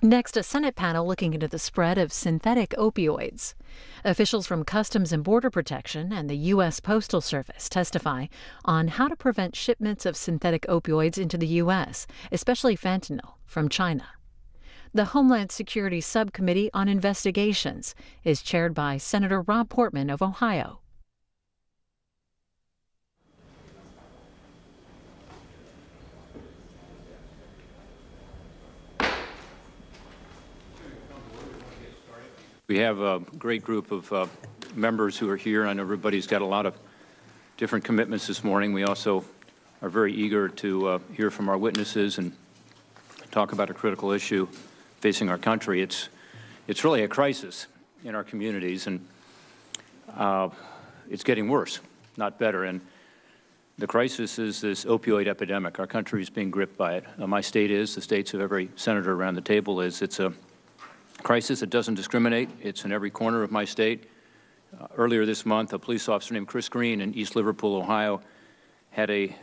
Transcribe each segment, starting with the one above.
Next, a Senate panel looking into the spread of synthetic opioids. Officials from Customs and Border Protection and the U.S. Postal Service testify on how to prevent shipments of synthetic opioids into the U.S., especially fentanyl, from China. The Homeland Security Subcommittee on Investigations is chaired by Senator Rob Portman of Ohio. We have a great group of members who are here. I know everybody's got a lot of different commitments this morning. We also are very eager to hear from our witnesses and talk about a critical issue facing our country. It's really a crisis in our communities, and it's getting worse, not better. And the crisis is this opioid epidemic. Our country is being gripped by it. My state is, the states of every senator around the table is. It's a crisis that doesn't discriminate. It's in every corner of my state. Earlier this month, a police officer named Chris Green in East Liverpool, Ohio, had a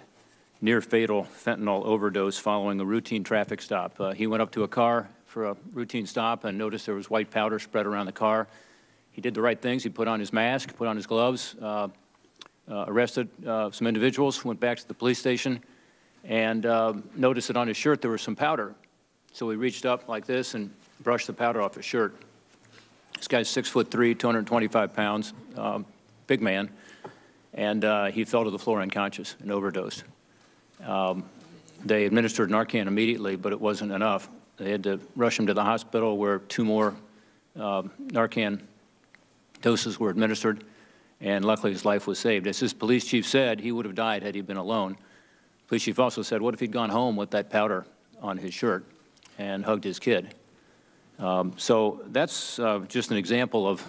near-fatal fentanyl overdose following a routine traffic stop. He went up to a car for a routine stop and noticed there was white powder spread around the car. He did the right things. He put on his mask, put on his gloves, arrested some individuals, went back to the police station, and noticed that on his shirt there was some powder. So he reached up like this and brushed the powder off his shirt. This guy's 6'3", 225 pounds, big man, and he fell to the floor unconscious and overdosed. They administered Narcan immediately, but it wasn't enough. They had to rush him to the hospital where 2 more Narcan doses were administered, and luckily his life was saved. As his police chief said, he would have died had he been alone. Police chief also said, what if he'd gone home with that powder on his shirt and hugged his kid? So that's just an example of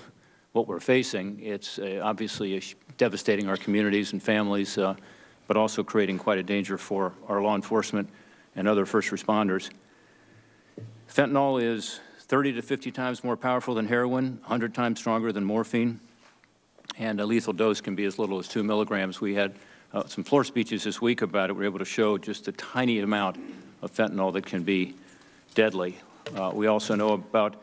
what we're facing. It's obviously devastating our communities and families, but also creating quite a danger for our law enforcement and other first responders. Fentanyl is 30 to 50 times more powerful than heroin, 100 times stronger than morphine, and a lethal dose can be as little as 2 milligrams. We had some floor speeches this week about it. We were able to show just a tiny amount of fentanyl that can be deadly. We also know about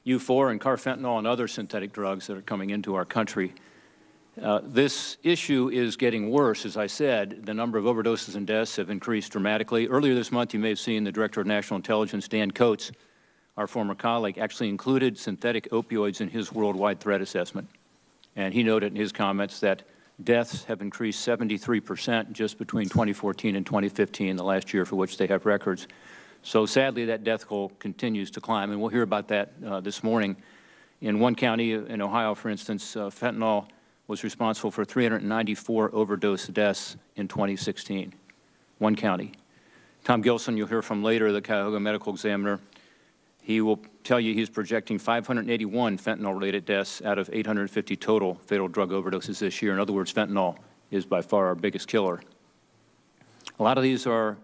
U4 and carfentanil and other synthetic drugs that are coming into our country. This issue is getting worse. As I said, the number of overdoses and deaths have increased dramatically. Earlier this month, you may have seen the Director of National Intelligence, Dan Coates, our former colleague, actually included synthetic opioids in his worldwide threat assessment. And he noted in his comments that deaths have increased 73% just between 2014 and 2015, the last year for which they have records. So sadly, that death toll continues to climb, and we'll hear about that this morning. In one county in Ohio, for instance, fentanyl was responsible for 394 overdose deaths in 2016. One county. Tom Gilson, you'll hear from later, the Cuyahoga medical examiner. He will tell you he's projecting 581 fentanyl-related deaths out of 850 total fatal drug overdoses this year. In other words, fentanyl is by far our biggest killer. A lot of these are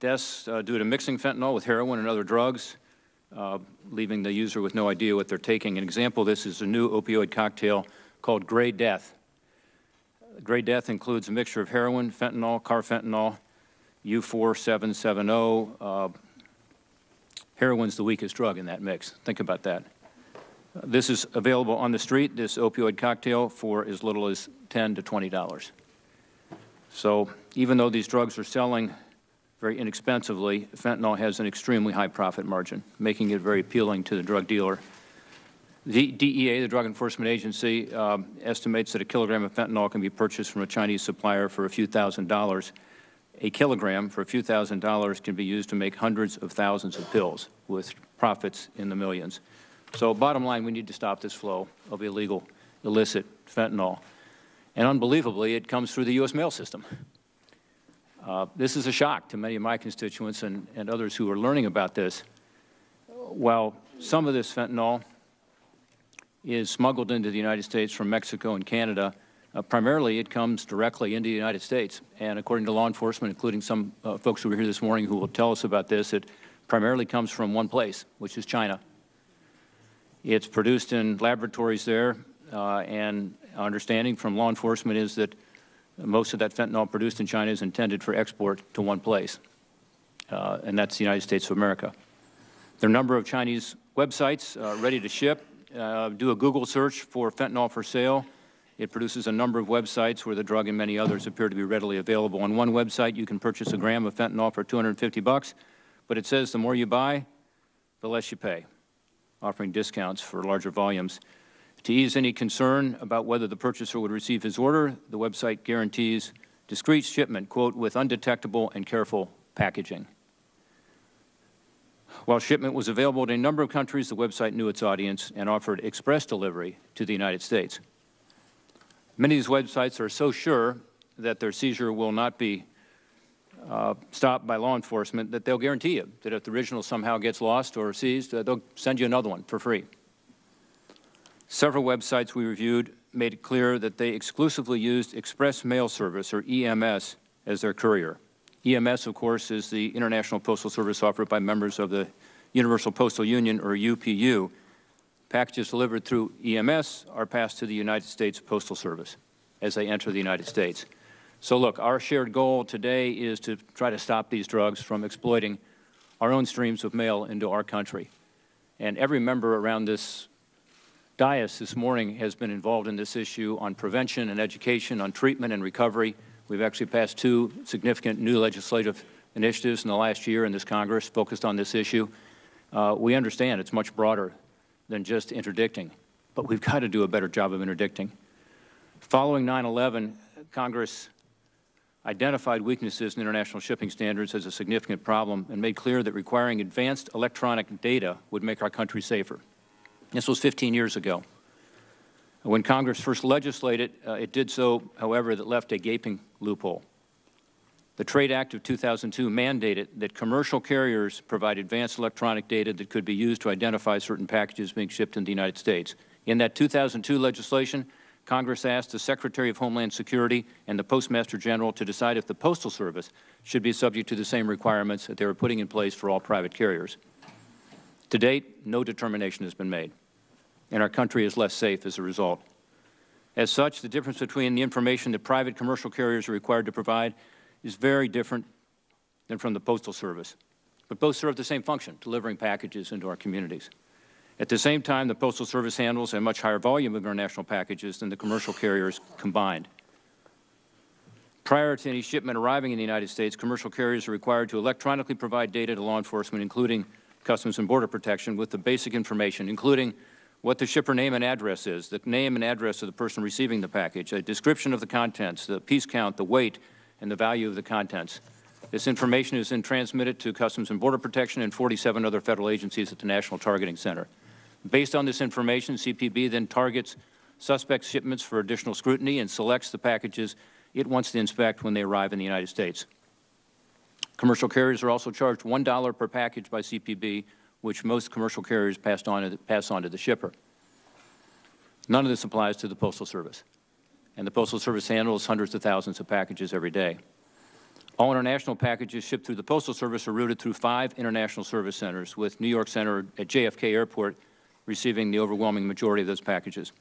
deaths due to mixing fentanyl with heroin and other drugs, leaving the user with no idea what they're taking. An example of this is a new opioid cocktail called Gray Death. Gray Death includes a mixture of heroin, fentanyl, carfentanil, U4770. Heroin's the weakest drug in that mix. Think about that. This is available on the street, this opioid cocktail, for as little as $10 to $20. So even though these drugs are selling very inexpensively, fentanyl has an extremely high profit margin, making it very appealing to the drug dealer. The DEA, the Drug Enforcement Agency, estimates that a kilogram of fentanyl can be purchased from a Chinese supplier for a few $1,000s. A kilogram for a few $1,000s can be used to make hundreds of thousands of pills with profits in the millions. So bottom line, we need to stop this flow of illegal, illicit fentanyl. And unbelievably, it comes through the U.S. mail system. This is a shock to many of my constituents and others who are learning about this. While some of this fentanyl is smuggled into the United States from Mexico and Canada, primarily it comes directly into the United States. And according to law enforcement, including some folks who are here this morning who will tell us about this, it primarily comes from one place, which is China. It's produced in laboratories there, and our understanding from law enforcement is that most of that fentanyl produced in China is intended for export to one place, and that's the United States of America. There are a number of Chinese websites ready to ship. Do a Google search for fentanyl for sale. It produces a number of websites where the drug and many others appear to be readily available. On one website, you can purchase a gram of fentanyl for $250, but it says the more you buy, the less you pay, offering discounts for larger volumes. To ease any concern about whether the purchaser would receive his order, the website guarantees discreet shipment, quote, with undetectable and careful packaging. While shipment was available in a number of countries, the website knew its audience and offered express delivery to the United States. Many of these websites are so sure that their seizure will not be stopped by law enforcement that they'll guarantee you that if the original somehow gets lost or seized, they'll send you another one for free. Several websites we reviewed made it clear that they exclusively used Express Mail Service, or EMS, as their courier. EMS, of course, is the International Postal Service offered by members of the Universal Postal Union, or UPU. Packages delivered through EMS are passed to the United States Postal Service as they enter the United States. So look, our shared goal today is to try to stop these drugs from exploiting our own streams of mail into our country. And every member around this dais this morning has been involved in this issue on prevention and education, on treatment and recovery. We've actually passed 2 significant new legislative initiatives in the last year in this Congress focused on this issue. We understand it's much broader than just interdicting, but we've got to do a better job of interdicting. Following 9/11, Congress identified weaknesses in international shipping standards as a significant problem and made clear that requiring advanced electronic data would make our country safer. This was 15 years ago. When Congress first legislated, it did so, however, that left a gaping loophole. The Trade Act of 2002 mandated that commercial carriers provide advanced electronic data that could be used to identify certain packages being shipped in the United States. In that 2002 legislation, Congress asked the Secretary of Homeland Security and the Postmaster General to decide if the Postal Service should be subject to the same requirements that they were putting in place for all private carriers. To date, no determination has been made, and our country is less safe as a result. As such, the difference between the information that private commercial carriers are required to provide is very different than from the Postal Service, but both serve the same function, delivering packages into our communities. At the same time, the Postal Service handles a much higher volume of international packages than the commercial carriers combined. Prior to any shipment arriving in the United States, commercial carriers are required to electronically provide data to law enforcement, including Customs and Border Protection, with the basic information, including what the shipper name and address is, the name and address of the person receiving the package, a description of the contents, the piece count, the weight, and the value of the contents. This information is then transmitted to Customs and Border Protection and 47 other federal agencies at the National Targeting Center. Based on this information, CPB then targets suspect shipments for additional scrutiny and selects the packages it wants to inspect when they arrive in the United States. Commercial carriers are also charged $1 per package by CPB, which most commercial carriers pass on to the shipper. None of this applies to the Postal Service, and the Postal Service handles hundreds of thousands of packages every day. All international packages shipped through the Postal Service are routed through 5 international service centers, with New York Center at JFK Airport receiving the overwhelming majority of those packages.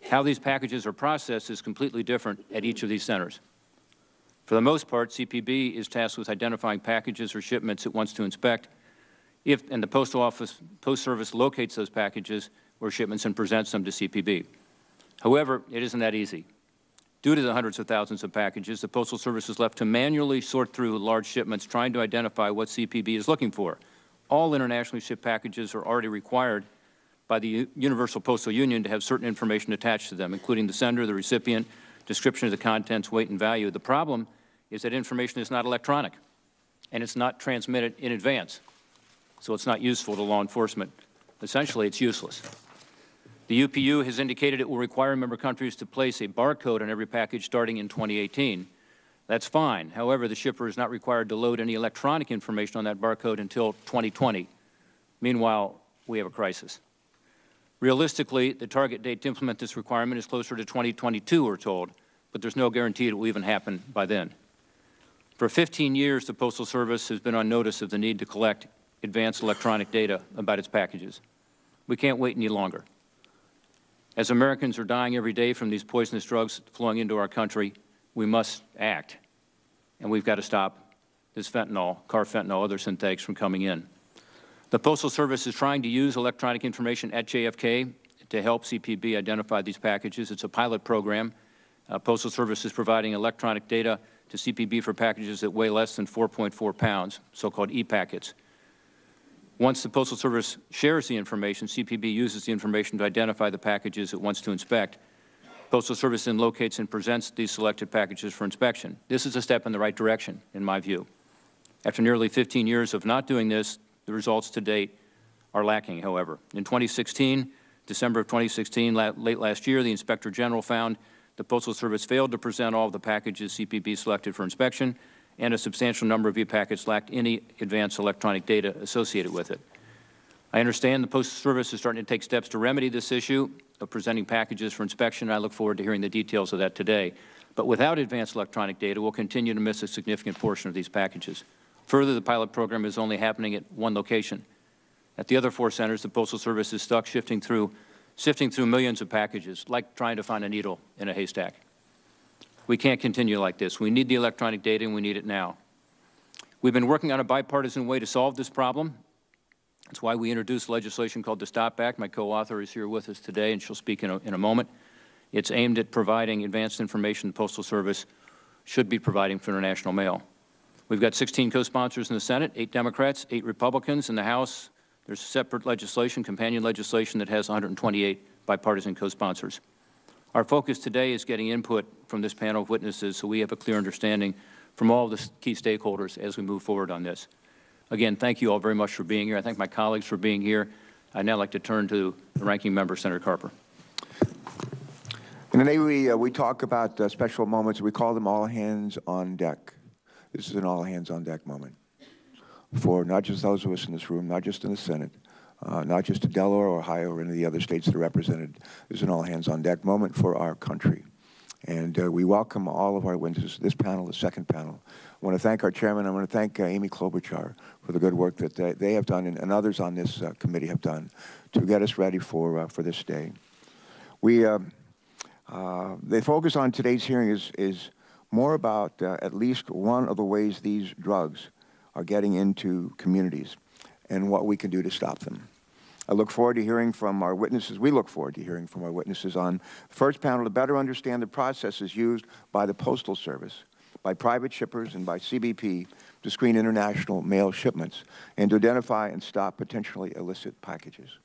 How these packages are processed is completely different at each of these centers. For the most part, CPB is tasked with identifying packages or shipments it wants to inspect, and the Post Service locates those packages or shipments and presents them to CPB. However, it isn't that easy. Due to the hundreds of thousands of packages, the Postal Service is left to manually sort through large shipments, trying to identify what CPB is looking for. All internationally shipped packages are already required by the Universal Postal Union to have certain information attached to them, including the sender, the recipient, description of the contents, weight, and value. The problem is that information is not electronic, and it's not transmitted in advance, so it's not useful to law enforcement. Essentially, it's useless. The UPU has indicated it will require member countries to place a barcode on every package starting in 2018. That's fine. However, the shipper is not required to load any electronic information on that barcode until 2020. Meanwhile, we have a crisis. Realistically, the target date to implement this requirement is closer to 2022, we're told, but there's no guarantee it will even happen by then. For 15 years, the Postal Service has been on notice of the need to collect advanced electronic data about its packages. We can't wait any longer. As Americans are dying every day from these poisonous drugs flowing into our country, we must act, and we've got to stop this fentanyl, carfentanil, other synthetics from coming in. The Postal Service is trying to use electronic information at JFK to help CPB identify these packages. It's a pilot program. Postal Service is providing electronic data to CPB for packages that weigh less than 4.4 pounds, so-called e-packets. Once the Postal Service shares the information, CPB uses the information to identify the packages it wants to inspect. Postal Service then locates and presents these selected packages for inspection. This is a step in the right direction, in my view. After nearly 15 years of not doing this, the results to date are lacking, however. In 2016, December of 2016, late last year, the Inspector General found the Postal Service failed to present all of the packages CPB selected for inspection, and a substantial number of e-packets lacked any advanced electronic data associated with it. I understand the Postal Service is starting to take steps to remedy this issue of presenting packages for inspection, and I look forward to hearing the details of that today. But without advanced electronic data, we'll continue to miss a significant portion of these packages. Further, the pilot program is only happening at one location. At the other 4 centers, the Postal Service is stuck sifting through millions of packages, like trying to find a needle in a haystack. We can't continue like this. We need the electronic data, and we need it now. We've been working on a bipartisan way to solve this problem. That's why we introduced legislation called the STOP Act. My co-author is here with us today, and she'll speak in a moment. It's aimed at providing advanced information the Postal Service should be providing for international mail. We've got 16 co-sponsors in the Senate, 8 Democrats, 8 Republicans. In the House, there's separate legislation, companion legislation, that has 128 bipartisan co-sponsors. Our focus today is getting input from this panel of witnesses so we have a clear understanding from all the key stakeholders as we move forward on this. Again, thank you all very much for being here. I thank my colleagues for being here. I'd now like to turn to the ranking member, Senator Carper. And today we talk about special moments. We call them all hands on deck. This is an all hands on deck moment for not just those of us in this room, not just in the Senate, not just in Delaware or Ohio or any of the other states that are represented. This is an all hands on deck moment for our country. And we welcome all of our witnesses, this panel, the second panel. I want to thank our chairman. I want to thank Amy Klobuchar for the good work that they have done and others on this committee have done to get us ready for this day. The focus on today's hearing is more about at least one of the ways these drugs are getting into communities and what we can do to stop them. I look forward to hearing from our witnesses. We look forward to hearing from our witnesses on the first panel to better understand the processes used by the Postal Service, by private shippers, and by CBP to screen international mail shipments and to identify and stop potentially illicit packages.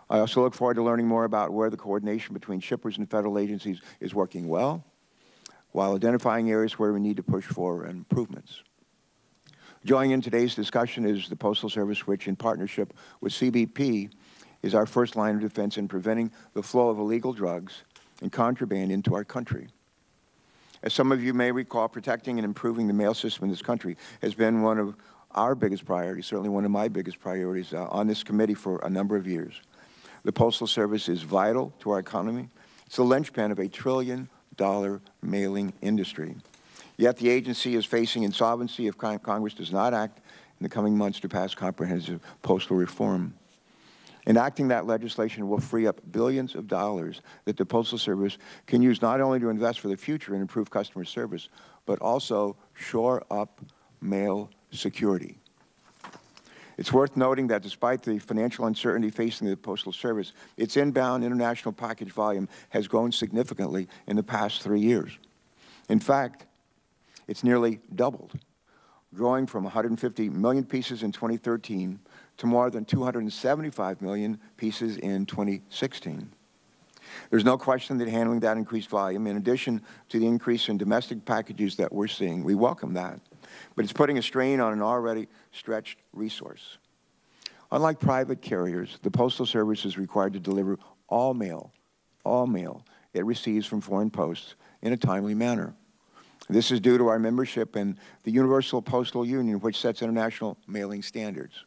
I also look forward to learning more about where the coordination between shippers and federal agencies is working well, while identifying areas where we need to push for improvements. Joining in today's discussion is the Postal Service, which in partnership with CBP is our first line of defense in preventing the flow of illegal drugs and contraband into our country. As some of you may recall, protecting and improving the mail system in this country has been one of our biggest priorities, certainly one of my biggest priorities on this committee for a number of years. The Postal Service is vital to our economy. It's the linchpin of a $1 trillion mailing industry. Yet the agency is facing insolvency if Congress does not act in the coming months to pass comprehensive postal reform. Enacting that legislation will free up billions of dollars that the Postal Service can use not only to invest for the future and improve customer service, but also shore up mail security. It's worth noting that despite the financial uncertainty facing the Postal Service, its inbound international package volume has grown significantly in the past 3 years. In fact, it's nearly doubled, growing from 150 million pieces in 2013 to more than 275 million pieces in 2016. There's no question that handling that increased volume, in addition to the increase in domestic packages that we're seeing, we welcome that, but it's putting a strain on an already stretched resource. Unlike private carriers, the Postal Service is required to deliver all mail it receives from foreign posts in a timely manner. This is due to our membership in the Universal Postal Union, which sets international mailing standards.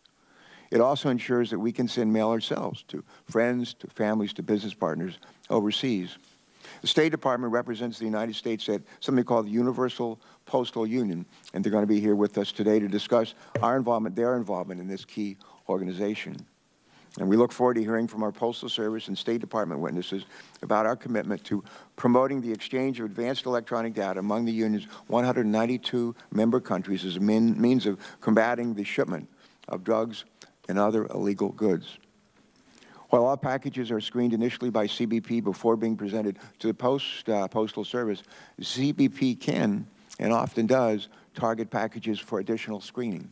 It also ensures that we can send mail ourselves to friends, to families, to business partners overseas. The State Department represents the United States at something called the Universal Postal Union, and they're going to be here with us today to discuss their involvement in this key organization. And we look forward to hearing from our Postal Service and State Department witnesses about our commitment to promoting the exchange of advanced electronic data among the Union's 192 member countries as a means of combating the shipment of drugs and other illegal goods. While all packages are screened initially by CBP before being presented to the Postal Service, CBP can, and often does, target packages for additional screening.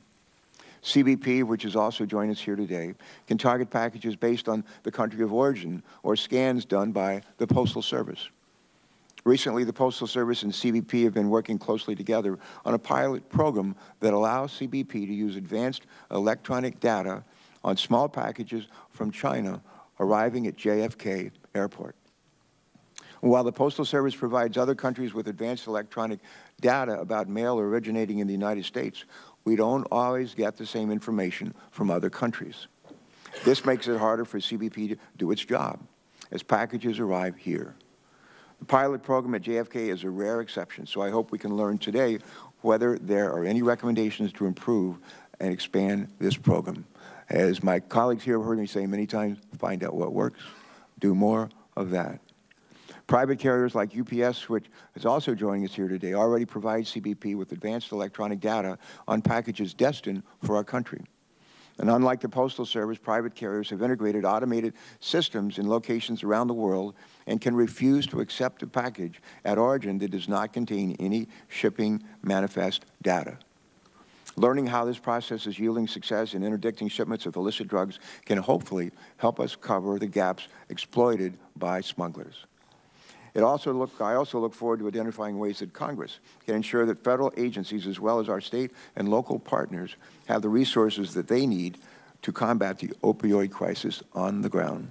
CBP, which is also joining us here today, can target packages based on the country of origin or scans done by the Postal Service. Recently, the Postal Service and CBP have been working closely together on a pilot program that allows CBP to use advanced electronic data on small packages from China arriving at JFK Airport. While the Postal Service provides other countries with advanced electronic data about mail originating in the United States, we don't always get the same information from other countries. This makes it harder for CBP to do its job as packages arrive here. The pilot program at JFK is a rare exception, so I hope we can learn today whether there are any recommendations to improve and expand this program. As my colleagues here have heard me say many times, find out what works, do more of that. Private carriers like UPS, which is also joining us here today, already provide CBP with advanced electronic data on packages destined for our country. And unlike the Postal Service, private carriers have integrated automated systems in locations around the world and can refuse to accept a package at origin that does not contain any shipping manifest data. Learning how this process is yielding success in interdicting shipments of illicit drugs can hopefully help us cover the gaps exploited by smugglers. I also look forward to identifying ways that Congress can ensure that federal agencies, as well as our state and local partners, have the resources that they need to combat the opioid crisis on the ground.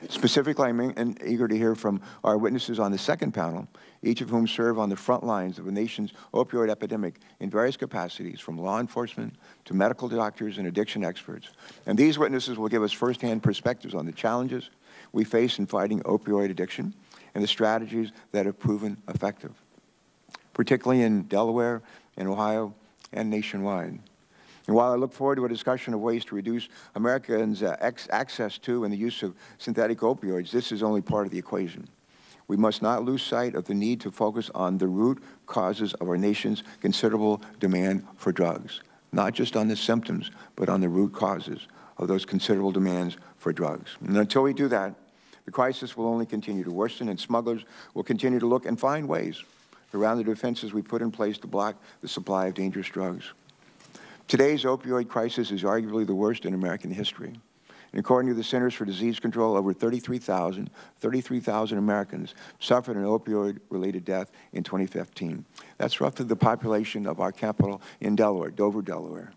Specifically, I'm eager to hear from our witnesses on the second panel, each of whom serve on the front lines of the nation's opioid epidemic in various capacities, from law enforcement to medical doctors and addiction experts. And these witnesses will give us firsthand perspectives on the challenges we face in fighting opioid addiction and the strategies that have proven effective, particularly in Delaware and Ohio and nationwide. And while I look forward to a discussion of ways to reduce Americans' access to and the use of synthetic opioids, this is only part of the equation. We must not lose sight of the need to focus on the root causes of our nation's considerable demand for drugs, not just on the symptoms, but on the root causes of those considerable demands for drugs. And until we do that, the crisis will only continue to worsen, and smugglers will continue to look and find ways around the defenses we put in place to block the supply of dangerous drugs. Today's opioid crisis is arguably the worst in American history. And according to the Centers for Disease Control, over 33,000 Americans suffered an opioid-related death in 2015. That's roughly the population of our capital in Delaware, Dover, Delaware.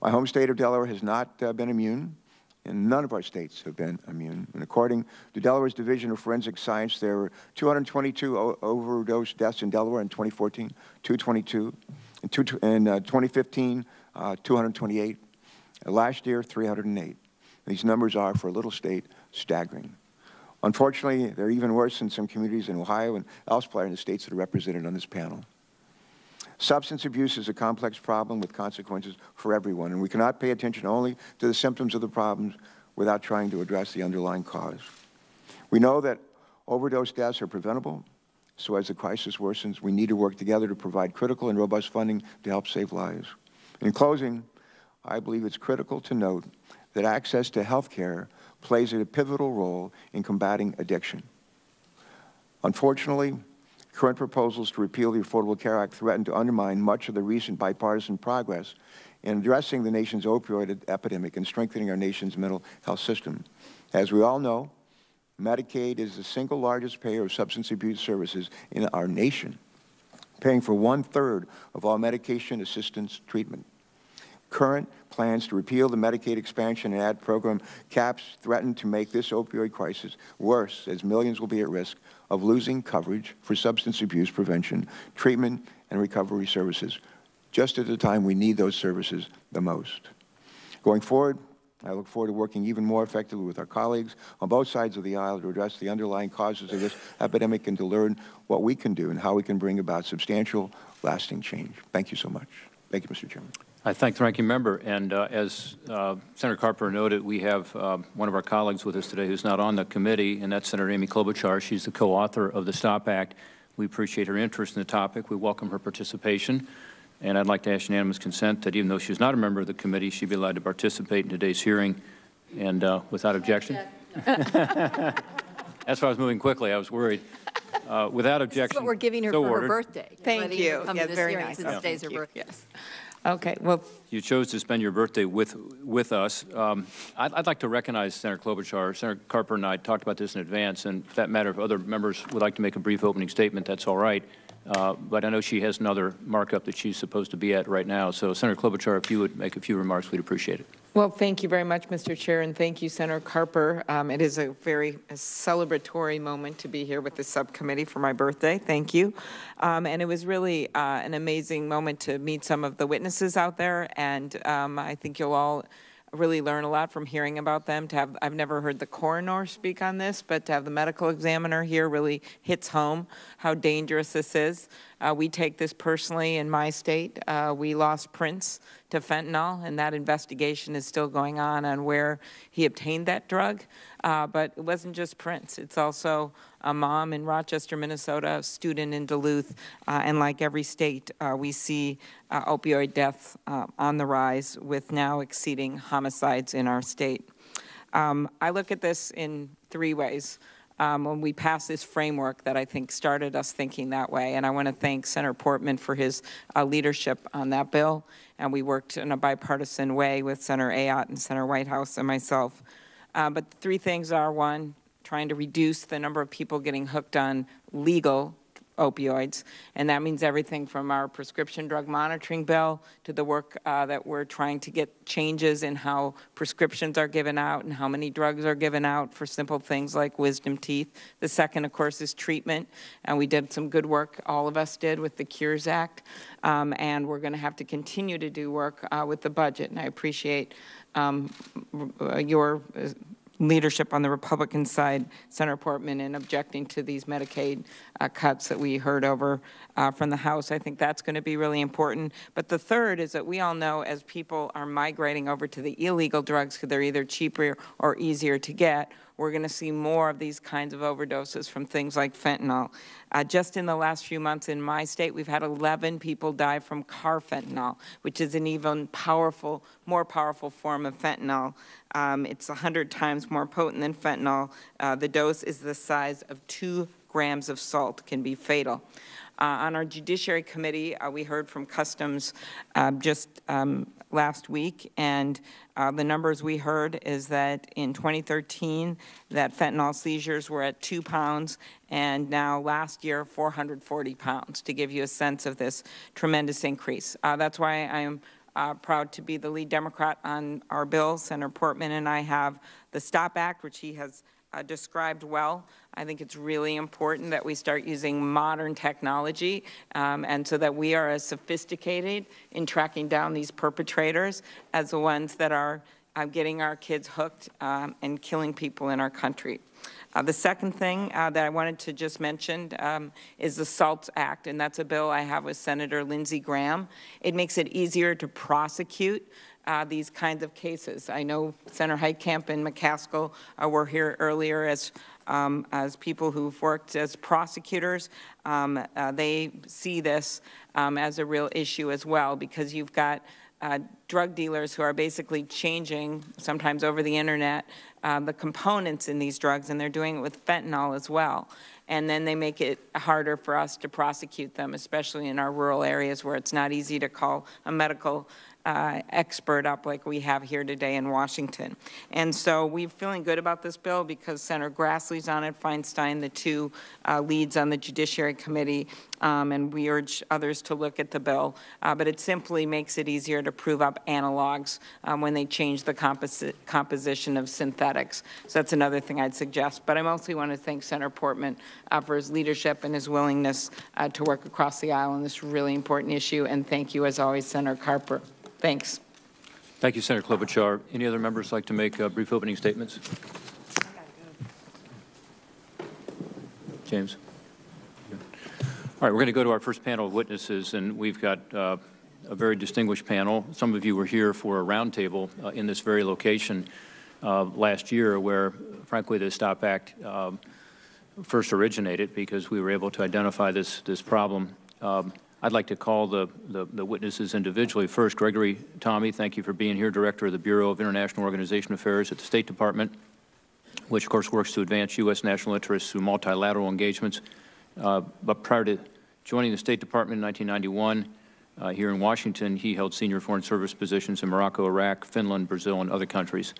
My home state of Delaware has not been immune, and none of our states have been immune. And according to Delaware's Division of Forensic Science, there were 222 overdose deaths in Delaware in 2014, 222. In 2015, 228. Last year, 308. These numbers are, for a little state, staggering. Unfortunately, they're even worse in some communities in Ohio and elsewhere in the states that are represented on this panel. Substance abuse is a complex problem with consequences for everyone, and we cannot pay attention only to the symptoms of the problems without trying to address the underlying cause. We know that overdose deaths are preventable, so as the crisis worsens, we need to work together to provide critical and robust funding to help save lives. In closing, I believe it's critical to note that access to health care plays a pivotal role in combating addiction. Unfortunately, current proposals to repeal the Affordable Care Act threaten to undermine much of the recent bipartisan progress in addressing the nation's opioid epidemic and strengthening our nation's mental health system. As we all know, Medicaid is the single largest payer of substance abuse services in our nation, paying for 1/3 of all medication assistance treatment. Current plans to repeal the Medicaid expansion and add program caps threaten to make this opioid crisis worse, as millions will be at risk of losing coverage for substance abuse prevention, treatment, and recovery services, just at the time we need those services the most. Going forward, I look forward to working even more effectively with our colleagues on both sides of the aisle to address the underlying causes of this epidemic and to learn what we can do and how we can bring about substantial, lasting change. Thank you so much. Thank you, Mr. Chairman. I thank the ranking member. And as Senator Carper noted, we have one of our colleagues with us today who's not on the committee, and that's Senator Amy Klobuchar. She's the co-author of the STOP Act. We appreciate her interest in the topic. We welcome her participation. And I'd like to ask unanimous consent that even though she's not a member of the committee, she'd be allowed to participate in today's hearing. And without objection. That's why I was moving quickly. I was worried. Without objection. That's what we're giving her so for ordered. her birthday. Thank you. Come Yeah, to this very hearing nice. since today's her birthday. Yes. Okay. Well, You chose to spend your birthday with us. I'd like to recognize Senator Klobuchar. Senator Carper and I talked about this in advance, and for that matter, if other members would like to make a brief opening statement, that's all right. But I know she has another markup that she's supposed to be at right now. So, Senator Klobuchar, if you would make a few remarks, we'd appreciate it. well, thank you very much, Mr. Chair, and thank you, Senator Carper. It is a very celebratory moment to be here with the subcommittee for my birthday. Thank you. And it was really an amazing moment to meet some of the witnesses out there, and I think you'll all really learn a lot from hearing about them. I've never heard the coroner speak on this, but to have the medical examiner here really hits home how dangerous this is. We take this personally in my state. We lost Prince to fentanyl, and that investigation is still going on where he obtained that drug. But it wasn't just Prince. It's also a mom in Rochester, Minnesota, a student in Duluth, and like every state, we see opioid deaths on the rise, with now exceeding homicides in our state. I look at this in three ways. When we passed this framework that I think started us thinking that way. And I want to thank Senator Portman for his leadership on that bill. And we worked in a bipartisan way with Senator Ayotte and Senator Whitehouse and myself. But the three things are, one, trying to reduce the number of people getting hooked on legal opioids, and that means everything from our prescription drug monitoring bill to the work that we're trying to get changes in how prescriptions are given out and how many drugs are given out for simple things like wisdom teeth. The second, of course, is treatment, and we did some good work, all of us did, with the Cures Act, and we're going to have to continue to do work with the budget, and I appreciate your leadership on the Republican side, Senator Portman, in objecting to these Medicaid cuts that we heard over from the House. I think that's going to be really important. But the third is that we all know as people are migrating over to the illegal drugs because they're either cheaper or easier to get, we're going to see more of these kinds of overdoses from things like fentanyl. Just in the last few months in my state, we've had 11 people die from carfentanil, which is an even more powerful form of fentanyl. It's 100 times more potent than fentanyl. The dose is the size of 2 grams of salt, can be fatal. On our Judiciary Committee, we heard from Customs just last week, and the numbers we heard is that in 2013, that fentanyl seizures were at 2 pounds, and now last year, 440 pounds, to give you a sense of this tremendous increase. That's why I'm proud to be the lead Democrat on our bill. Senator Portman and I have the STOP Act, which he has described well. I think it's really important that we start using modern technology and so that we are as sophisticated in tracking down these perpetrators as the ones that are getting our kids hooked and killing people in our country. The second thing that I wanted to just mention is the SALT Act, and that's a bill I have with Senator Lindsey Graham. It makes it easier to prosecute these kinds of cases. I know Senator Heitkamp and McCaskill were here earlier as people who've worked as prosecutors. They see this as a real issue as well, because you've got drug dealers who are basically changing, sometimes over the internet, the components in these drugs, and they're doing it with fentanyl as well. And then they make it harder for us to prosecute them, especially in our rural areas where it's not easy to call a medical expert up like we have here today in Washington. And so we're feeling good about this bill because Senator Grassley's on it, Feinstein, the two leads on the Judiciary Committee, and we urge others to look at the bill. But it simply makes it easier to prove up analogs when they change the composition of synthetics. So that's another thing I'd suggest. But I mostly want to thank Senator Portman for his leadership and his willingness to work across the aisle on this really important issue. And thank you, as always, Senator Carper. Thanks. Thank you, Senator Klobuchar. Any other members like to make brief opening statements? James? All right, we're going to go to our first panel of witnesses, and we've got a very distinguished panel. Some of you were here for a roundtable in this very location last year where, frankly, the STOP Act first originated because we were able to identify this problem. I'd like to call the witnesses individually. First, Gregory Tommy, thank you for being here, Director of the Bureau of International Organization Affairs at the State Department, which of course works to advance U.S. national interests through multilateral engagements. But prior to joining the State Department in 1991, here in Washington, he held senior foreign service positions in Morocco, Iraq, Finland, Brazil, and other countries.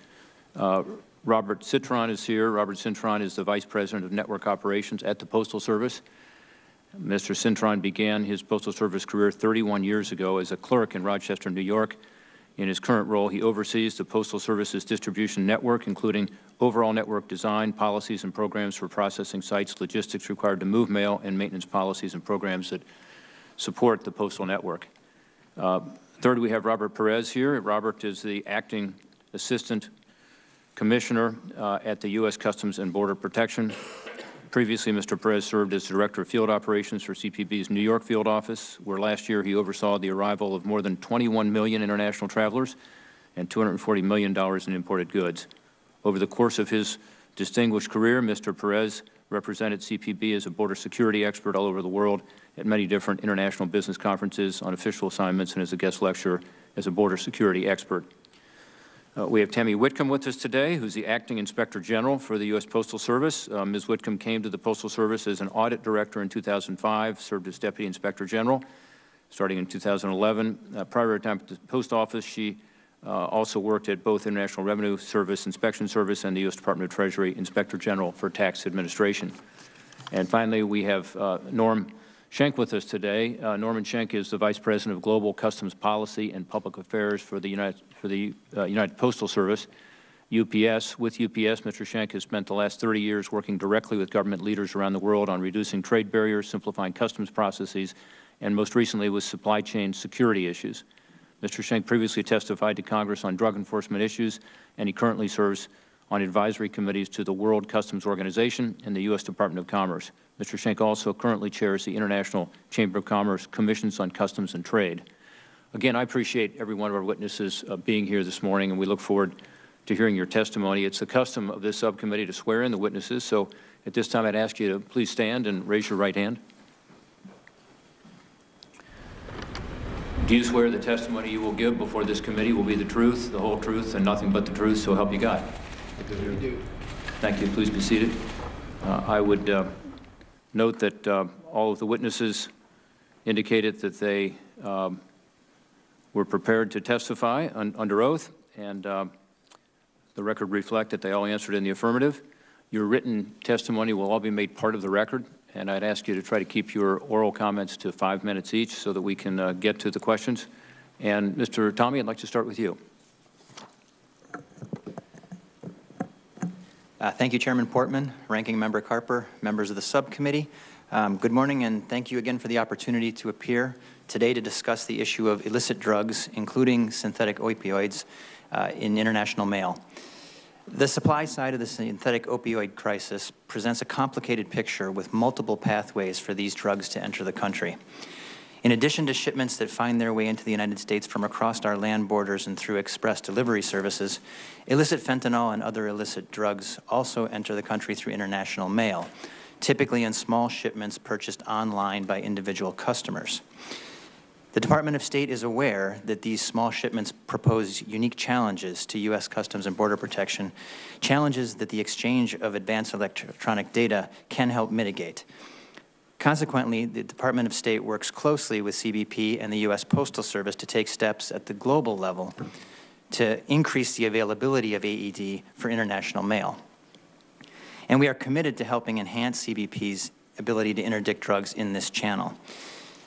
Robert Citron is here. Robert Citron is the Vice President of Network Operations at the Postal Service. Mr. Citron began his Postal Service career 31 years ago as a clerk in Rochester, New York. In his current role, he oversees the Postal Service's distribution network, including overall network design, policies and programs for processing sites, logistics required to move mail, and maintenance policies and programs that support the postal network. Third, we have Robert Perez here. Robert is the Acting Assistant Commissioner at the U.S. Customs and Border Protection. Previously, Mr. Perez served as Director of Field Operations for CPB's New York field office, where last year he oversaw the arrival of more than 21 million international travelers and $240 million in imported goods. Over the course of his distinguished career, Mr. Perez represented CPB as a border security expert all over the world at many different international business conferences, on official assignments, and as a guest lecturer as a border security expert. We have Tammy Whitcomb with us today, who's the Acting Inspector General for the U.S. Postal Service. Ms. Whitcomb came to the Postal Service as an audit director in 2005, served as Deputy Inspector General starting in 2011. Prior to her time at the Post Office, she also worked at both International Revenue Service Inspection Service and the U.S. Department of Treasury Inspector General for Tax Administration. And finally, we have Norm Schenk with us today. Norman Schenk is the Vice President of Global Customs Policy and Public Affairs for the United Postal Service, UPS. With UPS, Mr. Schenk has spent the last 30 years working directly with government leaders around the world on reducing trade barriers, simplifying customs processes, and most recently with supply chain security issues. Mr. Schenk previously testified to Congress on drug enforcement issues, and he currently serves on advisory committees to the World Customs Organization and the U.S. Department of Commerce. Mr. Schenk also currently chairs the International Chamber of Commerce Commissions on Customs and Trade. Again, I appreciate every one of our witnesses being here this morning, and we look forward to hearing your testimony. It's the custom of this subcommittee to swear in the witnesses, so at this time I'd ask you to please stand and raise your right hand. Do you swear the testimony you will give before this committee will be the truth, the whole truth, and nothing but the truth, so help you God? I do. Thank you. Please be seated. I would note that all of the witnesses indicated that they were prepared to testify under oath, and the record reflects that they all answered in the affirmative. Your written testimony will all be made part of the record, and I'd ask you to try to keep your oral comments to 5 minutes each so that we can get to the questions. And Mr. Tommy, I'd like to start with you. Thank you, Chairman Portman, Ranking Member Carper, members of the subcommittee. Good morning, and thank you again for the opportunity to appear today to discuss the issue of illicit drugs, including synthetic opioids, in international mail. The supply side of the synthetic opioid crisis presents a complicated picture with multiple pathways for these drugs to enter the country. In addition to shipments that find their way into the United States from across our land borders and through express delivery services, illicit fentanyl and other illicit drugs also enter the country through international mail, typically in small shipments purchased online by individual customers. The Department of State is aware that these small shipments propose unique challenges to U.S. Customs and Border Protection, challenges that the exchange of advanced electronic data can help mitigate. Consequently, the Department of State works closely with CBP and the U.S. Postal Service to take steps at the global level to increase the availability of AED for international mail. And we are committed to helping enhance CBP's ability to interdict drugs in this channel.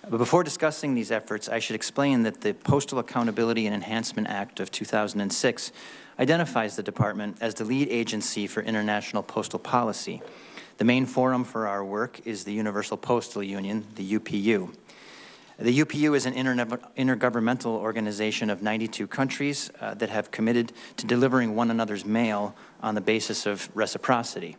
But before discussing these efforts, I should explain that the Postal Accountability and Enhancement Act of 2006 identifies the Department as the lead agency for international postal policy. The main forum for our work is the Universal Postal Union, the UPU. The UPU is an intergovernmental organization of 92 countries that have committed to delivering one another's mail on the basis of reciprocity.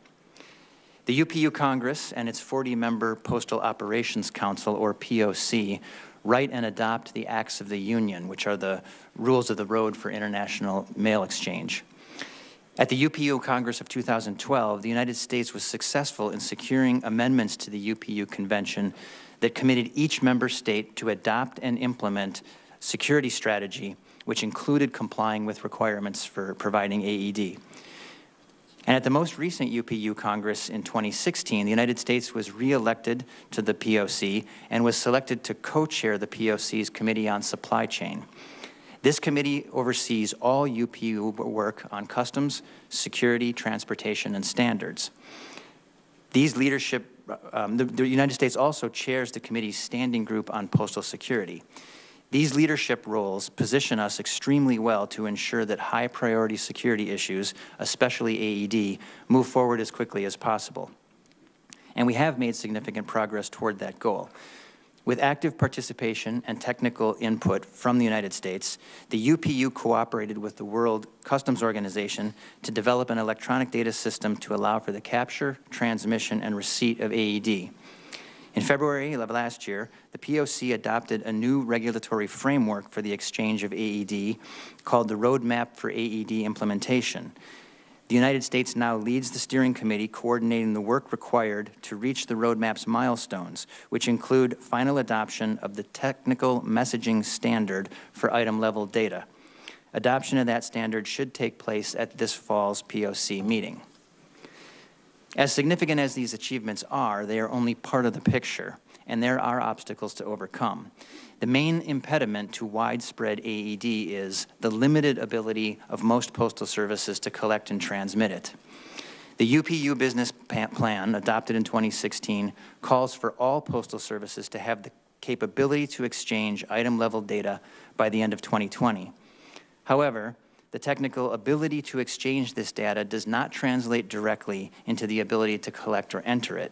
The UPU Congress and its 40-member Postal Operations Council, or POC, write and adopt the Acts of the Union, which are the rules of the road for international mail exchange. At the UPU Congress of 2012, the United States was successful in securing amendments to the UPU Convention that committed each member state to adopt and implement security strategy, which included complying with requirements for providing AED. And at the most recent UPU Congress in 2016, the United States was re-elected to the POC and was selected to co-chair the POC's Committee on Supply Chain. This committee oversees all UPU work on customs, security, transportation, and standards. These leadership, the United States also chairs the committee's standing group on postal security. These leadership roles position us extremely well to ensure that high-priority security issues, especially AED, move forward as quickly as possible. And we have made significant progress toward that goal. With active participation and technical input from the United States, the UPU cooperated with the World Customs Organization to develop an electronic data system to allow for the capture, transmission, and receipt of AED. In February of last year, the POC adopted a new regulatory framework for the exchange of AED called the Roadmap for AED Implementation. The United States now leads the steering committee coordinating the work required to reach the roadmap's milestones, which include final adoption of the technical messaging standard for item-level data. Adoption of that standard should take place at this fall's POC meeting. As significant as these achievements are, they are only part of the picture, and there are obstacles to overcome. The main impediment to widespread AED is the limited ability of most postal services to collect and transmit it. The UPU business plan, adopted in 2016, calls for all postal services to have the capability to exchange item-level data by the end of 2020. However, the technical ability to exchange this data does not translate directly into the ability to collect or enter it.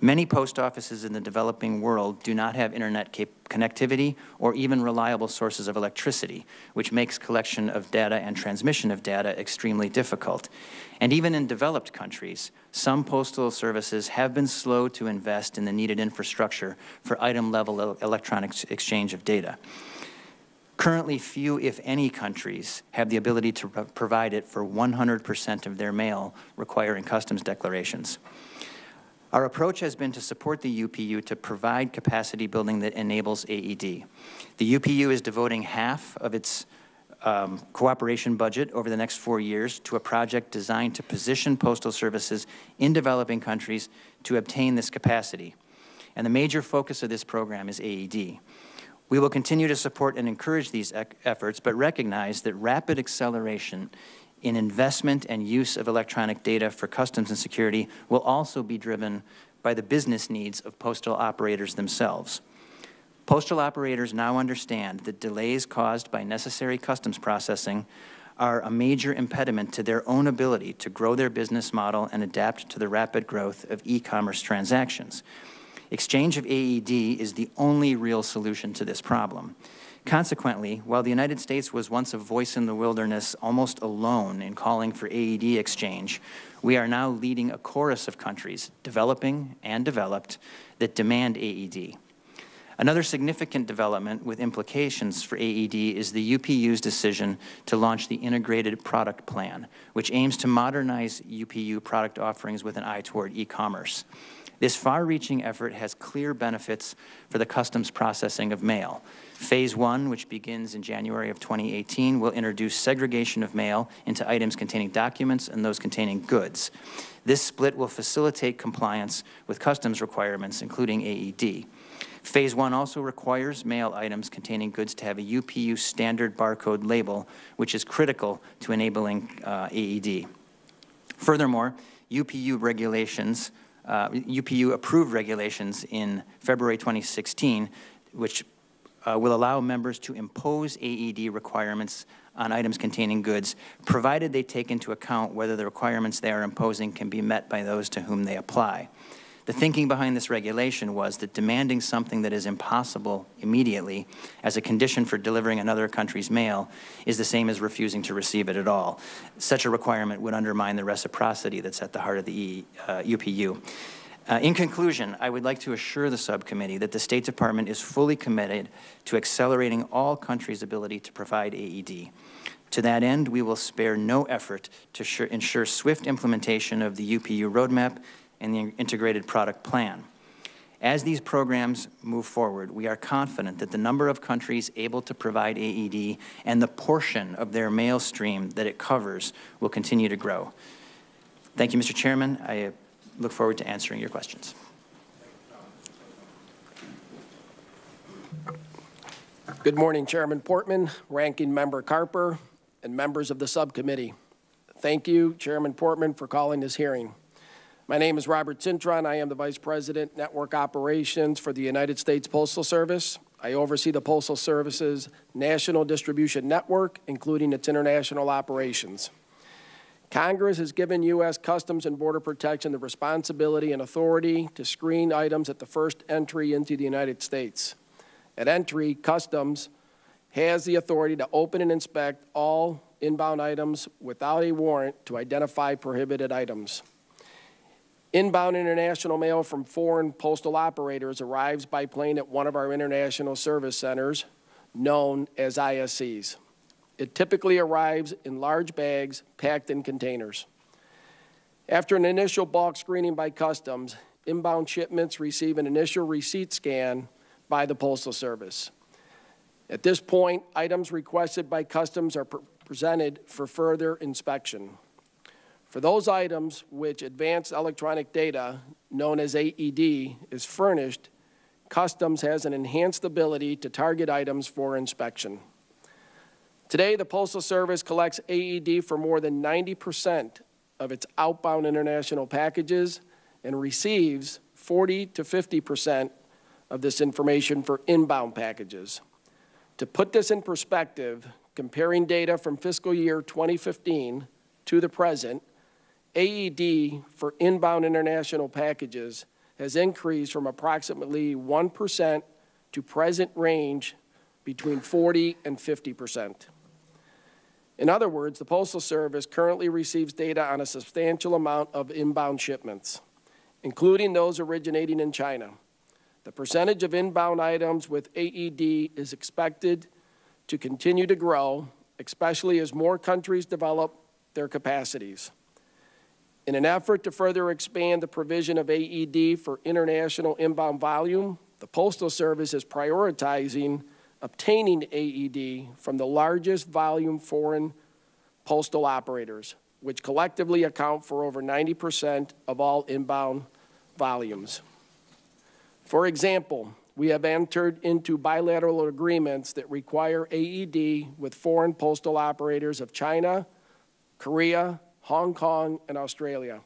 Many post offices in the developing world do not have internet connectivity or even reliable sources of electricity, which makes collection of data and transmission of data extremely difficult. And even in developed countries, some postal services have been slow to invest in the needed infrastructure for item-level electronic exchange of data. Currently, few, if any, countries have the ability to provide it for 100% of their mail requiring customs declarations. Our approach has been to support the UPU to provide capacity building that enables AED. The UPU is devoting half of its cooperation budget over the next 4 years to a project designed to position postal services in developing countries to obtain this capacity. And the major focus of this program is AED. We will continue to support and encourage these efforts, but recognize that rapid acceleration in investment and use of electronic data for customs and security will also be driven by the business needs of postal operators themselves. Postal operators now understand that delays caused by necessary customs processing are a major impediment to their own ability to grow their business model and adapt to the rapid growth of e-commerce transactions. Exchange of AED is the only real solution to this problem. Consequently, while the United States was once a voice in the wilderness almost alone in calling for AED exchange, we are now leading a chorus of countries, developing and developed, that demand AED. Another significant development with implications for AED is the UPU's decision to launch the Integrated Product Plan, which aims to modernize UPU product offerings with an eye toward e-commerce. This far-reaching effort has clear benefits for the customs processing of mail. Phase 1, which begins in January of 2018, will introduce segregation of mail into items containing documents and those containing goods. This split will facilitate compliance with customs requirements, including AED. Phase 1 also requires mail items containing goods to have a UPU standard barcode label, which is critical to enabling AED. Furthermore, UPU approved regulations in February 2016, which will allow members to impose AED requirements on items containing goods, provided they take into account whether the requirements they are imposing can be met by those to whom they apply. The thinking behind this regulation was that demanding something that is impossible immediately as a condition for delivering another country's mail is the same as refusing to receive it at all. Such a requirement would undermine the reciprocity that's at the heart of the UPU. In conclusion, I would like to assure the subcommittee that the State Department is fully committed to accelerating all countries' ability to provide AED. To that end, we will spare no effort to ensure swift implementation of the UPU roadmap and the Integrated Product Plan. As these programs move forward, we are confident that the number of countries able to provide AED and the portion of their mail stream that it covers will continue to grow. Thank you, Mr. Chairman. I look forward to answering your questions. Good morning, Chairman Portman, Ranking Member Carper, and members of the subcommittee. Thank you, Chairman Portman, for calling this hearing. My name is Robert Cintron. I am the Vice President, Network Operations for the United States Postal Service. I oversee the Postal Service's national distribution network, including its international operations. Congress has given U.S. Customs and Border Protection the responsibility and authority to screen items at the first entry into the United States. At entry, Customs has the authority to open and inspect all inbound items without a warrant to identify prohibited items. Inbound international mail from foreign postal operators arrives by plane at one of our international service centers, known as ISCs. It typically arrives in large bags packed in containers. After an initial bulk screening by Customs, inbound shipments receive an initial receipt scan by the Postal Service. At this point, items requested by Customs are presented for further inspection. For those items which advanced electronic data, known as AED, is furnished, Customs has an enhanced ability to target items for inspection. Today, the Postal Service collects AED for more than 90% of its outbound international packages and receives 40 to 50% of this information for inbound packages. To put this in perspective, comparing data from fiscal year 2015 to the present, AED for inbound international packages has increased from approximately 1% to present range between 40 and 50%. In other words, the Postal Service currently receives data on a substantial amount of inbound shipments, including those originating in China. The percentage of inbound items with AED is expected to continue to grow, especially as more countries develop their capacities. In an effort to further expand the provision of AED for international inbound volume, the Postal Service is prioritizing obtaining AED from the largest volume foreign postal operators, which collectively account for over 90% of all inbound volumes. For example, we have entered into bilateral agreements that require AED with foreign postal operators of China, Korea, Hong Kong, and Australia.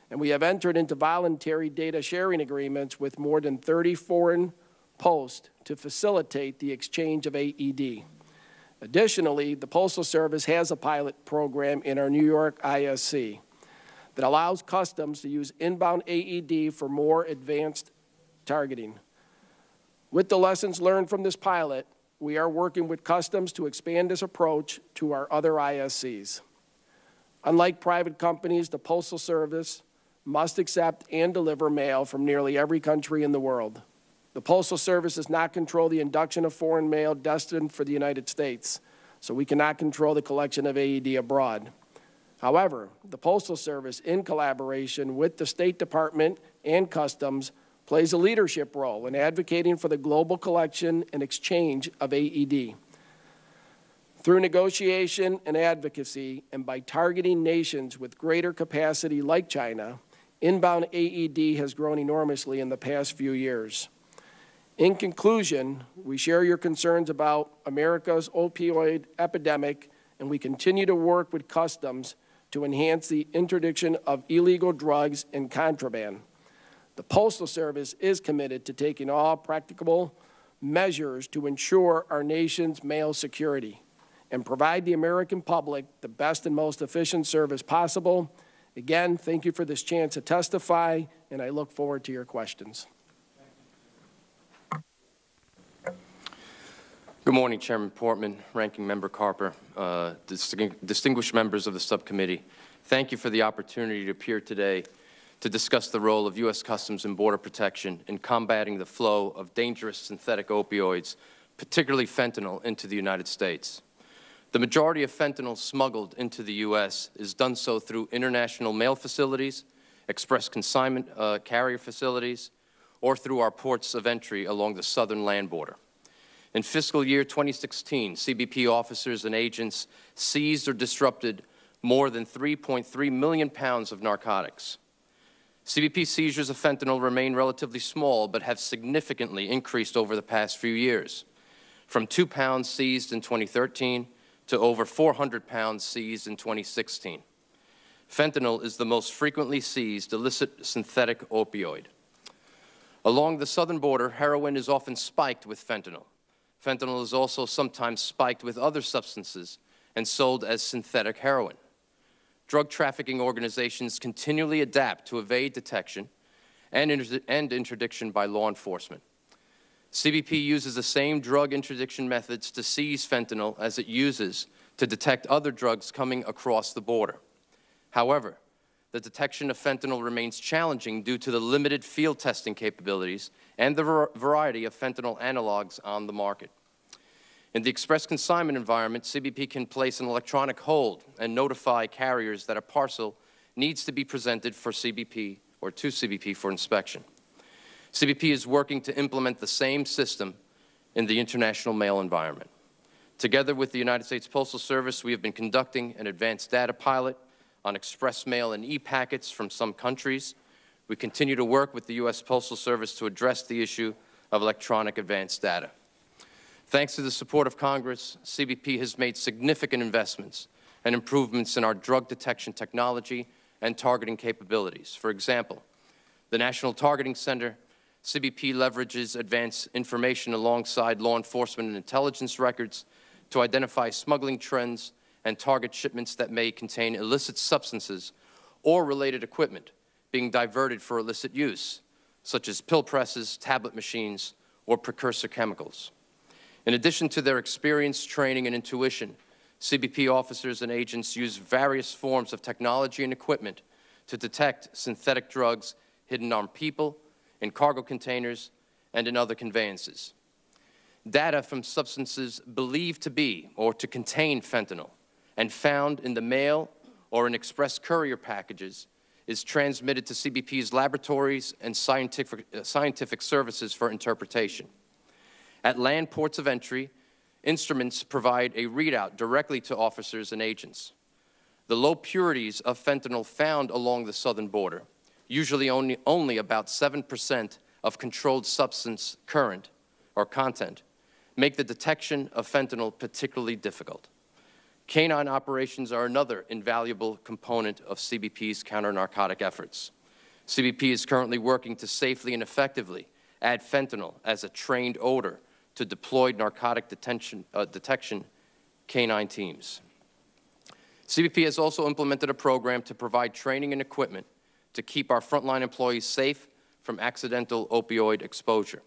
And we have entered into voluntary data sharing agreements with more than 30 foreign posts to facilitate the exchange of AED. Additionally, the Postal Service has a pilot program in our New York ISC that allows Customs to use inbound AED for more advanced targeting. With the lessons learned from this pilot, we are working with Customs to expand this approach to our other ISCs. Unlike private companies, the Postal Service must accept and deliver mail from nearly every country in the world. The Postal Service does not control the induction of foreign mail destined for the United States, so we cannot control the collection of AED abroad. However, the Postal Service, in collaboration with the State Department and Customs, plays a leadership role in advocating for the global collection and exchange of AED. Through negotiation and advocacy, and by targeting nations with greater capacity like China, inbound AED has grown enormously in the past few years. In conclusion, we share your concerns about America's opioid epidemic, and we continue to work with Customs to enhance the interdiction of illegal drugs and contraband. The Postal Service is committed to taking all practicable measures to ensure our nation's mail security and provide the American public the best and most efficient service possible. Again, thank you for this chance to testify, and I look forward to your questions. Good morning, Chairman Portman, Ranking Member Carper, distinguished members of the subcommittee. Thank you for the opportunity to appear today to discuss the role of U.S. Customs and Border Protection in combating the flow of dangerous synthetic opioids, particularly fentanyl, into the United States. The majority of fentanyl smuggled into the U.S. is done so through international mail facilities, express consignment carrier facilities, or through our ports of entry along the southern land border. In fiscal year 2016, CBP officers and agents seized or disrupted more than 3.3 million pounds of narcotics. CBP seizures of fentanyl remain relatively small, but have significantly increased over the past few years, from 2 pounds seized in 2013 to over 400 pounds seized in 2016. Fentanyl is the most frequently seized illicit synthetic opioid. Along the southern border, heroin is often spiked with fentanyl. Fentanyl is also sometimes spiked with other substances and sold as synthetic heroin. Drug trafficking organizations continually adapt to evade detection and interdiction by law enforcement. CBP uses the same drug interdiction methods to seize fentanyl as it uses to detect other drugs coming across the border. However, the detection of fentanyl remains challenging due to the limited field testing capabilities and the variety of fentanyl analogs on the market. In the express consignment environment, CBP can place an electronic hold and notify carriers that a parcel needs to be presented for CBP or to CBP for inspection. CBP is working to implement the same system in the international mail environment. Together with the United States Postal Service, we have been conducting an advanced data pilot on express mail and e-packets from some countries. We continue to work with the U.S. Postal Service to address the issue of electronic advanced data. Thanks to the support of Congress, CBP has made significant investments and improvements in our drug detection technology and targeting capabilities. For example, the National Targeting Center, CBP leverages advanced information alongside law enforcement and intelligence records to identify smuggling trends and target shipments that may contain illicit substances or related equipment being diverted for illicit use, such as pill presses, tablet machines, or precursor chemicals. In addition to their experience, training, and intuition, CBP officers and agents use various forms of technology and equipment to detect synthetic drugs hidden on people, in cargo containers, and in other conveyances. Data from substances believed to be or to contain fentanyl and found in the mail or in express courier packages is transmitted to CBP's laboratories and scientific services for interpretation. At land ports of entry, instruments provide a readout directly to officers and agents. The low purities of fentanyl found along the southern border, usually only about 7% of controlled substance current or content, make the detection of fentanyl particularly difficult. Canine operations are another invaluable component of CBP's counter-narcotic efforts. CBP is currently working to safely and effectively add fentanyl as a trained odor to deployed narcotic detection canine teams. CBP has also implemented a program to provide training and equipment to keep our frontline employees safe from accidental opioid exposure.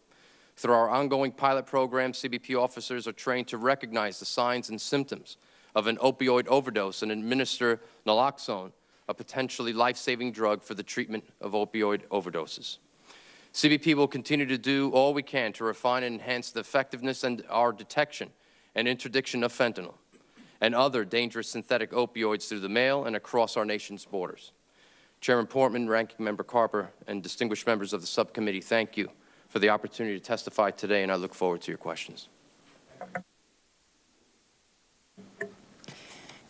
Through our ongoing pilot program, CBP officers are trained to recognize the signs and symptoms of an opioid overdose and administer naloxone, a potentially life-saving drug for the treatment of opioid overdoses. CBP will continue to do all we can to refine and enhance the effectiveness and our detection and interdiction of fentanyl and other dangerous synthetic opioids through the mail and across our nation's borders. Chairman Portman, Ranking Member Carper, and distinguished members of the subcommittee, thank you for the opportunity to testify today, and I look forward to your questions.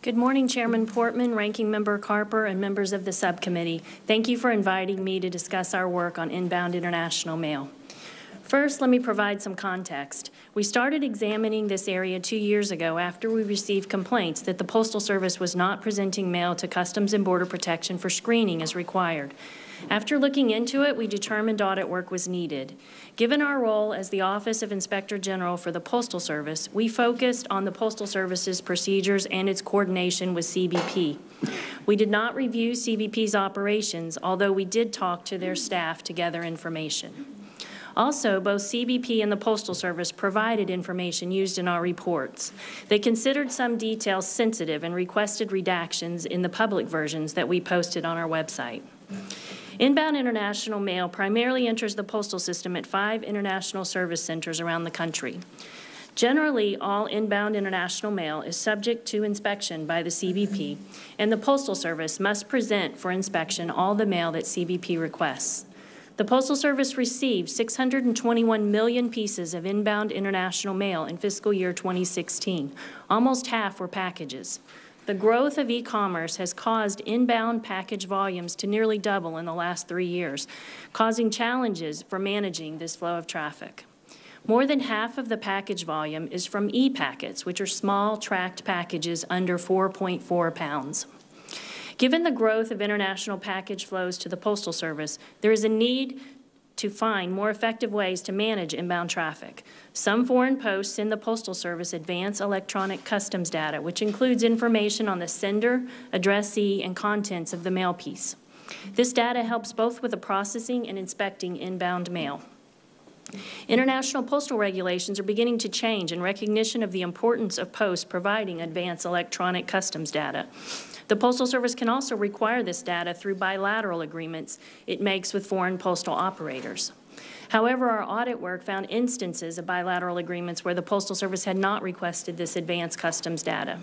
Good morning, Chairman Portman, Ranking Member Carper, and members of the subcommittee. Thank you for inviting me to discuss our work on inbound international mail. First, let me provide some context. We started examining this area 2 years ago after we received complaints that the Postal Service was not presenting mail to Customs and Border Protection for screening as required. After looking into it, we determined audit work was needed. Given our role as the Office of Inspector General for the Postal Service, we focused on the Postal Service's procedures and its coordination with CBP. We did not review CBP's operations, although we did talk to their staff to gather information. Also, both CBP and the Postal Service provided information used in our reports. They considered some details sensitive and requested redactions in the public versions that we posted on our website. Inbound international mail primarily enters the postal system at 5 international service centers around the country. Generally, all inbound international mail is subject to inspection by the CBP, and the Postal Service must present for inspection all the mail that CBP requests. The Postal Service received 621 million pieces of inbound international mail in fiscal year 2016. Almost half were packages. The growth of e-commerce has caused inbound package volumes to nearly double in the last 3 years, causing challenges for managing this flow of traffic. More than half of the package volume is from e-packets, which are small tracked packages under 4.4 pounds. Given the growth of international package flows to the Postal Service, there is a need to find more effective ways to manage inbound traffic. Some foreign posts send the Postal Service advanced electronic customs data, which includes information on the sender, addressee, and contents of the mail piece. This data helps both with the processing and inspecting inbound mail. International postal regulations are beginning to change in recognition of the importance of posts providing advanced electronic customs data. The Postal Service can also require this data through bilateral agreements it makes with foreign postal operators. However, our audit work found instances of bilateral agreements where the Postal Service had not requested this advanced customs data.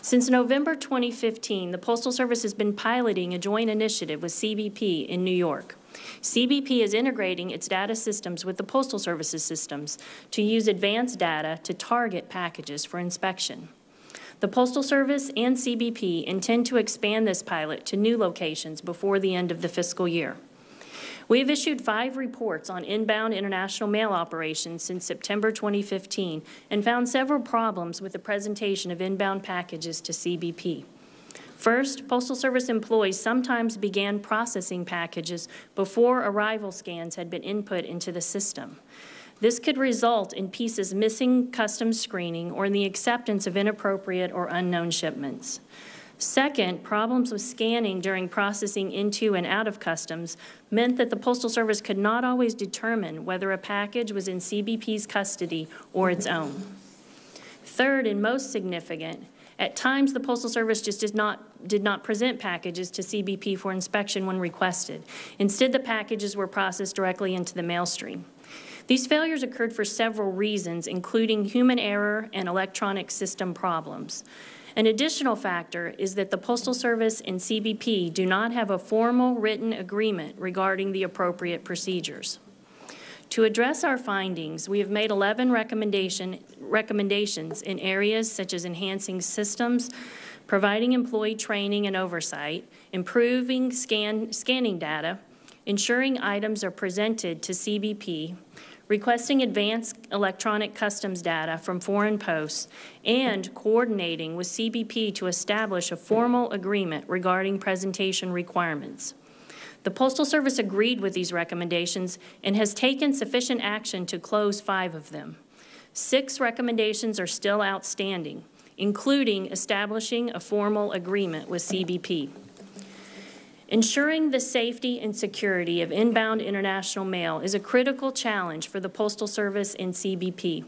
Since November 2015, the Postal Service has been piloting a joint initiative with CBP in New York. CBP is integrating its data systems with the Postal Service's systems to use advanced data to target packages for inspection. The Postal Service and CBP intend to expand this pilot to new locations before the end of the fiscal year. We have issued 5 reports on inbound international mail operations since September 2015 and found several problems with the presentation of inbound packages to CBP. First, Postal Service employees sometimes began processing packages before arrival scans had been input into the system. This could result in pieces missing customs screening or in the acceptance of inappropriate or unknown shipments. Second, problems with scanning during processing into and out of customs meant that the Postal Service could not always determine whether a package was in CBP's custody or its own. Third, and most significant, at times the Postal Service just did not present packages to CBP for inspection when requested. Instead, the packages were processed directly into the mail stream. These failures occurred for several reasons, including human error and electronic system problems. An additional factor is that the Postal Service and CBP do not have a formal written agreement regarding the appropriate procedures. To address our findings, we have made 11 recommendations in areas such as enhancing systems, providing employee training and oversight, improving scanning data, ensuring items are presented to CBP, requesting advanced electronic customs data from foreign posts, and coordinating with CBP to establish a formal agreement regarding presentation requirements. The Postal Service agreed with these recommendations and has taken sufficient action to close 5 of them. 6 recommendations are still outstanding, including establishing a formal agreement with CBP. Ensuring the safety and security of inbound international mail is a critical challenge for the Postal Service and CBP.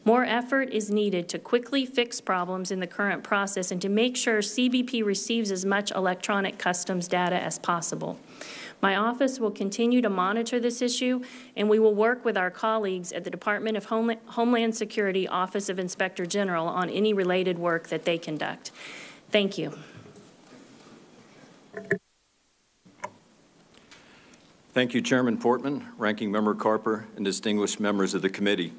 More effort is needed to quickly fix problems in the current process and to make sure CBP receives as much electronic customs data as possible. My office will continue to monitor this issue, and we will work with our colleagues at the Department of Homeland Security Office of Inspector General on any related work that they conduct. Thank you. Thank you, Chairman Portman, Ranking Member Carper, and distinguished members of the committee.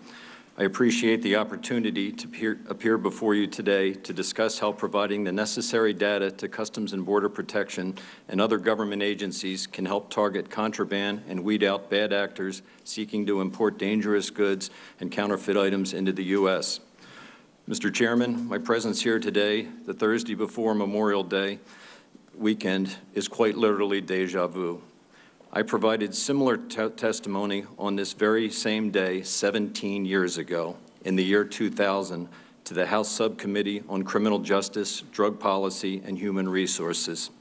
I appreciate the opportunity to appear before you today to discuss how providing the necessary data to Customs and Border Protection and other government agencies can help target contraband and weed out bad actors seeking to import dangerous goods and counterfeit items into the U.S. Mr. Chairman, my presence here today, the Thursday before Memorial Day weekend, is quite literally deja vu. I provided similar testimony on this very same day 17 years ago, in the year 2000, to the House Subcommittee on Criminal Justice, Drug Policy, and Human Resources.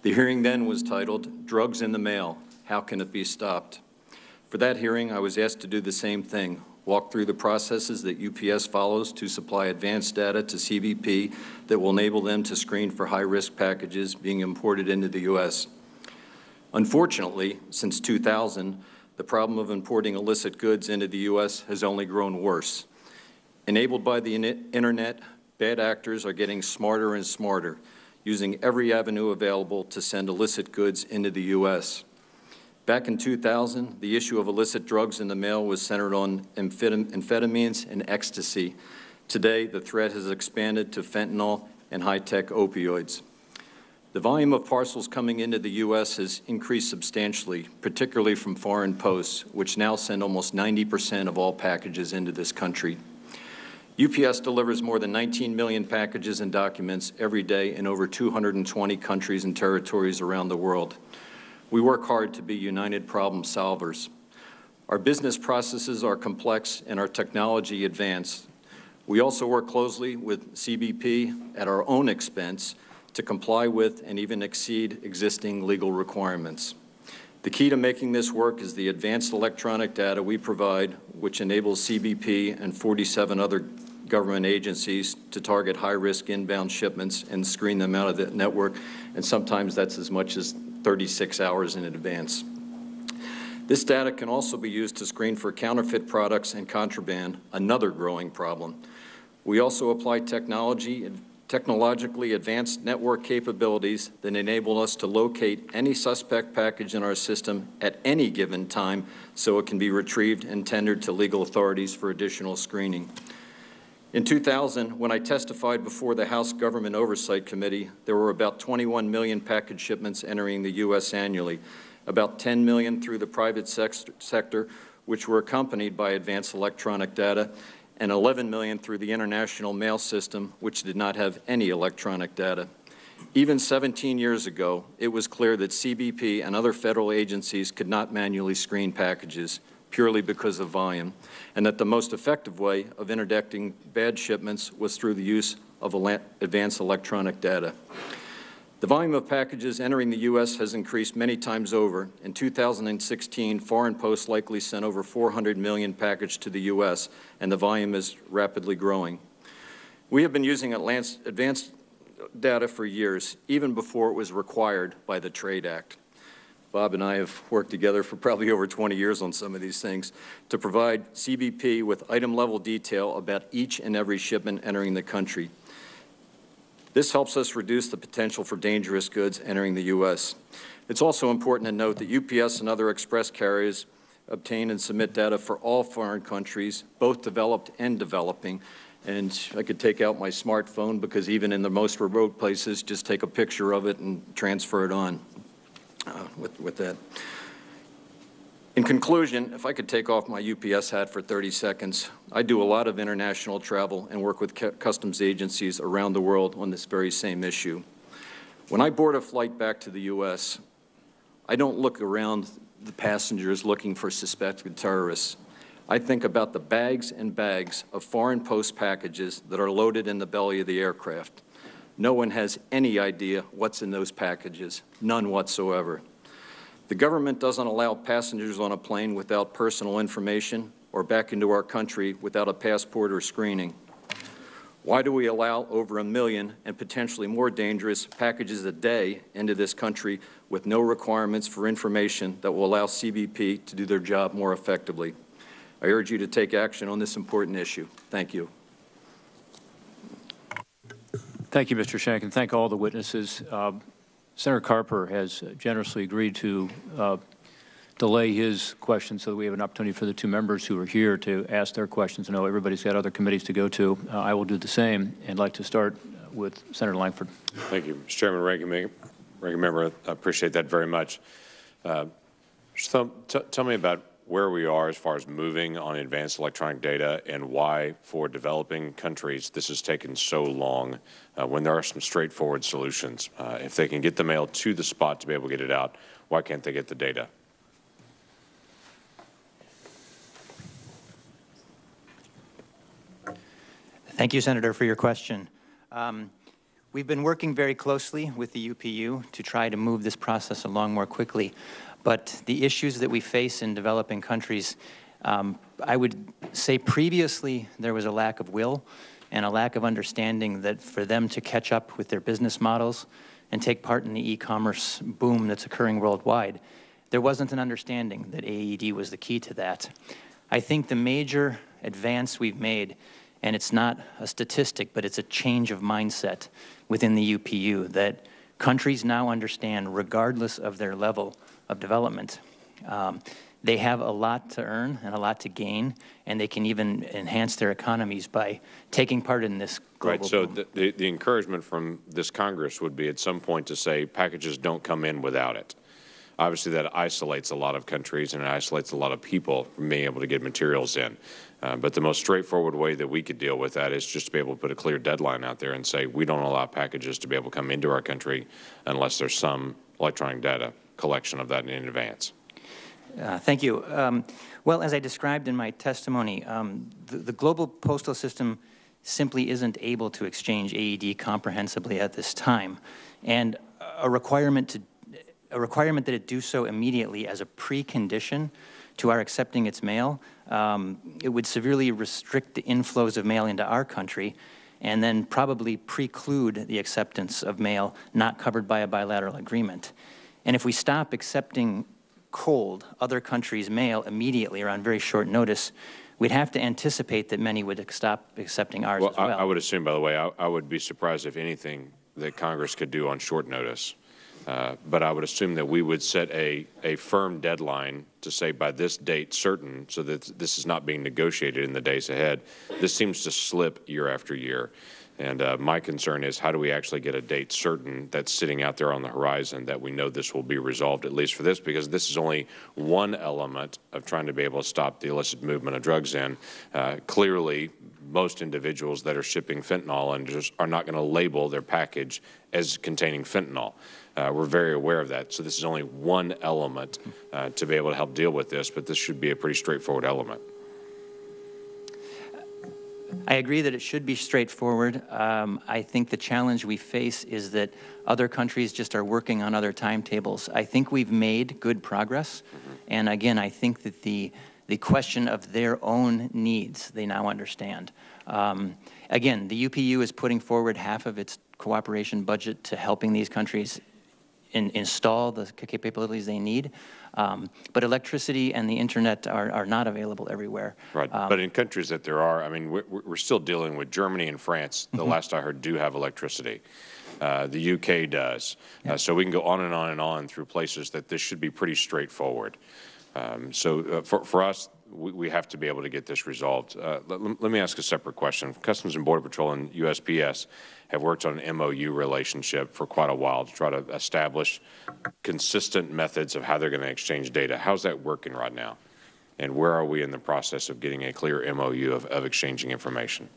The hearing then was titled, "Drugs in the Mail, How Can It Be Stopped?" For that hearing, I was asked to do the same thing, walk through the processes that UPS follows to supply advanced data to CBP that will enable them to screen for high-risk packages being imported into the U.S. Unfortunately, since 2000, the problem of importing illicit goods into the U.S. has only grown worse. Enabled by the internet, bad actors are getting smarter and smarter, using every avenue available to send illicit goods into the U.S. Back in 2000, the issue of illicit drugs in the mail was centered on amphetamines and ecstasy. Today, the threat has expanded to fentanyl and high-tech opioids. The volume of parcels coming into the U.S. has increased substantially, particularly from foreign posts, which now send almost 90% of all packages into this country. UPS delivers more than 19 million packages and documents every day in over 220 countries and territories around the world. We work hard to be united problem solvers. Our business processes are complex and our technology advanced. We also work closely with CBP at our own expense to comply with and even exceed existing legal requirements. The key to making this work is the advanced electronic data we provide, which enables CBP and 47 other government agencies to target high-risk inbound shipments and screen them out of the network, and sometimes that's as much as 36 hours in advance. This data can also be used to screen for counterfeit products and contraband, another growing problem. We also apply technologically advanced network capabilities that enable us to locate any suspect package in our system at any given time so it can be retrieved and tendered to legal authorities for additional screening. In 2000, when I testified before the House Government Oversight Committee, there were about 21 million package shipments entering the U.S. annually, about 10 million through the private sector, which were accompanied by advanced electronic data, and 11 million through the international mail system, which did not have any electronic data. Even 17 years ago, it was clear that CBP and other federal agencies could not manually screen packages purely because of volume, and that the most effective way of interdicting bad shipments was through the use of advanced electronic data. The volume of packages entering the U.S. has increased many times over. In 2016, foreign posts likely sent over 400 million packages to the U.S., and the volume is rapidly growing. We have been using advanced data for years, even before it was required by the Trade Act. Bob and I have worked together for probably over 20 years on some of these things to provide CBP with item-level detail about each and every shipment entering the country. This helps us reduce the potential for dangerous goods entering the U.S. It's also important to note that UPS and other express carriers obtain and submit data for all foreign countries, both developed and developing. And I could take out my smartphone because even in the most remote places, just take a picture of it and transfer it on with that. In conclusion, if I could take off my UPS hat for 30 seconds, I do a lot of international travel and work with customs agencies around the world on this very same issue. When I board a flight back to the U.S., I don't look around the passengers looking for suspected terrorists. I think about the bags and bags of foreign post packages that are loaded in the belly of the aircraft. No one has any idea what's in those packages, none whatsoever. The government doesn't allow passengers on a plane without personal information or back into our country without a passport or screening. Why do we allow over 1 million and potentially more dangerous packages a day into this country with no requirements for information that will allow CBP to do their job more effectively? I urge you to take action on this important issue. Thank you. Thank you, Mr. Schenck, and thank all the witnesses. Senator Carper has generously agreed to delay his questions so that we have an opportunity for the two members who are here to ask their questions. I know everybody's got other committees to go to. I will do the same, and like to start with Senator Langford. Thank you, Mr. Chairman, Ranking Member. I appreciate that very much. So tell me about where we are as far as moving on advanced electronic data and why, for developing countries, this has taken so long when there are some straightforward solutions. If they can get the mail to the spot to be able to get it out, why can't they get the data? Thank you, Senator, for your question. We've been working very closely with the UPU to try to move this process along more quickly. But the issues that we face in developing countries, I would say previously there was a lack of will and a lack of understanding that for them to catch up with their business models and take part in the e-commerce boom that's occurring worldwide, there wasn't an understanding that AED was the key to that. I think the major advance we've made, and it's not a statistic, but it's a change of mindset within the UPU, that countries now understand, regardless of their level of development, They have a lot to earn and a lot to gain, and they can even enhance their economies by taking part in this global boom. So the encouragement from this Congress would be at some point to say packages don't come in without it. Obviously, that isolates a lot of countries and it isolates a lot of people from being able to get materials in. But the most straightforward way that we could deal with that is just to be able to put a clear deadline out there and say we don't allow packages to be able to come into our country unless there's some electronic data collection of that in advance. Thank you. Well, as I described in my testimony, the global postal system simply isn't able to exchange AED comprehensively at this time, and a requirement that it do so immediately as a precondition to our accepting its mail, it would severely restrict the inflows of mail into our country, and then probably preclude the acceptance of mail not covered by a bilateral agreement. And if we stop accepting cold other countries' mail immediately or on very short notice, we'd have to anticipate that many would stop accepting ours as well. I would assume, by the way, I would be surprised if anything that Congress could do on short notice. But I would assume that we would set a firm deadline to say by this date certain, so that this is not being negotiated in the days ahead. This seems to slip year after year. And my concern is how do we actually get a date certain that's sitting out there on the horizon that we know this will be resolved, at least for this, because this is only one element of trying to be able to stop the illicit movement of drugs in. Clearly, most individuals that are shipping fentanyl and just are not going to label their package as containing fentanyl. We're very aware of that. So this is only one element to be able to help deal with this, but this should be a pretty straightforward element. I agree that it should be straightforward. I think the challenge we face is that other countries just are working on other timetables. I think we've made good progress. And again, I think that the question of their own needs, they now understand. Again, the UPU is putting forward half of its cooperation budget to helping these countries install the capabilities they need. But electricity and the internet are not available everywhere. Right, but in countries that there are, I mean, we're still dealing with Germany and France, the last I heard, do have electricity. The UK does. So we can go on and on and on through places that this should be pretty straightforward. For us, we have to be able to get this resolved. Let me ask a separate question. Customs and Border Patrol and USPS have worked on an MOU relationship for quite a while to try to establish consistent methods of how they're going to exchange data. How's that working right now? And where are we in the process of getting a clear MOU of exchanging information?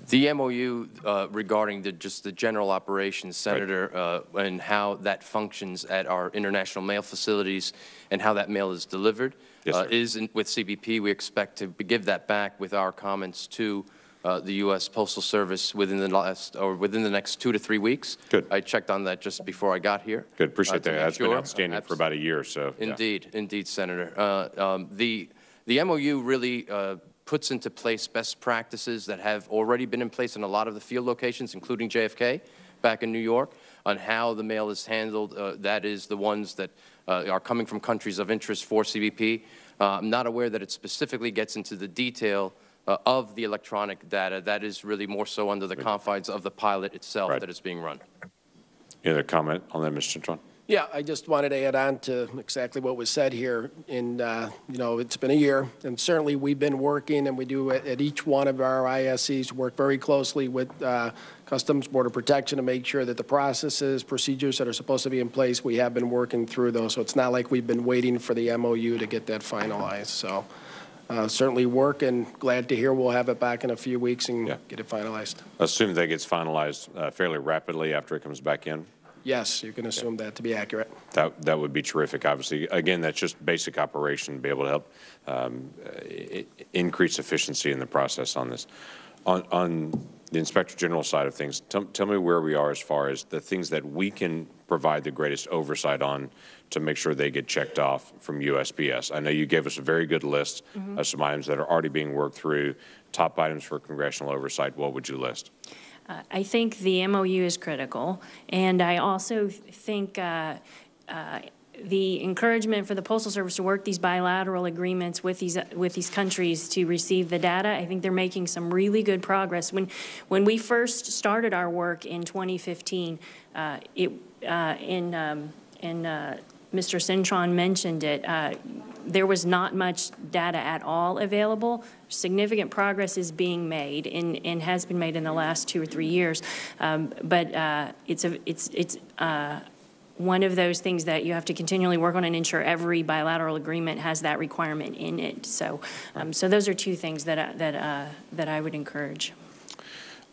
The MOU regarding just the general operations, Senator, and how that functions at our international mail facilities and how that mail is delivered is with CBP. We expect to give that back with our comments to the U.S. Postal Service within the next 2 to 3 weeks. Good. I checked on that just before I got here. Good. Appreciate that. That's been outstanding for about a year or so. Indeed, indeed, Senator. The MOU really puts into place best practices that have already been in place in a lot of the field locations, including JFK back in New York, on how the mail is handled. That is the ones that are coming from countries of interest for CBP. I'm not aware that it specifically gets into the detail of the electronic data. That is really more so under the confines of the pilot itself that is being run. Any other comment on that, Mr. Cintron? Yeah, I just wanted to add on to exactly what was said here. And, you know, it's been a year, and certainly we've been working, and we do at each one of our ISCs work very closely with Customs Border Protection to make sure that the processes, procedures that are supposed to be in place, we have been working through those. So it's not like we've been waiting for the MOU to get that finalized. So certainly work, and glad to hear we'll have it back in a few weeks and get it finalized. Assume that gets finalized fairly rapidly after it comes back in? Yes, you can assume that to be accurate. That would be terrific, obviously. Again, that's just basic operation, be able to help increase efficiency in the process on this. On the Inspector General side of things, tell me where we are as far as the things that we can provide the greatest oversight on to make sure they get checked off from USPS. I know you gave us a very good list of some items that are already being worked through. Top items for congressional oversight, what would you list? I think the MOU is critical, and I also think the encouragement for the Postal Service to work these bilateral agreements with these countries to receive the data, I think they're making some really good progress. When we first started our work in 2015, Mr. Cintron mentioned it, there was not much data at all available. Significant progress is being made and has been made in the last 2 or 3 years, but it's one of those things that you have to continually work on and ensure every bilateral agreement has that requirement in it. So, so those are two things that I would encourage.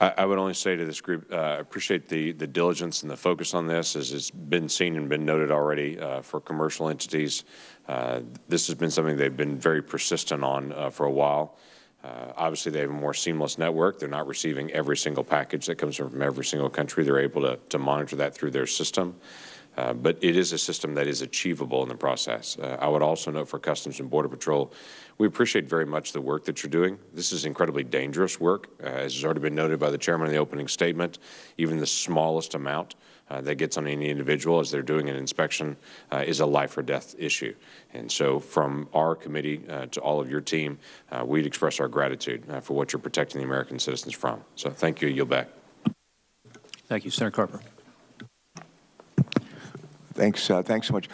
I would only say to this group, I appreciate the diligence and the focus on this, as it's been seen and been noted already for commercial entities. This has been something they've been very persistent on for a while. Obviously, they have a more seamless network. They're not receiving every single package that comes from every single country. They're able to monitor that through their system. But it is a system that is achievable in the process. I would also note for Customs and Border Patrol, we appreciate very much the work that you're doing. This is incredibly dangerous work, as has already been noted by the chairman in the opening statement. Even the smallest amount that gets on any individual as they're doing an inspection is a life or death issue. And so from our committee to all of your team, we'd express our gratitude for what you're protecting the American citizens from. So thank you. Yield back. Thank you. Senator Carper. Thanks. Thanks so much.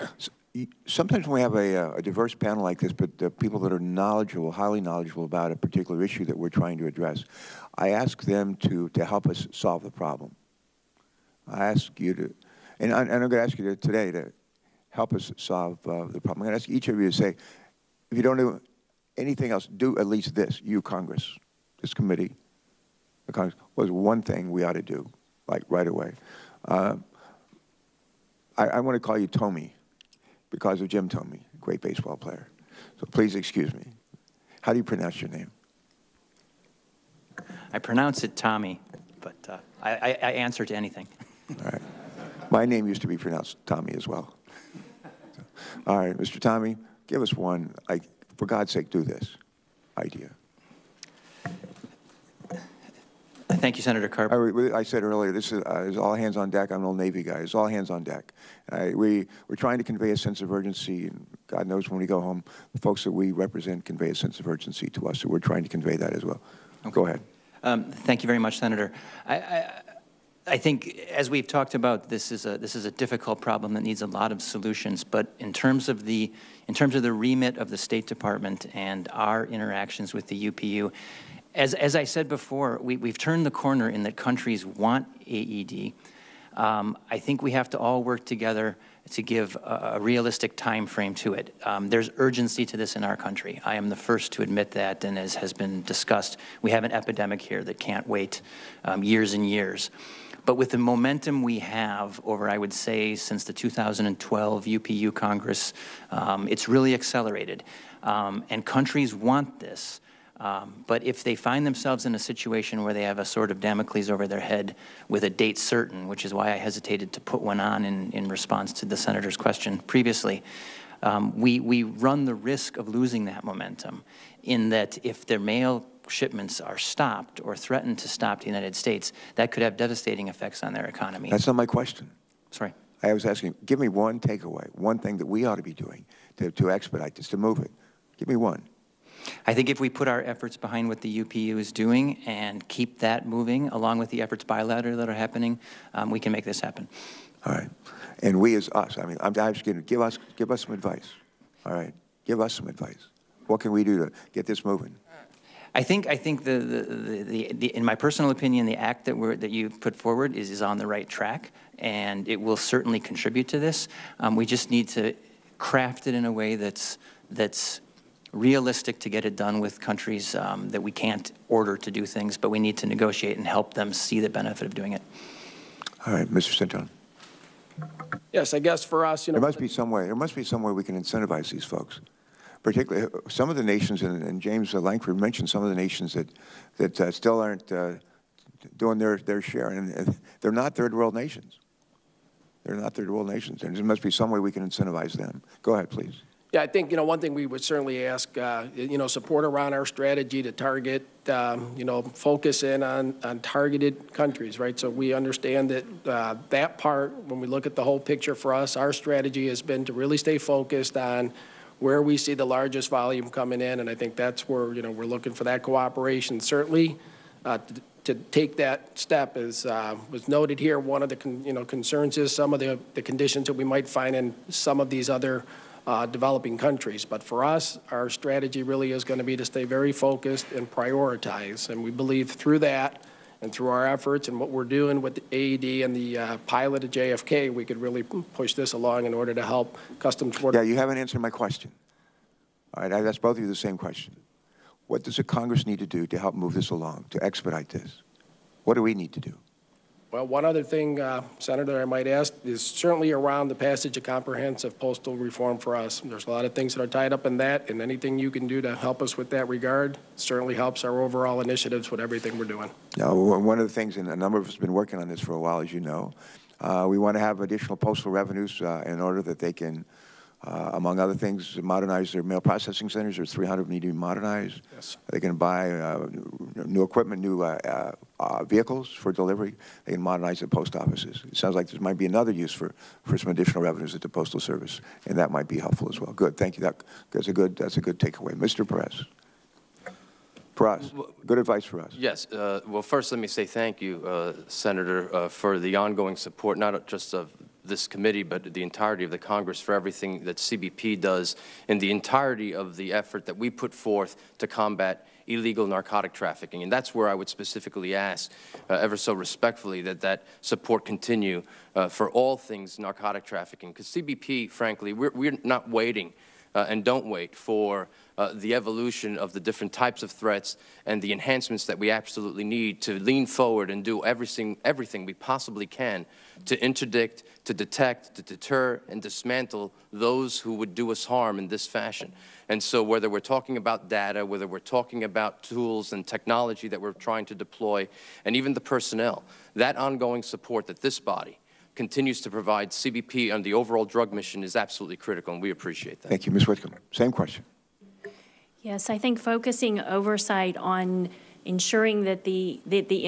Sometimes when we have a diverse panel like this, but people that are knowledgeable, highly knowledgeable about a particular issue that we're trying to address, I ask them to help us solve the problem. I ask you to, and I'm going to ask you today to help us solve the problem. I'm going to ask each of you to say, if you don't do anything else, do at least this. You, Congress, this committee, the Congress, was one thing we ought to do, like right away. I want to call you Tommy because of Jim Tomey, great baseball player. So please excuse me. How do you pronounce your name? I pronounce it Tommy, but I answer to anything. All right. My name used to be pronounced Tommy as well. So, all right, Mr. Tomey, give us one, for God's sake, do this idea. Thank you, Senator Carper. I said earlier, this is all hands on deck. I'm an old Navy guy. It's all hands on deck. We're trying to convey a sense of urgency, and God knows when we go home, the folks that we represent convey a sense of urgency to us, so we're trying to convey that as well. Okay. Go ahead. Thank you very much, Senator. I think, as we've talked about, this is a difficult problem that needs a lot of solutions. But in terms of the remit of the State Department and our interactions with the UPU, as I said before, we've turned the corner in that countries want AED. I think we have to all work together to give a realistic time frame to it. There's urgency to this in our country. I am the first to admit that, and as has been discussed, we have an epidemic here that can't wait years and years. But with the momentum we have over, I would say, since the 2012 UPU Congress, it's really accelerated. And countries want this. But if they find themselves in a situation where they have a sort of Damocles over their head with a date certain, which is why I hesitated to put one on in response to the Senator's question previously, we run the risk of losing that momentum in that if their mail shipments are stopped or threatened to stop the United States, that could have devastating effects on their economy. That's not my question. Sorry. I was asking, give me one takeaway, one thing that we ought to be doing to expedite this, to move it. Give me one. I think if we put our efforts behind what the UPU is doing and keep that moving, along with the efforts bilateral that are happening, we can make this happen. All right. And we as us, I mean, I'm just going to give us some advice. All right. Give us some advice. What can we do to get this moving? I think in my personal opinion, the act that you put forward is on the right track, and it will certainly contribute to this. We just need to craft it in a way that's realistic to get it done with countries that we can't order to do things, but we need to negotiate and help them see the benefit of doing it. All right, Mr. Cintron. Yes, I guess for us, you know, there must be some way we can incentivize these folks. Particularly, some of the nations, and James Langford mentioned some of the nations that still aren't doing their share, and they're not third world nations. They're not third world nations, and there must be some way we can incentivize them. Go ahead, please. Yeah, I think, one thing we would certainly ask, support around our strategy to target, focus in on targeted countries, right? So we understand that that part, when we look at the whole picture for us, our strategy has been to really stay focused on where we see the largest volume coming in, and I think that's where, we're looking for that cooperation. Certainly, to take that step, as was noted here, one of the concerns is some of the conditions that we might find in some of these other developing countries. But for us, our strategy really is going to be to stay very focused and prioritize. And we believe through that and through our efforts and what we're doing with the AED and the pilot at JFK, we could really push this along in order to help Customs Border. Yeah, you haven't answered my question. All right, I asked both of you the same question. What does the Congress need to do to help move this along, to expedite this? What do we need to do? Well, one other thing, Senator, I might ask is certainly around the passage of comprehensive postal reform for us. There's a lot of things that are tied up in that, and anything you can do to help us with that regard certainly helps our overall initiatives with everything we're doing. Now, one of the things, and a number of us have been working on this for a while, as you know, we want to have additional postal revenues in order that they can, among other things, modernize their mail processing centers. There's 300 need to be modernized. Yes. They can buy new equipment, new vehicles for delivery. They can modernize the post offices. It sounds like there might be another use for some additional revenues at the Postal Service, and that might be helpful as well. Good, thank you. That's a good takeaway. Mr. Perez. Perez, good advice for us. Yes. Well, first, let me say thank you, Senator, for the ongoing support, not just of this committee, but the entirety of the Congress for everything that CBP does and the entirety of the effort that we put forth to combat illegal narcotic trafficking. And that's where I would specifically ask, ever so respectfully, that support continue for all things narcotic trafficking. Because CBP, frankly, we're not waiting and don't wait for the evolution of the different types of threats and the enhancements that we absolutely need to lean forward and do everything we possibly can to interdict, to detect, to deter, and dismantle those who would do us harm in this fashion. And so whether we're talking about data, whether we're talking about tools and technology that we're trying to deploy, and even the personnel, that ongoing support that this body continues to provide CBP on the overall drug mission is absolutely critical, and we appreciate that. Thank you. Ms. Whitcomb, same question. Yes, I think focusing oversight on ensuring that the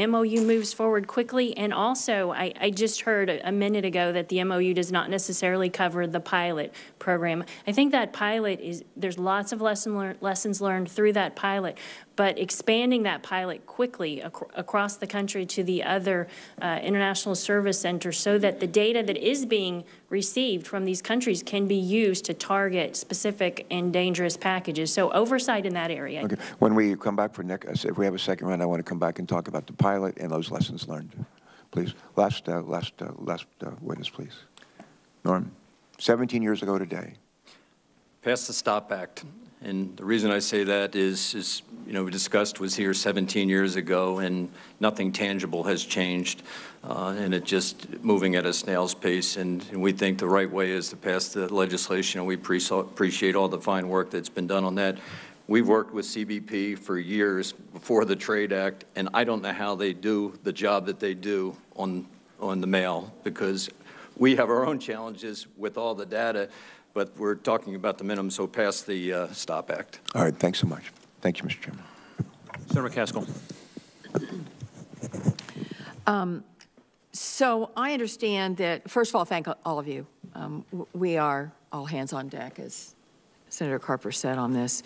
MOU moves forward quickly, and also I just heard a minute ago that the MOU does not necessarily cover the pilot program. I think that pilot there's lots of lessons learned through that pilot, but expanding that pilot quickly across the country to the other international service centers so that the data that is being received from these countries can be used to target specific and dangerous packages. So oversight in that area. Okay. When we come back for next, if we have a second round, I want to come back and talk about the pilot and those lessons learned. Please, last witness, please. Norm, 17 years ago today. Passed the STOP Act. And the reason I say that is we discussed was here 17 years ago, and nothing tangible has changed, and it's just moving at a snail's pace. And we think the right way is to pass the legislation, and we appreciate all the fine work that's been done on that. We've worked with CBP for years before the Trade Act, and I don't know how they do the job that they do on the mail, because we have our own challenges with all the data. But we're talking about the minimum, so pass the STOP Act. All right, thanks so much. Thank you, Mr. Chairman. Senator Caskell. So I understand that, first of all, thank all of you. We are all hands on deck, as Senator Carper said on this.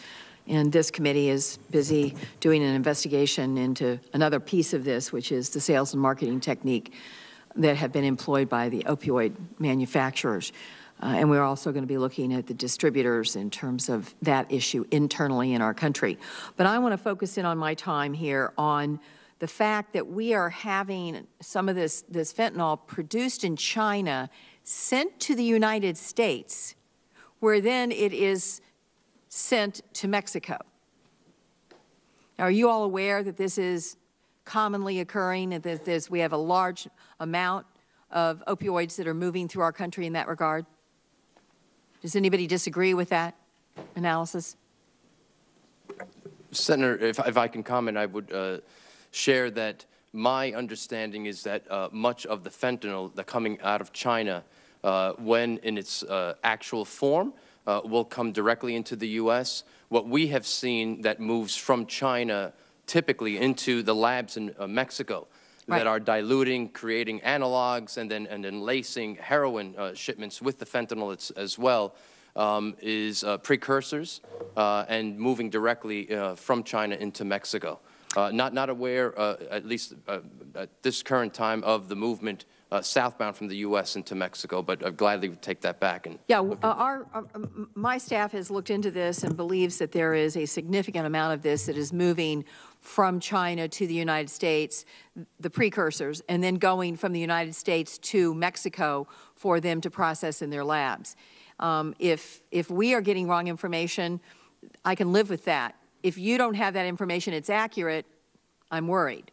And this committee is busy doing an investigation into another piece of this, which is the sales and marketing technique that have been employed by the opioid manufacturers. And we're also going to be looking at the distributors in terms of that issue internally in our country. But I want to focus in on my time here on the fact that we are having some of this fentanyl produced in China sent to the United States, where then it is sent to Mexico. Now, are you all aware that this is commonly occurring, and that we have a large amount of opioids that are moving through our country in that regard? Does anybody disagree with that analysis? Senator, if I can comment, I would share that my understanding is that much of the fentanyl that coming out of China, when in its actual form, will come directly into the U.S. What we have seen that moves from China typically into the labs in Mexico that are diluting, creating analogs, and then lacing heroin shipments with the fentanyl as well, is precursors and moving directly from China into Mexico. Not aware, at least at this current time, of the movement southbound from the U.S. into Mexico, but I'd gladly take that back. And yeah, my staff has looked into this and believes that there is a significant amount of this that is moving from China to the United States, the precursors, and then going from the United States to Mexico for them to process in their labs. If we are getting wrong information, I can live with that. If you don't have that information, it's accurate, I'm worried.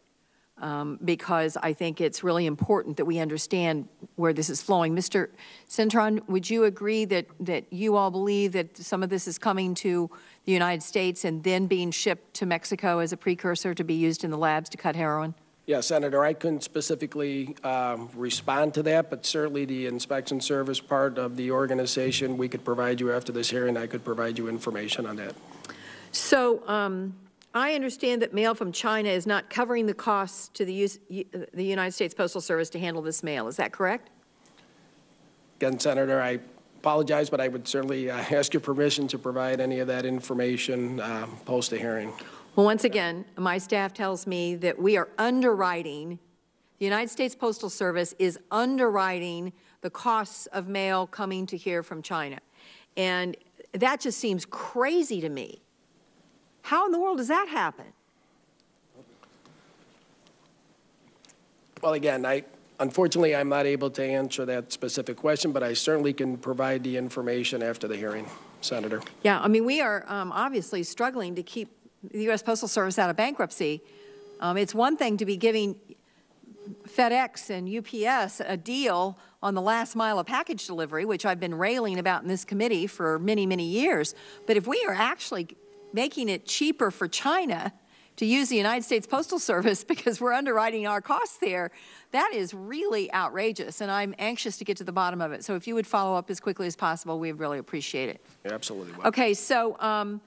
Because I think it's really important that we understand where this is flowing. Mr. Cintron, would you agree that you all believe that some of this is coming to the United States and then being shipped to Mexico as a precursor to be used in the labs to cut heroin? Yeah, Senator, I couldn't specifically respond to that, but certainly the inspection service part of the organization, we could provide you after this hearing. I could provide you information on that. So, I understand that mail from China is not covering the costs to the United States Postal Service to handle this mail. Is that correct? Again, Senator, I apologize, but I would certainly ask your permission to provide any of that information post the hearing. Well, once again, my staff tells me that we are underwriting, the United States Postal Service is underwriting the costs of mail coming to here from China. And that just seems crazy to me. How in the world does that happen? Well, again, unfortunately, I'm not able to answer that specific question, but I certainly can provide the information after the hearing, Senator. Yeah, I mean, we are obviously struggling to keep the U.S. Postal Service out of bankruptcy. It's one thing to be giving FedEx and UPS a deal on the last mile of package delivery, which I've been railing about in this committee for many, many years. But if we are actually making it cheaper for China to use the United States Postal Service because we're underwriting our costs there, that is really outrageous, and I'm anxious to get to the bottom of it. So if you would follow up as quickly as possible, we'd really appreciate it. Yeah, absolutely. Okay, so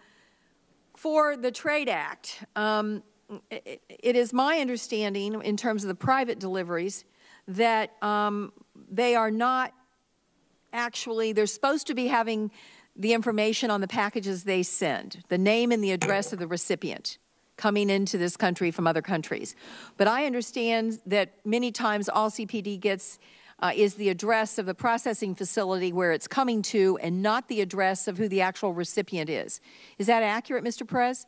for the Trade Act, it is my understanding in terms of the private deliveries that they are not actually, they're supposed to be having the information on the packages they send, the name and the address of the recipient coming into this country from other countries. But I understand that many times all CPD gets is the address of the processing facility where it's coming to and not the address of who the actual recipient is. Is that accurate, Mr. Perez?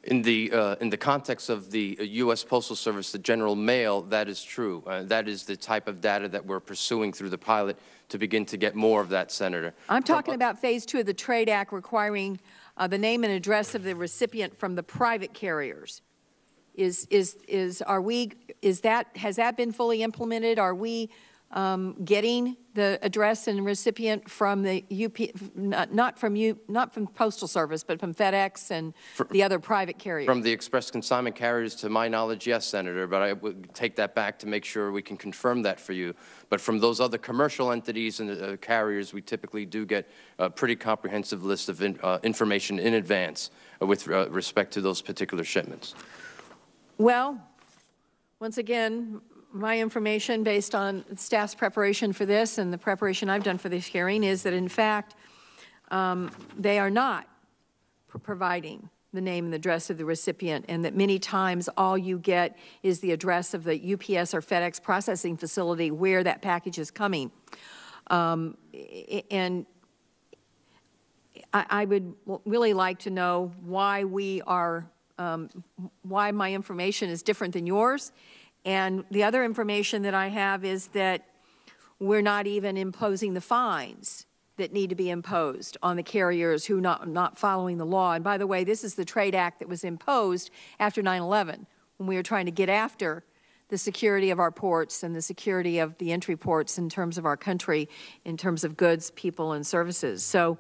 In the context of the U.S. Postal Service, the general mail, that is true. That is the type of data that we're pursuing through the pilot to begin to get more of that, Senator. I'm talking about Phase 2 of the Trade Act requiring the name and address of the recipient from the private carriers. Has that been fully implemented? Are we getting the address and recipient from the not from Postal Service, but from FedEx and the other private carriers? From the express consignment carriers, to my knowledge, yes, Senator, but I would take that back to make sure we can confirm that for you. But from those other commercial entities and carriers, we typically do get a pretty comprehensive list of information in advance with respect to those particular shipments. Well, once again, my information based on staff's preparation for this and the preparation I've done for this hearing is that, in fact, they are not providing the name and address of the recipient, and that many times all you get is the address of the UPS or FedEx processing facility where that package is coming. And I would really like to know why we are, why my information is different than yours. And the other information that I have is that we're not even imposing the fines that need to be imposed on the carriers who not following the law. And by the way, this is the Trade Act that was imposed after 9/11, when we were trying to get after the security of our ports and the security of the entry ports in terms of our country, in terms of goods, people, and services. So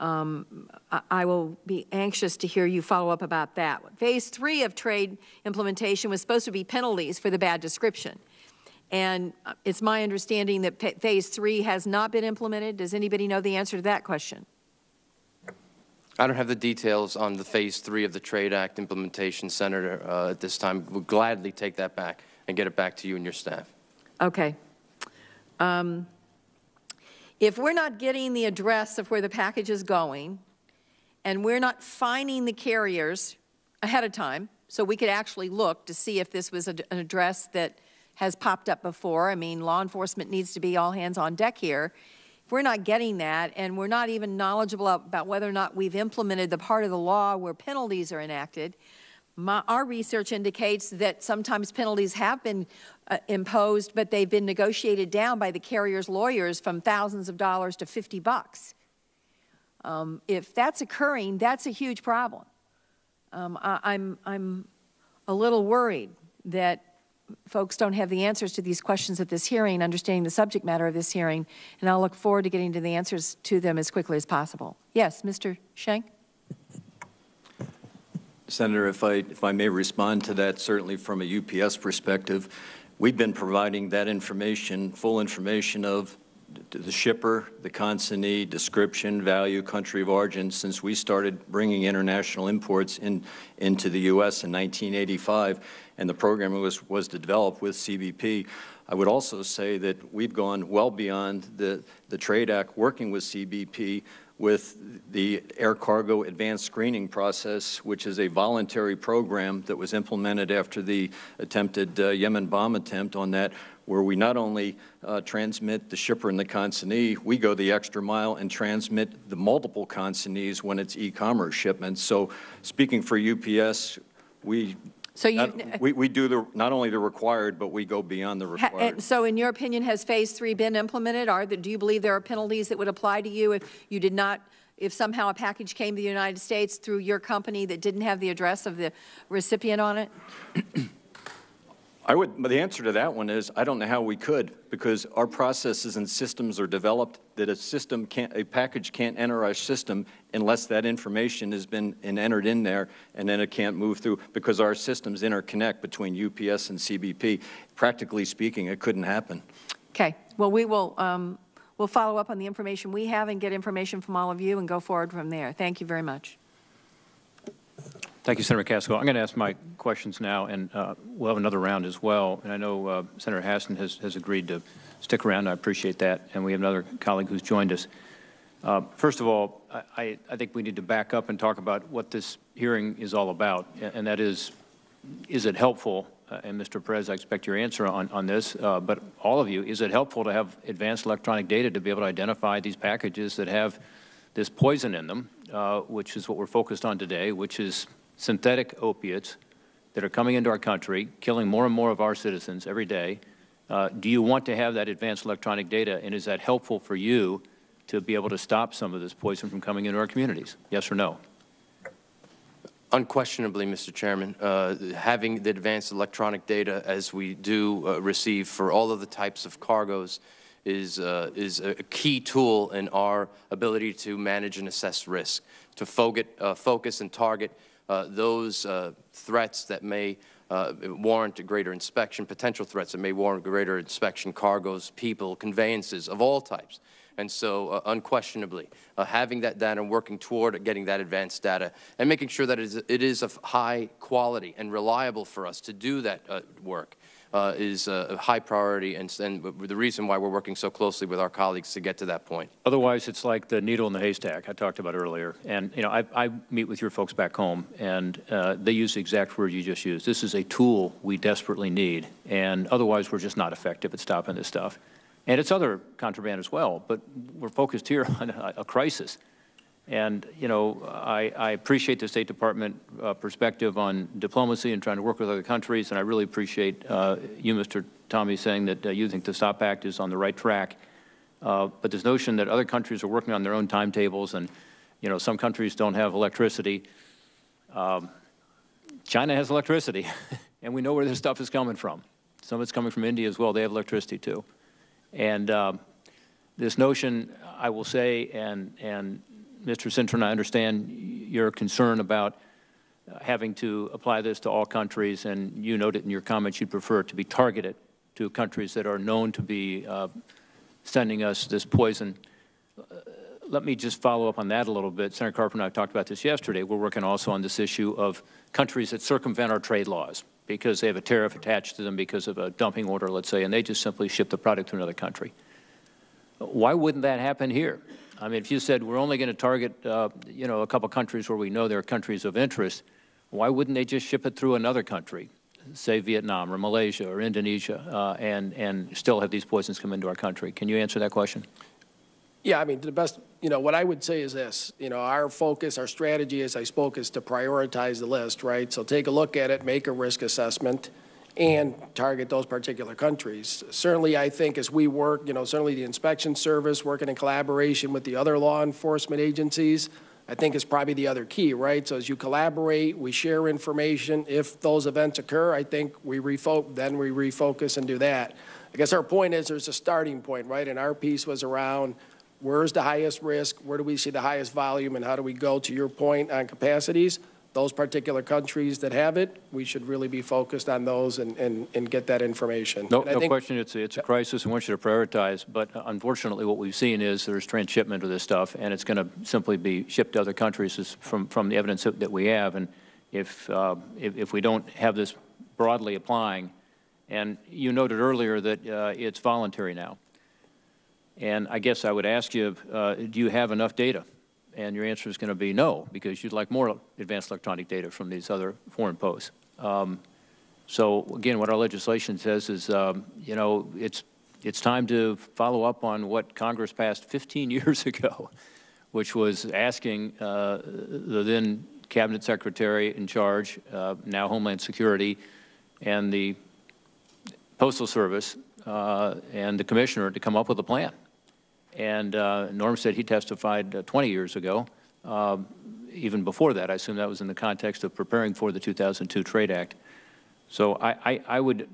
I will be anxious to hear you follow up about that. Phase 3 of trade implementation was supposed to be penalties for the bad description. And it's my understanding that Phase 3 has not been implemented. Does anybody know the answer to that question? I don't have the details on the Phase 3 of the Trade Act implementation, Senator, at this time. We'll gladly take that back and get it back to you and your staff. Okay. If we're not getting the address of where the package is going, and we're not finding the carriers ahead of time, so we could actually look to see if this was an address that has popped up before. I mean, law enforcement needs to be all hands on deck here. If we're not getting that, and we're not even knowledgeable about whether or not we've implemented the part of the law where penalties are enacted, our research indicates that sometimes penalties have been imposed, but they've been negotiated down by the carrier's lawyers from thousands of dollars to $50. If that's occurring, that's a huge problem. I'm a little worried that folks don't have the answers to these questions at this hearing, understanding the subject matter of this hearing, and I'll look forward to getting to the answers to them as quickly as possible. Yes, Mr. Schenk? Senator, if I may respond to that, certainly from a UPS perspective, we've been providing that information, full information of the shipper, the consignee, description, value, country of origin, since we started bringing international imports into the U.S. in 1985, and the program was developed with CBP. I would also say that we've gone well beyond the Trade Act, working with CBP with the air cargo advanced screening process, which is a voluntary program that was implemented after the attempted Yemen bomb attempt on that, where we not only transmit the shipper and the consignee, we go the extra mile and transmit the multiple consignees when it's e-commerce shipments. So speaking for UPS, we do not only the required, but we go beyond the required. So in your opinion, has Phase 3 been implemented? Do you believe there are penalties that would apply to you if you did not, if somehow a package came to the United States through your company that didn't have the address of the recipient on it? But the answer to that one is I don't know how we could, because our processes and systems are developed that a package can't enter our system unless that information has been entered in there, and then it can't move through because our systems interconnect between UPS and CBP. Practically speaking, it couldn't happen. Okay. Well, we'll follow up on the information we have and get information from all of you and go forward from there. Thank you very much. Thank you, Senator Casco. I'm going to ask my questions now, and we'll have another round as well. And I know Senator Hassan has agreed to stick around. I appreciate that. And we have another colleague who's joined us. First of all, I think we need to back up and talk about what this hearing is all about, and that is it helpful, and Mr. Perez, I expect your answer on this, but all of you, is it helpful to have advanced electronic data to be able to identify these packages that have this poison in them, which is what we're focused on today, which is synthetic opiates that are coming into our country, killing more and more of our citizens every day. Do you want to have that advanced electronic data, and is that helpful for you to be able to stop some of this poison from coming into our communities? Yes or no? Unquestionably, Mr. Chairman, having the advanced electronic data as we do receive for all of the types of cargoes is a key tool in our ability to manage and assess risk, to focus and target those threats that may warrant a greater inspection, potential threats that may warrant greater inspection, cargoes, people, conveyances of all types. And so unquestionably, having that data and working toward getting that advanced data and making sure that it is of high quality and reliable for us to do that work is a high priority, and the reason why we're working so closely with our colleagues to get to that point. Otherwise, it's like the needle in the haystack I talked about earlier. And, you know, I meet with your folks back home, and they use the exact word you just used. This is a tool we desperately need, and otherwise we're just not effective at stopping this stuff. And it's other contraband as well, but we're focused here on a crisis. And, you know, I appreciate the State Department perspective on diplomacy and trying to work with other countries, and I really appreciate you, Mr. Tommy, saying that you think the STOP Act is on the right track. But this notion that other countries are working on their own timetables and, you know, some countries don't have electricity. China has electricity, and we know where this stuff is coming from. Some of it's coming from India as well. They have electricity, too. And this notion, I will say, and Mr. Cintron, I understand your concern about having to apply this to all countries, and you noted in your comments you'd prefer it to be targeted to countries that are known to be sending us this poison. Let me just follow up on that a little bit. Senator Carper and I talked about this yesterday. We're working also on this issue of countries that circumvent our trade laws because they have a tariff attached to them because of a dumping order, let's say, and they just simply ship the product to another country. Why wouldn't that happen here? I mean, if you said we're only going to target, you know, a couple countries where we know there are countries of interest, why wouldn't they just ship it through another country, say Vietnam or Malaysia or Indonesia, and still have these poisons come into our country? Can you answer that question? Yeah, I mean, the best, you know, what I would say is this, you know, our focus, our strategy, as I spoke, is to prioritize the list, right? So take a look at it, make a risk assessment, and target those particular countries. Certainly, I think as we work, you know, certainly the inspection service, working in collaboration with the other law enforcement agencies, I think is probably the other key, right? So as you collaborate, we share information. If those events occur, I think we refocus and do that. I guess our point is there's a starting point, right? And our piece was around where's the highest risk, where do we see the highest volume, and how do we go, to your point, on capacities? Those particular countries that have it, we should really be focused on those and get that information. No question, it's a crisis. We want you to prioritize, but unfortunately what we've seen is there's transshipment of this stuff, and it's going to simply be shipped to other countries from the evidence that we have. And if we don't have this broadly applying, and you noted earlier that it's voluntary now, and I guess I would ask you, do you have enough data? And your answer is going to be no, because you'd like more advanced electronic data from these other foreign posts. So again, what our legislation says is, you know, it's time to follow up on what Congress passed 15 years ago, which was asking the then Cabinet Secretary in charge, now Homeland Security, and the Postal Service and the Commissioner to come up with a plan. And Norm said he testified 20 years ago. Even before that, I assume that was in the context of preparing for the 2002 Trade Act. So I would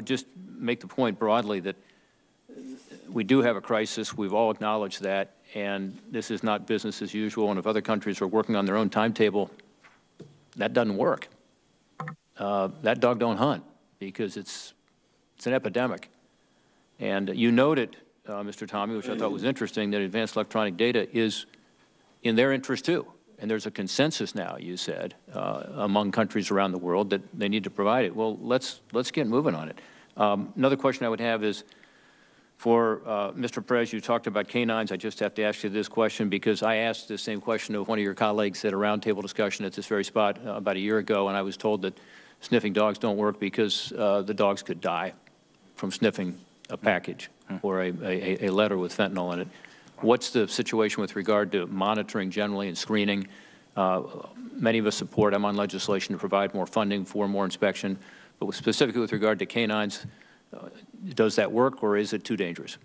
just make the point broadly that we do have a crisis. We've all acknowledged that, and this is not business as usual. And if other countries are working on their own timetable, that doesn't work. That dog don't hunt, because it's an epidemic. And you noted, Mr. Tommy, which I thought was interesting, that advanced electronic data is in their interest too. And there's a consensus now, you said, among countries around the world that they need to provide it. Well, let's get moving on it. Another question I would have is for Mr. Perez. You talked about canines. I just have to ask you this question because I asked the same question of one of your colleagues at a roundtable discussion at this very spot about a year ago, and I was told that sniffing dogs don't work because the dogs could die from sniffing a package or a letter with fentanyl in it. What's the situation with regard to monitoring generally and screening? Many of us support, I'm on legislation to provide more funding for more inspection, but specifically with regard to canines, does that work or is it too dangerous?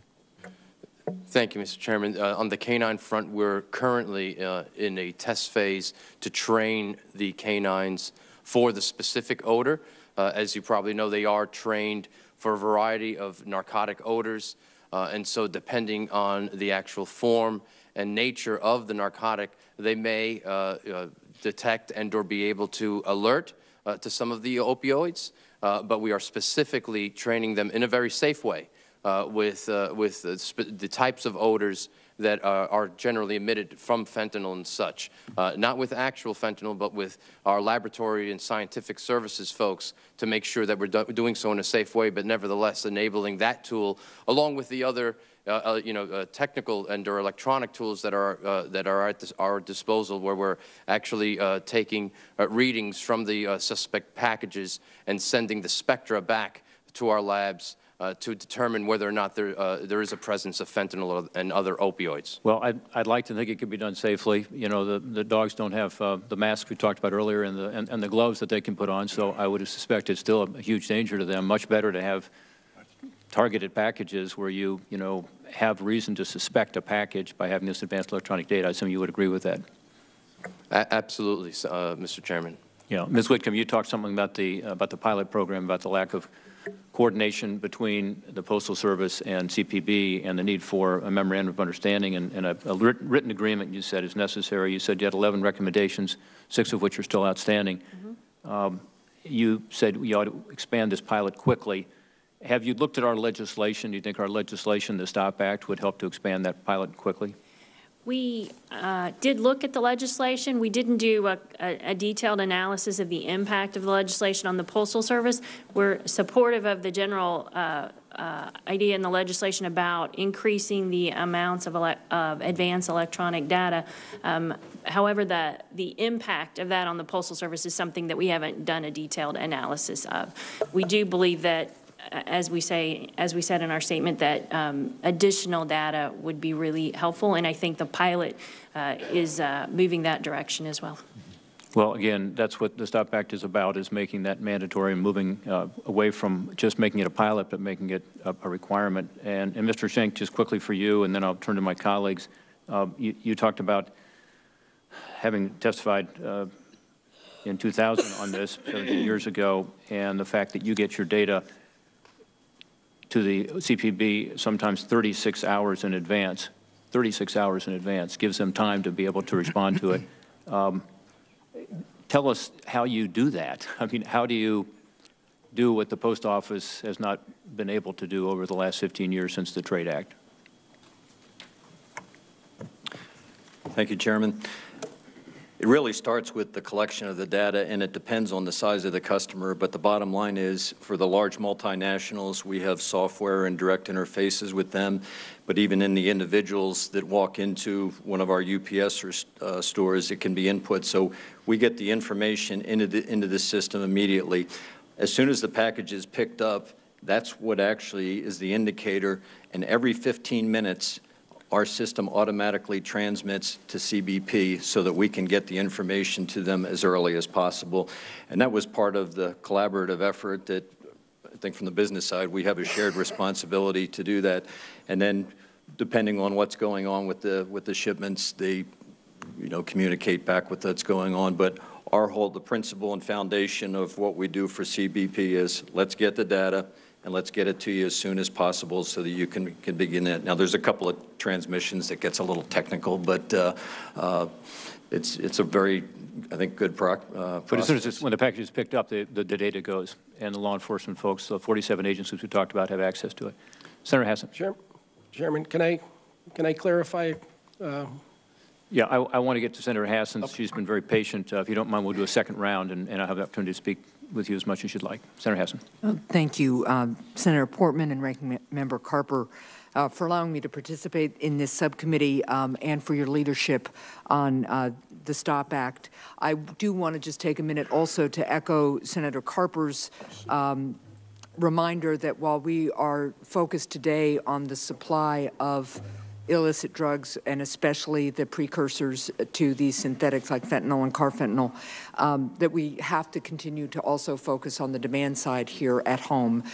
Thank you, Mr. Chairman. On the canine front, we're currently in a test phase to train the canines for the specific odor. As you probably know, they are trained for a variety of narcotic odors, and so depending on the actual form and nature of the narcotic, they may detect and or be able to alert to some of the opioids, but we are specifically training them in a very safe way with the types of odors that are generally emitted from fentanyl and such. Not with actual fentanyl, but with our laboratory and scientific services folks to make sure that we're doing so in a safe way, but nevertheless enabling that tool, along with the other technical and or electronic tools that are at our disposal, where we're actually taking readings from the suspect packages and sending the spectra back to our labs to determine whether or not there is a presence of fentanyl and other opioids. Well, I'd like to think it could be done safely. You know, the dogs don't have the masks we talked about earlier and the gloves that they can put on, so I would suspect it's still a huge danger to them. Much better to have targeted packages where you have reason to suspect a package by having this advanced electronic data. I assume you would agree with that. Absolutely, Mr. Chairman. Yeah, Ms. Whitcomb, you talked something about the pilot program, about the lack of coordination between the Postal Service and CPB and the need for a memorandum of understanding and a written agreement, you said, is necessary. You said you had 11 recommendations, 6 of which are still outstanding. You said we ought to expand this pilot quickly. Have you looked at our legislation? Do you think our legislation, the STOP Act, would help to expand that pilot quickly? We did look at the legislation. We didn't do a detailed analysis of the impact of the legislation on the Postal Service. We're supportive of the general idea in the legislation about increasing the amounts of advanced electronic data. However, the impact of that on the Postal Service is something that we haven't done a detailed analysis of. We do believe that, as we said in our statement, that additional data would be really helpful, and I think the pilot is moving that direction as well. Well, again, that's what the STOP Act is about, is making that mandatory and moving away from just making it a pilot, but making it a requirement. And Mr. Schenck, just quickly for you, and then I'll turn to my colleagues. You talked about having testified in 2000 on this 17 years ago, and the fact that you get your data to the CPB sometimes 36 hours in advance. 36 hours in advance gives them time to be able to respond to it. Tell us how you do that. I mean, how do you do what the Post Office has not been able to do over the last 15 years since the Trade Act? Thank you, Chairman. It really starts with the collection of the data, and it depends on the size of the customer, but the bottom line is, for the large multinationals, we have software and direct interfaces with them, but even in the individuals that walk into one of our UPS stores, it can be input. So we get the information into the system immediately. As soon as the package is picked up, that's what actually is the indicator, and every 15 minutes, our system automatically transmits to CBP so that we can get the information to them as early as possible. And that was part of the collaborative effort that, I think from the business side, we have a shared responsibility to do that. And then depending on what's going on with the shipments, they communicate back with what's going on. But the principle and foundation of what we do for CBP is, let's get the data, and let's get it to you as soon as possible so that you can begin it. Now, there's a couple of transmissions that gets a little technical, but it's a very, I think, good process. But as soon as when the package is picked up, the data goes, and the law enforcement folks, the 47 agencies we talked about, have access to it. Senator Hassan. Chairman, can I clarify? Yeah, I want to get to Senator Hassan. Okay. She's been very patient. If you don't mind, we'll do a second round, and I'll have the opportunity to speak with you as much as you'd like. Senator Hassan. Thank you, Senator Portman and Ranking Member Carper, for allowing me to participate in this subcommittee and for your leadership on the STOP Act. I do want to just take a minute also to echo Senator Carper's reminder that while we are focused today on the supply of illicit drugs, and especially the precursors to these synthetics like fentanyl and carfentanil, that we have to continue to also focus on the demand side here at home,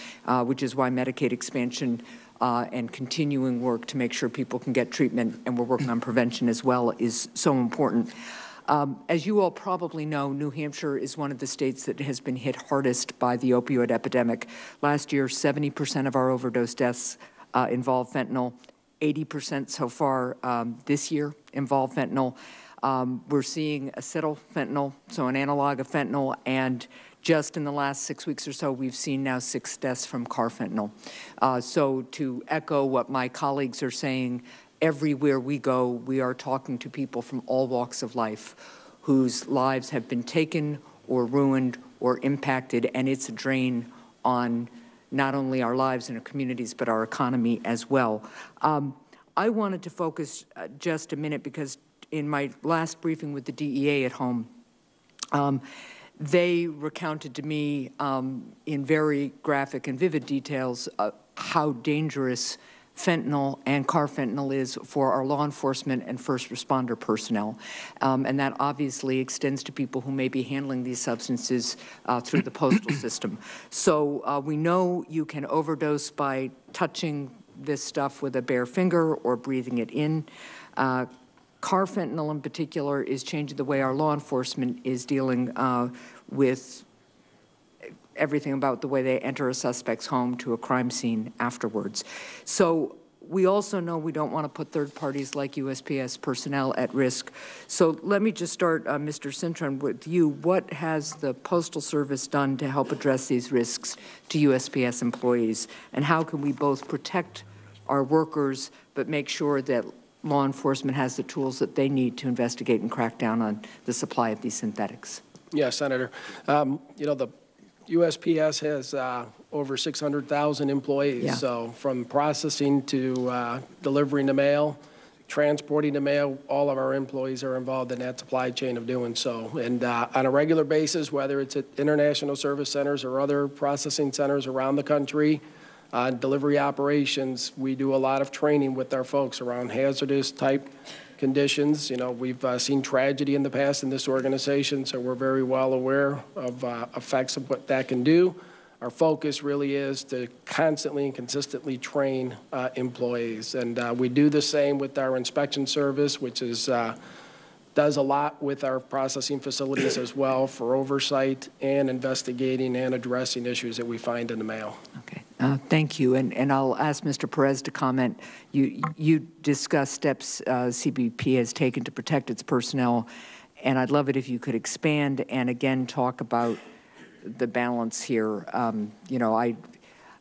which is why Medicaid expansion and continuing work to make sure people can get treatment, and we're working on prevention as well, is so important. As you all probably know, New Hampshire is one of the states that has been hit hardest by the opioid epidemic. Last year, 70% of our overdose deaths involved fentanyl. 80% so far this year involve fentanyl. We're seeing acetylfentanyl, so an analog of fentanyl, and just in the last 6 weeks or so, we've seen now 6 deaths from carfentanil. So to echo what my colleagues are saying, everywhere we go, we are talking to people from all walks of life whose lives have been taken or ruined or impacted, and it's a drain on not only our lives and our communities, but our economy as well. I wanted to focus just a minute because in my last briefing with the DEA at home, they recounted to me in very graphic and vivid details how dangerous fentanyl and carfentanil is for our law enforcement and first responder personnel. And that obviously extends to people who may be handling these substances through the postal system. So we know you can overdose by touching this stuff with a bare finger or breathing it in. Carfentanil in particular is changing the way our law enforcement is dealing with everything about the way they enter a suspect's home to a crime scene afterwards. So we also know we don't want to put third parties like USPS personnel at risk. So let me just start, Mr. Cintron, with you. What has the Postal Service done to help address these risks to USPS employees? And how can we both protect our workers but make sure that law enforcement has the tools that they need to investigate and crack down on the supply of these synthetics? Yes, Senator. You know, the USPS has over 600,000 employees. Yeah. So from processing to delivering the mail, transporting the mail, all of our employees are involved in that supply chain of doing so. And on a regular basis, whether it's at international service centers or other processing centers around the country, delivery operations, we do a lot of training with our folks around hazardous type conditions. You know, we've seen tragedy in the past in this organization, so we're very well aware of effects of what that can do. Our focus really is to constantly and consistently train employees, and we do the same with our inspection service, which is does a lot with our processing facilities as well for oversight and investigating and addressing issues that we find in the mail. Okay. Thank you, and I'll ask Mr. Perez to comment. You discussed steps CBP has taken to protect its personnel, and I'd love it if you could expand and again talk about the balance here. You know,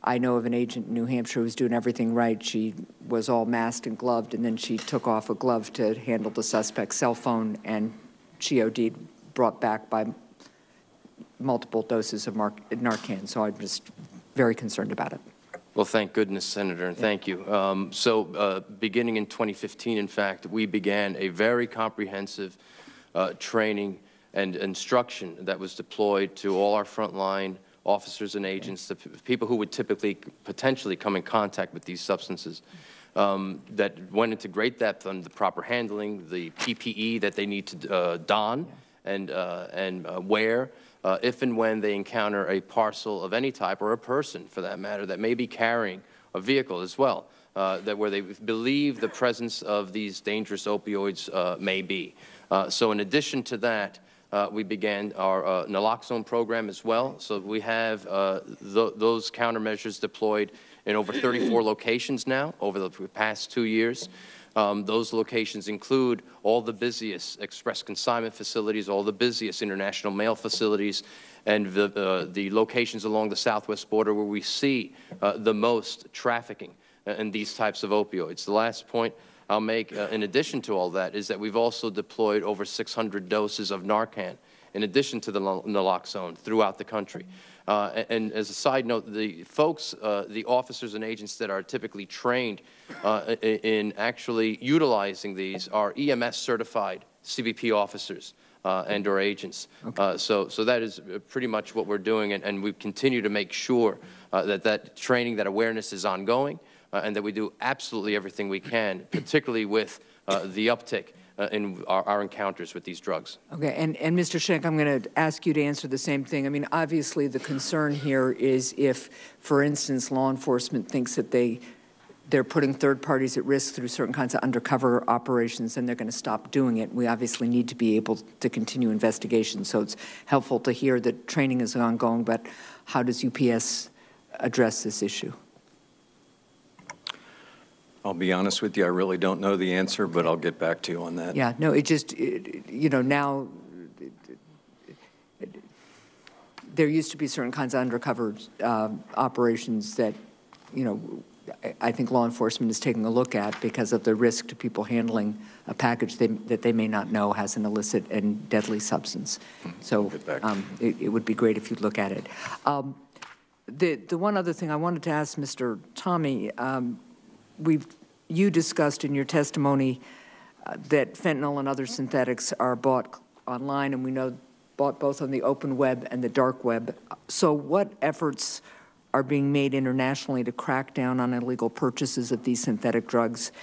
I know of an agent in New Hampshire who was doing everything right. She was all masked and gloved, and then she took off a glove to handle the suspect's cell phone, and she OD'd, brought back by multiple doses of Narcan. So I'm just very concerned about it. Well, thank goodness, Senator, and thank you. Beginning in 2015, in fact, we began a very comprehensive training and instruction that was deployed to all our frontline officers and agents, the people who would typically potentially come in contact with these substances, that went into great depth on the proper handling, the PPE that they need to don and wear, if and when they encounter a parcel of any type, or a person for that matter, that may be carrying a vehicle as well, where they believe the presence of these dangerous opioids may be. So in addition to that, we began our naloxone program as well. So we have those countermeasures deployed in over 34 locations now over the past 2 years. Those locations include all the busiest express consignment facilities, all the busiest international mail facilities, and the locations along the southwest border where we see the most trafficking in these types of opioids. The last point I'll make, in addition to all that, is that we've also deployed over 600 doses of Narcan, in addition to the naloxone, throughout the country. And as a side note, the folks, the officers and agents that are typically trained in actually utilizing these are EMS-certified CBP officers and or agents. Okay. So that is pretty much what we're doing, and we continue to make sure that training, that awareness is ongoing, and that we do absolutely everything we can, particularly with the uptick in our encounters with these drugs. Okay, and Mr. Schenck, I'm going to ask you to answer the same thing. I mean, obviously the concern here is if, for instance, law enforcement thinks that they're putting third parties at risk through certain kinds of undercover operations, and they're going to stop doing it. We obviously need to be able to continue investigations. So it's helpful to hear that training is ongoing, but how does UPS address this issue? I'll be honest with you, I really don't know the answer, but I'll get back to you on that. Yeah, no, you know, now there used to be certain kinds of undercover operations that, you know, I think law enforcement is taking a look at because of the risk to people handling a package that they may not know has an illicit and deadly substance. So it would be great if you'd look at it. The one other thing I wanted to ask Mr. Tommy, you discussed in your testimony that fentanyl and other synthetics are bought online, and we know bought both on the open web and the dark web. So what efforts are being made internationally to crack down on illegal purchases of these synthetic drugs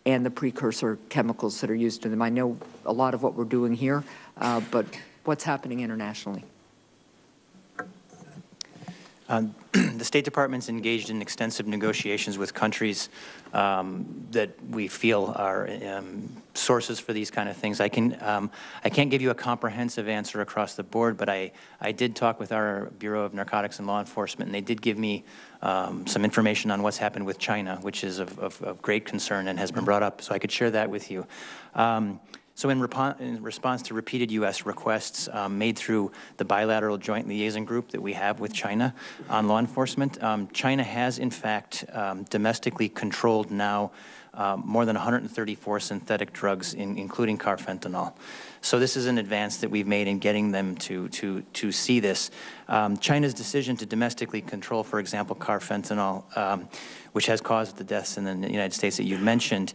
and the precursor chemicals that are used in them? I know a lot of what we're doing here, but what's happening internationally? The State Department's engaged in extensive negotiations with countries that we feel are sources for these kind of things. I can't give you a comprehensive answer across the board, but I did talk with our Bureau of Narcotics and Law Enforcement, and they did give me some information on what's happened with China, which is of great concern and has been brought up, so I could share that with you. So in response to repeated U.S. requests made through the bilateral joint liaison group that we have with China on law enforcement, China has in fact domestically controlled now more than 134 synthetic drugs, including carfentanil. So this is an advance that we've made in getting them to see this. China's decision to domestically control, for example, carfentanil, which has caused the deaths in the United States that you mentioned,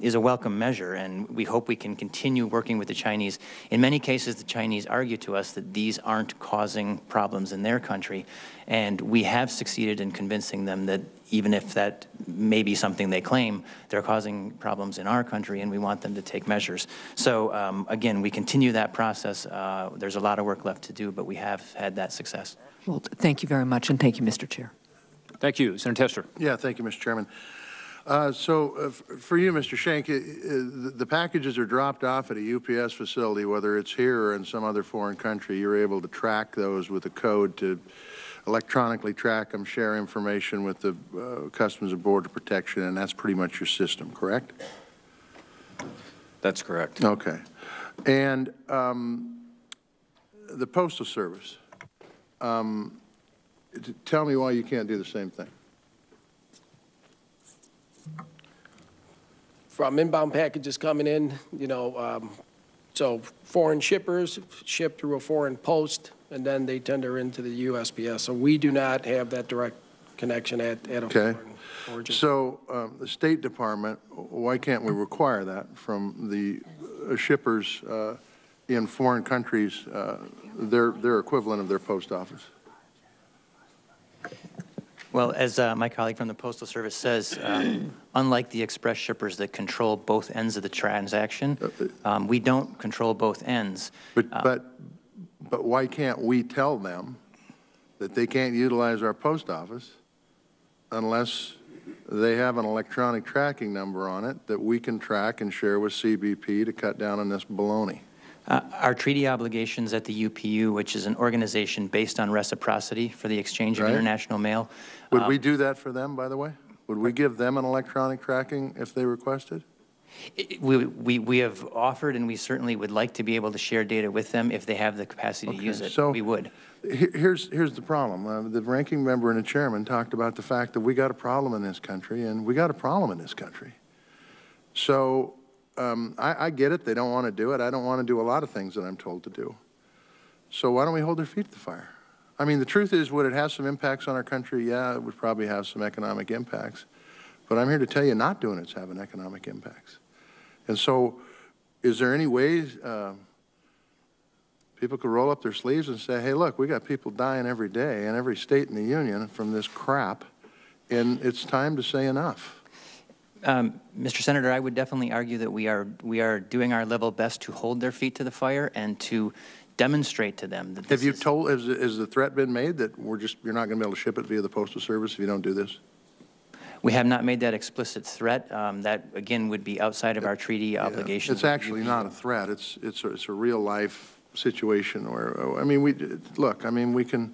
is a welcome measure, and we hope we can continue working with the Chinese. In many cases, the Chinese argue to us that these aren't causing problems in their country, and we have succeeded in convincing them that even if that may be something they claim, they're causing problems in our country, and we want them to take measures. So again, we continue that process. There's a lot of work left to do, but we have had that success. Well, thank you very much, and thank you, Mr. Chair. Thank you. Senator Tester. Yeah, thank you, Mr. Chairman. For you, Mr. Schenck, the packages are dropped off at a UPS facility, whether it's here or in some other foreign country. You're able to track those with a code to electronically track them, share information with the Customs and Border Protection, and that's pretty much your system, correct? That's correct. Okay. And the Postal Service, tell me why you can't do the same thing. From inbound packages coming in, you know, so foreign shippers ship through a foreign post, and then they tender into the USPS. So we do not have that direct connection at a foreign origin. So the State Department, why can't we require that from the shippers in foreign countries, their equivalent of their post office? Well, as my colleague from the Postal Service says, unlike the express shippers that control both ends of the transaction, we don't control both ends. But why can't we tell them that they can't utilize our post office unless they have an electronic tracking number on it that we can track and share with CBP to cut down on this baloney? Our treaty obligations at the UPU, which is an organization based on reciprocity for the exchange of international mail. Would we do that for them, by the way? Would we give them an electronic tracking if they requested? We have offered, and we certainly would like to be able to share data with them if they have the capacity to use it. So we would. Here's the problem. The ranking member and the chairman talked about the fact that we got a problem in this country, and we got a problem in this country. So I get it. They don't want to do it. I don't want to do a lot of things that I'm told to do. So why don't we hold their feet to the fire? I mean, the truth is, would it have some impacts on our country? Yeah, it would probably have some economic impacts. But I'm here to tell you not doing it's having economic impacts. And so is there any ways people could roll up their sleeves and say, hey, look, we got people dying every day in every state in the union from this crap, and it's time to say enough? Mr. Senator, I would definitely argue that we are doing our level best to hold their feet to the fire and to demonstrate to them that this has the threat been made that you're not going to be able to ship it via the Postal Service if you don't do this? We have not made that explicit threat. That, again, would be outside of our treaty obligations. It's actually not a threat. It's a real life situation where, I mean, we can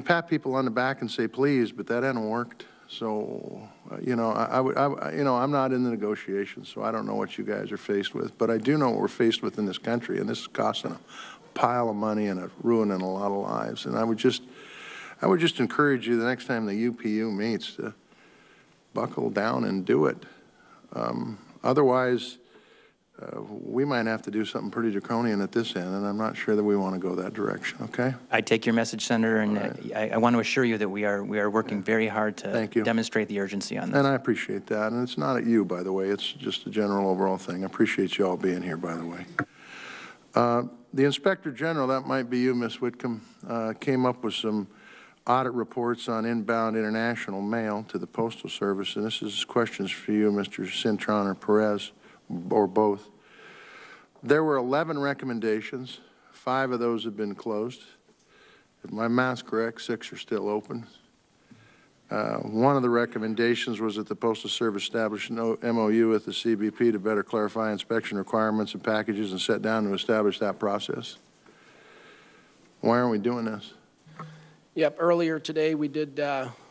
pat people on the back and say please, but that hasn't worked. So, you know, I'm not in the negotiations, so I don't know what you guys are faced with, but I do know what we're faced with in this country, and this is costing a pile of money and ruining a lot of lives. And I would just encourage you the next time the UPU meets to buckle down and do it. Otherwise, we might have to do something pretty draconian at this end, and I'm not sure that we want to go that direction, okay? I take your message, Senator, and I want to assure you that we are working very hard to demonstrate the urgency on this. And I appreciate that, and it's not at you, by the way. It's just a general overall thing. I appreciate you all being here, by the way. The Inspector General, that might be you, Ms. Whitcomb, came up with some audit reports on inbound international mail to the Postal Service, and this is questions for you, Mr. Cintron or Perez, or both. There were 11 recommendations. 5 of those have been closed, If my math's correct, 6 are still open. One of the recommendations was that the Postal Service establish an MOU with the CBP to better clarify inspection requirements and packages and sit down to establish that process. Why aren't we doing this? Yep, earlier today we did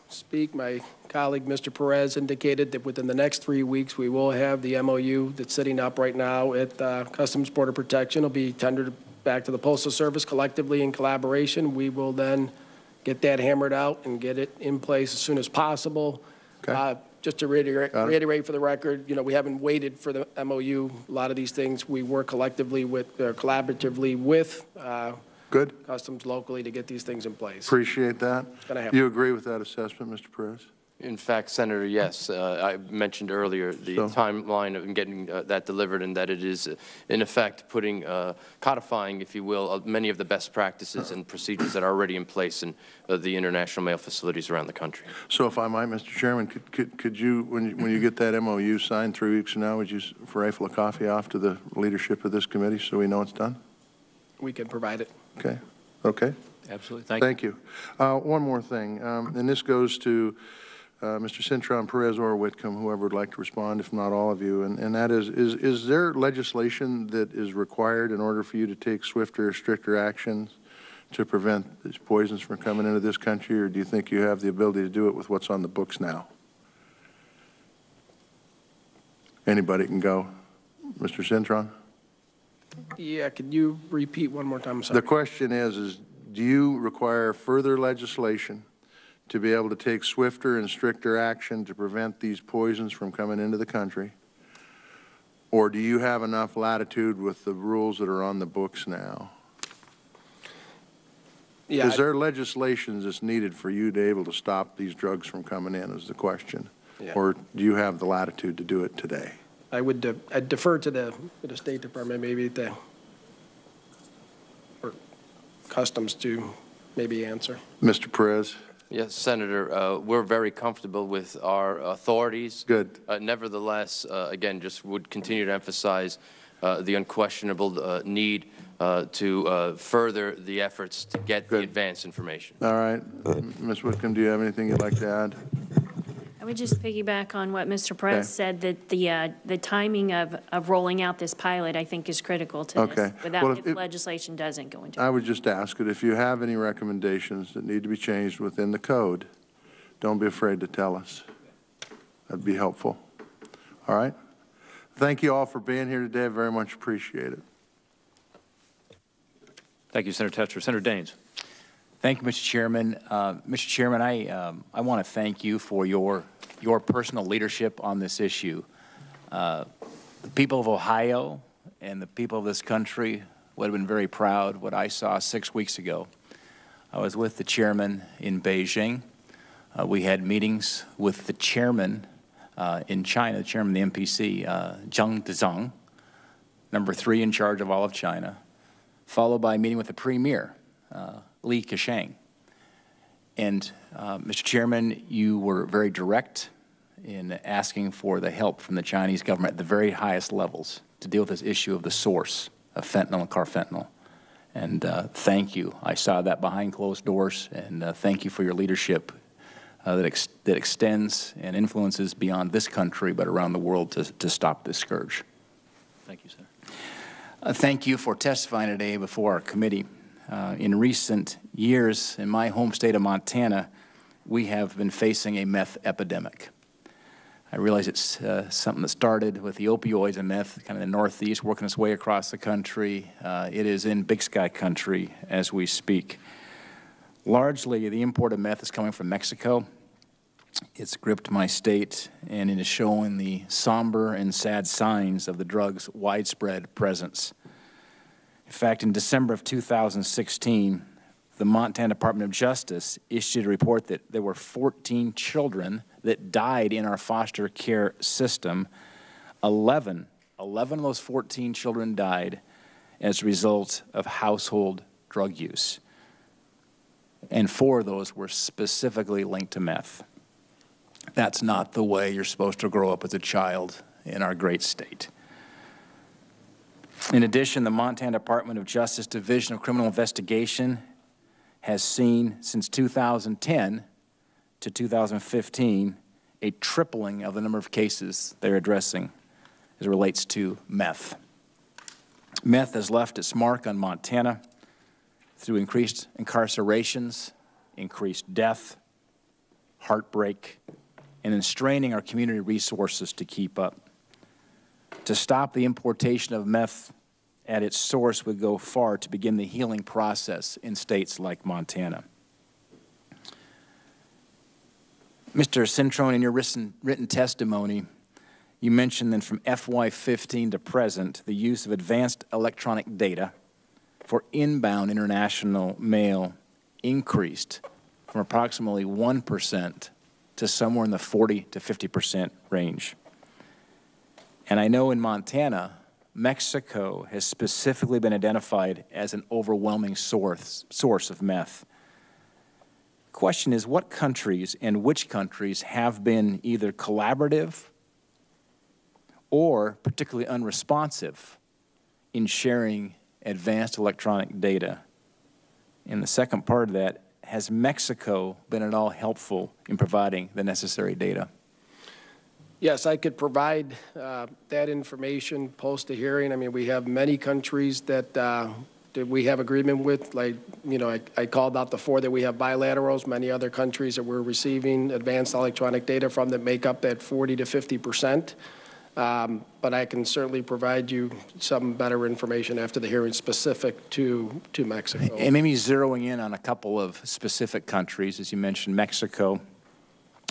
speak. My colleague, Mr. Perez, indicated that within the next 3 weeks we will have the MOU that's sitting up right now at Customs Border Protection. It'll be tendered back to the Postal Service collectively in collaboration. We will then get that hammered out and get it in place as soon as possible. Okay. Just to reiterate for the record, you know, we haven't waited for the MOU. A lot of these things we work collectively with, collaboratively with Good. Customs locally to get these things in place. Appreciate that. You agree with that assessment, Mr. Perez? In fact, Senator, yes. I mentioned earlier the timeline of getting that delivered, and that it is, in effect, codifying, if you will, many of the best practices and procedures that are already in place in the international mail facilities around the country. So, if I might, Mr. Chairman, could you, when you get that MOU signed 3 weeks from now, would you rifle a copy off to the leadership of this committee so we know it's done? We can provide it. Okay. Okay. Absolutely. Thank you. One more thing, and this goes to Mr. Cintron, Perez, or Whitcomb, whoever would like to respond, if not all of you, and that is there legislation that is required in order for you to take swifter or stricter actions to prevent these poisons from coming into this country, or do you think you have the ability to do it with what's on the books now? Anybody can go. Mr. Cintron? Yeah, could you repeat one more time? I'm sorry. The question is do you require further legislation to be able to take swifter and stricter action to prevent these poisons from coming into the country? Or do you have enough latitude with the rules that are on the books now? Yeah, is there legislation that's needed for you to be able to stop these drugs from coming in is the question? Yeah. Or do you have the latitude to do it today? I would I'd defer to the State Department, maybe or Customs to maybe answer. Mr. Perez? Yes, Senator, we're very comfortable with our authorities. Good. Nevertheless, again, just would continue to emphasize the unquestionable need to further the efforts to get the advanced information. All right. Ms. Whitcomb, do you have anything you'd like to add? I would just piggyback on what Mr. Perez said, that the timing of rolling out this pilot, I think, is critical to this. Without, if legislation doesn't go into it. I would just ask it, if you have any recommendations that need to be changed within the code, don't be afraid to tell us. That'd be helpful. All right? Thank you all for being here today. I very much appreciate it. Thank you, Senator Tester. Senator Daines. Thank you, Mr. Chairman. Mr. Chairman, I want to thank you for your personal leadership on this issue. The people of Ohio and the people of this country would have been very proud what I saw 6 weeks ago. I was with the chairman in Beijing. We had meetings with the chairman in China, the chairman of the MPC, Zhang Dezhang, number 3 in charge of all of China, followed by a meeting with the premier, Li Keqiang. And Mr. Chairman, you were very direct in asking for the help from the Chinese government at the very highest levels to deal with this issue of the source of fentanyl and carfentanil. And thank you. I saw that behind closed doors, and thank you for your leadership that extends and influences beyond this country but around the world to stop this scourge. Thank you, sir. Thank you for testifying today before our committee. In recent years, in my home state of Montana, we have been facing a meth epidemic. I realize it's something that started with the opioids and meth, kind of in the Northeast, working its way across the country. It is in Big Sky country as we speak. Largely, the import of meth is coming from Mexico. It's gripped my state, and it is showing the somber and sad signs of the drug's widespread presence. In fact, in December of 2016, the Montana Department of Justice issued a report that there were 14 children that died in our foster care system. 11 of those 14 children died as a result of household drug use. And 4 of those were specifically linked to meth. That's not the way you're supposed to grow up as a child in our great state. In addition, the Montana Department of Justice Division of Criminal Investigation has seen since 2010 to 2015 a tripling of the number of cases they're addressing as it relates to meth. Meth has left its mark on Montana through increased incarcerations, increased death, heartbreak, and in straining our community resources to keep up. To stop the importation of meth at its source would go far to begin the healing process in states like Montana. Mr. Centrone, in your written testimony, you mentioned that from FY15 to present, the use of advanced electronic data for inbound international mail increased from approximately 1% to somewhere in the 40 to 50% range. And I know in Montana, Mexico has specifically been identified as an overwhelming source of meth. The question is, what countries and which countries have been either collaborative or particularly unresponsive in sharing advanced electronic data? And the second part of that, has Mexico been at all helpful in providing the necessary data? Yes, I could provide that information post the hearing. I mean, we have many countries that we have agreement with. Like, you know, I called out the 4 that we have bilaterals. Many other countries that we're receiving advanced electronic data from that make up that 40 to 50%. But I can certainly provide you some better information after the hearing specific to Mexico. And maybe zeroing in on a couple of specific countries, as you mentioned, Mexico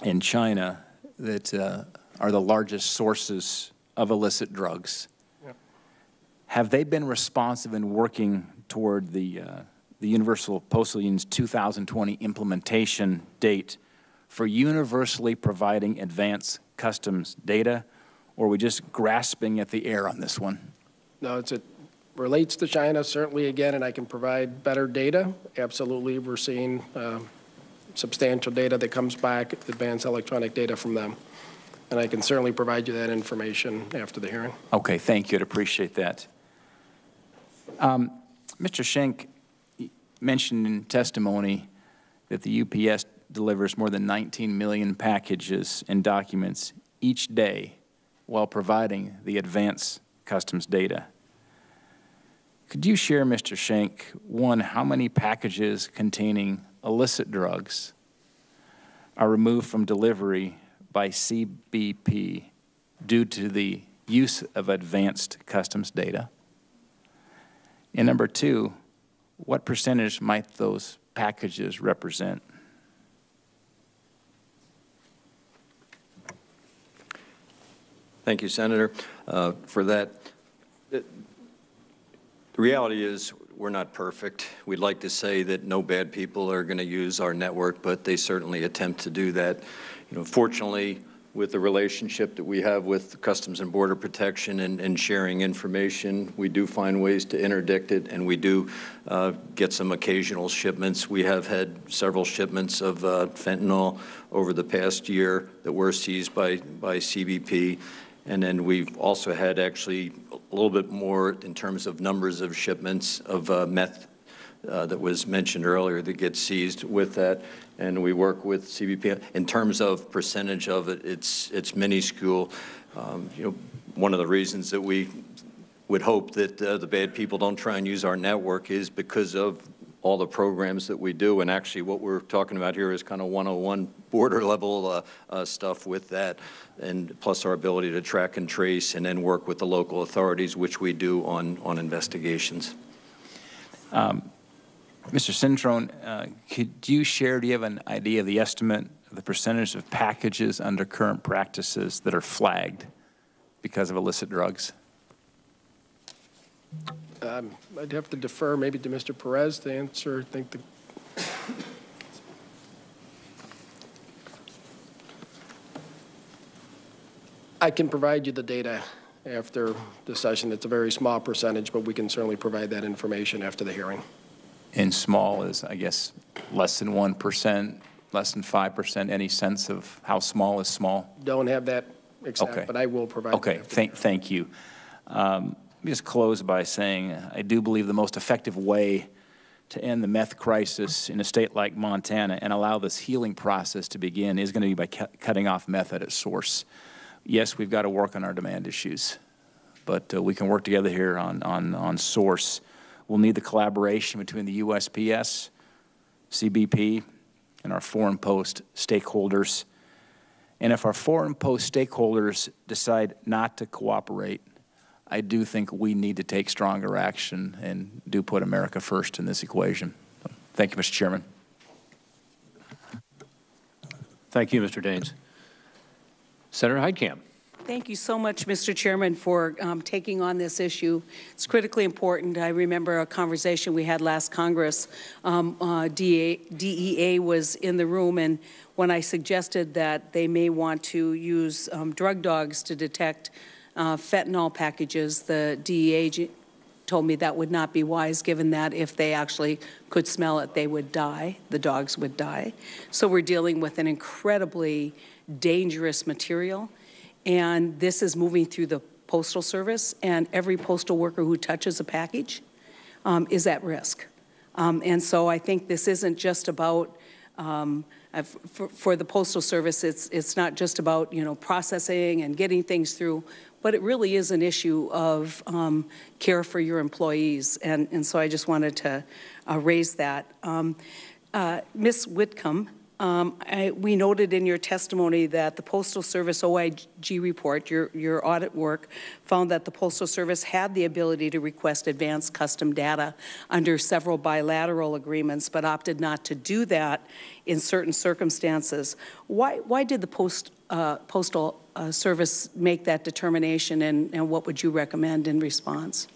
and China, that are the largest sources of illicit drugs. Yep. Have they been responsive in working toward the Universal Postal Union's 2020 implementation date for universally providing advanced customs data, or are we just grasping at the air on this one? No, it relates to China, certainly, again, and I can provide better data. Absolutely, we're seeing substantial data that comes back, advanced electronic data from them. And I can certainly provide you that information after the hearing. Okay, thank you. I'd appreciate that. Mr. Schenck mentioned in testimony that the UPS delivers more than 19 million packages and documents each day while providing the advanced customs data. Could you share, Mr. Schenck, one, how many packages containing illicit drugs are removed from delivery by CBP due to the use of advanced customs data? And number 2, what percentage might those packages represent? Thank you, Senator, for that. The reality is we're not perfect. We'd like to say that no bad people are going to use our network, but they certainly attempt to do that. You know, fortunately, with the relationship that we have with Customs and Border Protection and sharing information, we do find ways to interdict it, and we do get some occasional shipments. We have had several shipments of fentanyl over the past year that were seized by CBP. And then we've also had actually a little bit more in terms of numbers of shipments of meth that was mentioned earlier that gets seized with that. And we work with CBP. In terms of percentage of it, it's minuscule. You know, one of the reasons that we would hope that the bad people don't try and use our network is because of all the programs that we do. And actually what we're talking about here is kind of 101 border level stuff with that, and plus our ability to track and trace and then work with the local authorities, which we do on investigations. Mr. Centrone, could you share, do you have an idea of the estimate of the percentage of packages under current practices that are flagged because of illicit drugs? I'd have to defer maybe to Mr. Perez to answer. I think I can provide you the data after the session. It's a very small percentage, but we can certainly provide that information after the hearing. And small is, I guess, less than 1%, less than 5%. Any sense of how small is small? Don't have that exact, okay. But I will provide. Okay, thank you. Let me just close by saying I do believe the most effective way to end the meth crisis in a state like Montana and allow this healing process to begin is going to be by cutting off meth at its source. Yes, we've got to work on our demand issues, but we can work together here on source. We'll need the collaboration between the USPS, CBP, and our foreign post stakeholders. And if our foreign post stakeholders decide not to cooperate, I do think we need to take stronger action and do put America first in this equation. Thank you, Mr. Chairman. Thank you, Mr. Daines. Senator Heitkamp. Thank you so much, Mr. Chairman, for taking on this issue. It's critically important. I remember a conversation we had last Congress. DEA was in the room, and when I suggested that they may want to use drug dogs to detect fentanyl packages, the DEA told me that would not be wise, given that if they actually could smell it, they would die. The dogs would die. So we're dealing with an incredibly dangerous material. And this is moving through the Postal Service, and every postal worker who touches a package is at risk. And so I think this isn't just about, for the Postal Service, it's not just about, processing and getting things through, but it really is an issue of care for your employees. And so I just wanted to raise that. Ms. Whitcomb, we noted in your testimony that the Postal Service OIG report, your audit work, found that the Postal Service had the ability to request advanced custom data under several bilateral agreements, but opted not to do that in certain circumstances. Why did the Postal Service make that determination, and what would you recommend in response?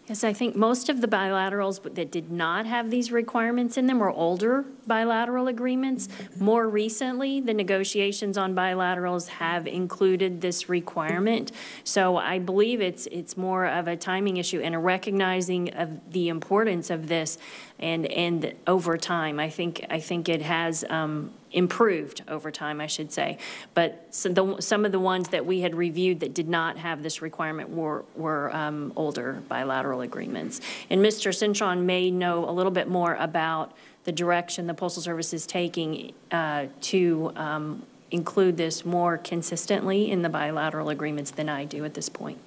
Yes, I think most of the bilaterals that did not have these requirements in them were older bilateral agreements. More recently, the negotiations on bilaterals have included this requirement. So I believe it's more of a timing issue and a recognizing of the importance of this, and over time, I think it has improved over time, I should say. But some of the ones that we had reviewed that did not have this requirement were older bilateral agreements. And Mr. Cintron may know a little bit more about the direction the Postal Service is taking to include this more consistently in the bilateral agreements than I do at this point.